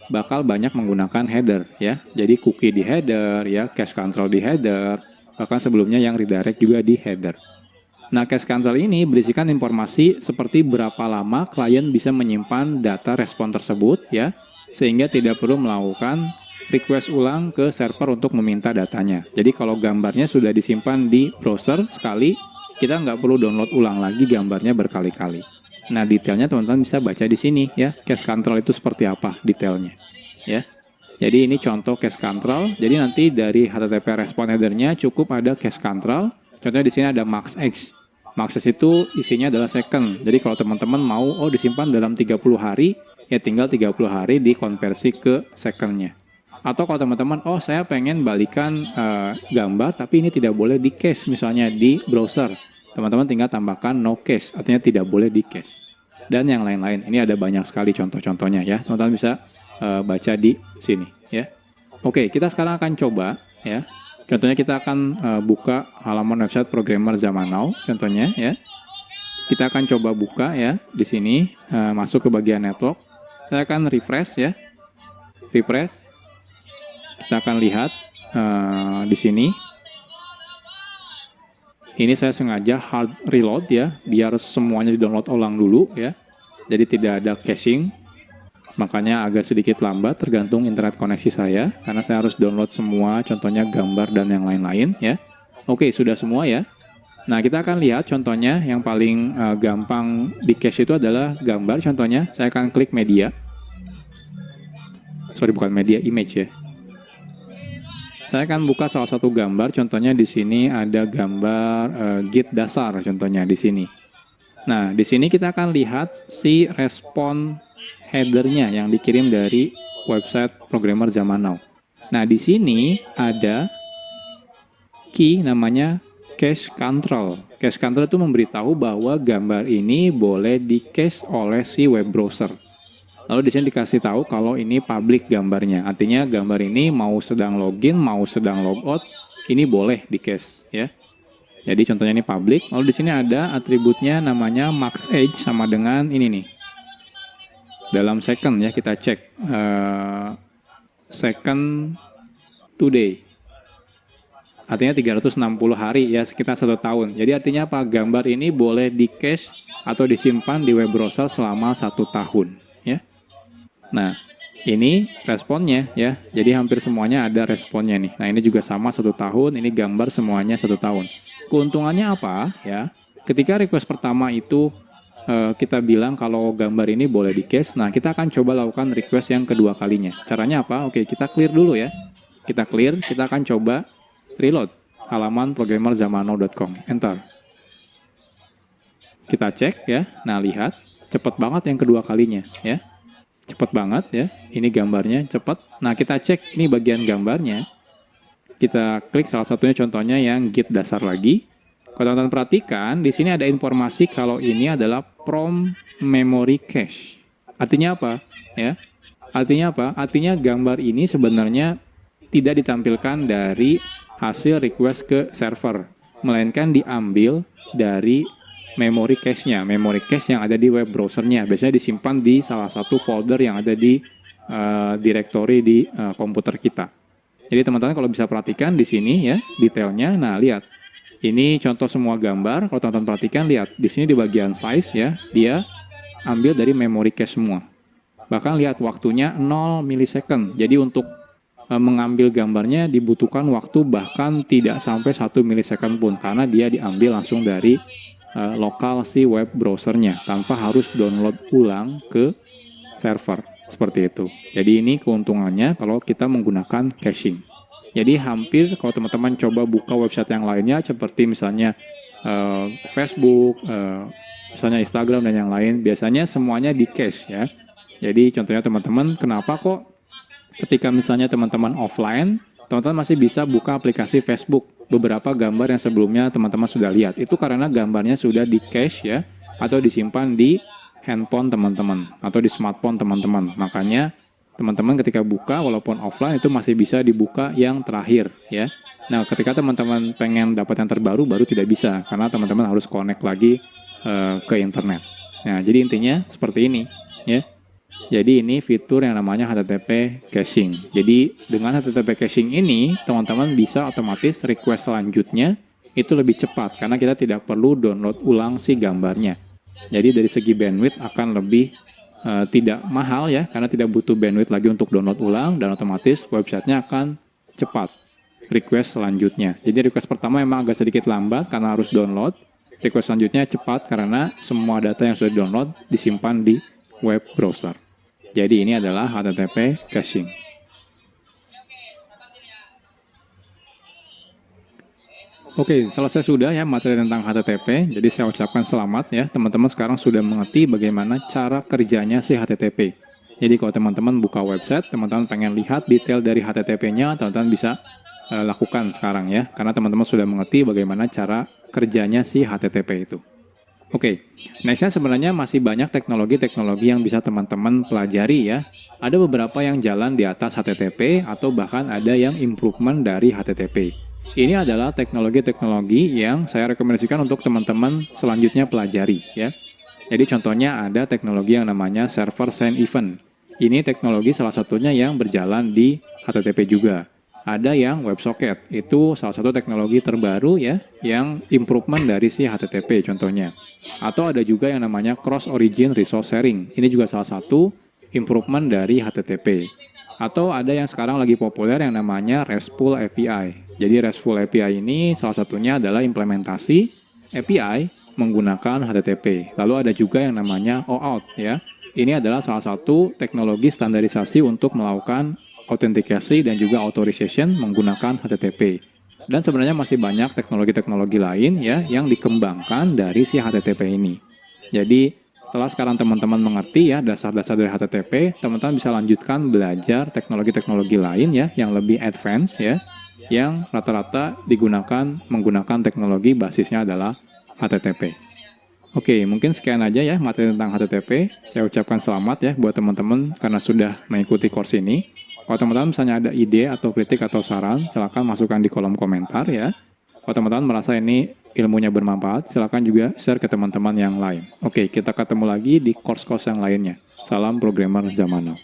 bakal banyak menggunakan header ya. Jadi cookie di header ya, cache control di header, bahkan sebelumnya yang redirect juga di header. Nah, cache control ini berisikan informasi seperti berapa lama klien bisa menyimpan data respon tersebut ya, sehingga tidak perlu melakukan request ulang ke server untuk meminta datanya. Jadi kalau gambarnya sudah disimpan di browser sekali, kita nggak perlu download ulang lagi gambarnya berkali-kali. Nah, detailnya teman-teman bisa baca di sini ya. Cache control itu seperti apa detailnya ya. Jadi ini contoh cache control. Jadi nanti dari HTTP respon header-nya cukup ada cache control. Contohnya di sini ada maxx. Maxx itu isinya adalah second. Jadi kalau teman-teman mau disimpan dalam 30 hari, ya tinggal 30 hari dikonversi ke second-nya. Atau kalau teman-teman, saya pengen balikan gambar tapi ini tidak boleh di cache misalnya di browser. Teman-teman tinggal tambahkan no cache, artinya tidak boleh di cache. Dan yang lain-lain, ini ada banyak sekali contoh-contohnya ya. Teman-teman bisa baca di sini ya. Oke, kita sekarang akan coba ya. Contohnya kita akan buka halaman website programmer zaman now, contohnya ya. Kita akan coba buka ya di sini, masuk ke bagian network. Saya akan refresh ya. Refresh. Kita akan lihat di sini. Ini saya sengaja hard reload ya, biar semuanya di-download ulang dulu ya. Jadi tidak ada caching. Makanya agak sedikit lambat tergantung internet koneksi saya, karena saya harus download semua, contohnya gambar dan yang lain-lain ya. Oke, sudah semua ya. Nah, kita akan lihat contohnya yang paling gampang di cache itu adalah gambar. Contohnya, saya akan klik media. sorry bukan media, image ya. Saya akan buka salah satu gambar, contohnya di sini ada gambar Git dasar contohnya di sini. Nah, di sini kita akan lihat si respon header-nya yang dikirim dari website programmer zaman now. Nah, di sini ada key namanya cache control. Cache control itu memberitahu bahwa gambar ini boleh di-cache oleh si web browser. Lalu di sini dikasih tahu kalau ini public gambarnya. Artinya gambar ini mau sedang login, mau sedang logout, ini boleh di-cache ya. Jadi contohnya ini public. Lalu di sini ada atributnya namanya max age sama dengan ini nih. Dalam second ya kita cek second today. Artinya 360 hari ya, sekitar 1 tahun. Jadi artinya apa? Gambar ini boleh di-cache atau disimpan di web browser selama 1 tahun ya. Nah, ini responnya ya. Jadi hampir semuanya ada responnya nih. Nah, ini juga sama 1 tahun, ini gambar semuanya 1 tahun. Keuntungannya apa ya? Ketika request pertama itu kita bilang kalau gambar ini boleh di-cache, nah kita akan coba lakukan request yang kedua kalinya. Caranya apa? Oke, kita clear dulu ya. Kita clear, kita akan coba reload halaman programmerzamano.com. Enter. Kita cek ya. Nah, lihat, cepet banget yang kedua kalinya ya. Cepet banget ya, ini gambarnya cepet. Nah, kita cek ini bagian gambarnya. Kita klik salah satunya contohnya yang Git dasar lagi. Kalau teman-teman perhatikan, di sini ada informasi kalau ini adalah from memory cache. Artinya apa? Ya, artinya apa? Artinya gambar ini sebenarnya tidak ditampilkan dari hasil request ke server, melainkan diambil dari memory cache-nya, memory cache yang ada di web browser-nya. Biasanya disimpan di salah satu folder yang ada di directory di komputer kita. Jadi teman-teman kalau bisa perhatikan di sini ya, detailnya. Nah, lihat. Ini contoh semua gambar. Kalau teman-teman perhatikan, lihat. Di sini di bagian size ya, dia ambil dari memory cache semua. Bahkan lihat waktunya 0 milisecond. Jadi untuk mengambil gambarnya dibutuhkan waktu bahkan tidak sampai 1 milisecond pun. Karena dia diambil langsung dari lokal si web browsernya tanpa harus download ulang ke server seperti itu. Jadi ini keuntungannya kalau kita menggunakan caching. Jadi hampir kalau teman-teman coba buka website yang lainnya seperti misalnya Facebook, misalnya Instagram dan yang lain, biasanya semuanya di cache ya. Jadi contohnya teman-teman, kenapa kok ketika misalnya teman-teman offline, teman-teman masih bisa buka aplikasi Facebook. Beberapa gambar yang sebelumnya teman-teman sudah lihat. Itu karena gambarnya sudah di cache ya, atau disimpan di handphone teman-teman, atau di smartphone teman-teman. Makanya teman-teman ketika buka, walaupun offline itu masih bisa dibuka yang terakhir ya. Nah, ketika teman-teman pengen dapat yang terbaru, baru tidak bisa. Karena teman-teman harus connect lagi ke internet. Nah, jadi intinya seperti ini ya. Jadi ini fitur yang namanya HTTP caching. Jadi dengan HTTP caching ini, teman-teman bisa otomatis request selanjutnya itu lebih cepat. Karena kita tidak perlu download ulang si gambarnya. Jadi dari segi bandwidth akan lebih tidak mahal ya. Karena tidak butuh bandwidth lagi untuk download ulang. Dan otomatis websitenya akan cepat request selanjutnya. Jadi request pertama memang agak sedikit lambat karena harus download. Request selanjutnya cepat karena semua data yang sudah download disimpan di web browser. Jadi ini adalah HTTP caching. Oke, selesai sudah ya materi tentang HTTP. Jadi saya ucapkan selamat ya. Teman-teman sekarang sudah mengerti bagaimana cara kerjanya si HTTP. Jadi kalau teman-teman buka website, teman-teman pengen lihat detail dari HTTP-nya, teman-teman bisa lakukan sekarang ya. Karena teman-teman sudah mengerti bagaimana cara kerjanya si HTTP itu. Oke, nextnya sebenarnya masih banyak teknologi-teknologi yang bisa teman-teman pelajari ya. Ada beberapa yang jalan di atas HTTP atau bahkan ada yang improvement dari HTTP. Ini adalah teknologi-teknologi yang saya rekomendasikan untuk teman-teman selanjutnya pelajari ya. Jadi contohnya ada teknologi yang namanya server send event. Ini teknologi salah satunya yang berjalan di HTTP juga. Ada yang WebSocket, itu salah satu teknologi terbaru ya, yang improvement dari si HTTP contohnya. Atau ada juga yang namanya Cross Origin Resource Sharing, ini juga salah satu improvement dari HTTP. Atau ada yang sekarang lagi populer yang namanya RESTful API. Jadi RESTful API ini salah satunya adalah implementasi API menggunakan HTTP. Lalu ada juga yang namanya OAuth ya. Ini adalah salah satu teknologi standarisasi untuk melakukan autentikasi dan juga authorization menggunakan HTTP. Dan sebenarnya masih banyak teknologi-teknologi lain ya yang dikembangkan dari si HTTP ini. Jadi setelah sekarang teman-teman mengerti ya dasar-dasar dari HTTP, teman-teman bisa lanjutkan belajar teknologi-teknologi lain ya yang lebih advance ya, yang rata-rata digunakan menggunakan teknologi basisnya adalah HTTP. Oke, mungkin sekian aja ya materi tentang HTTP. Saya ucapkan selamat ya buat teman-teman karena sudah mengikuti course ini. Kalau teman-teman misalnya ada ide atau kritik atau saran, silakan masukkan di kolom komentar ya. Kalau teman-teman merasa ini ilmunya bermanfaat, silakan juga share ke teman-teman yang lain. Oke, kita ketemu lagi di course-course yang lainnya. Salam programmer zaman now.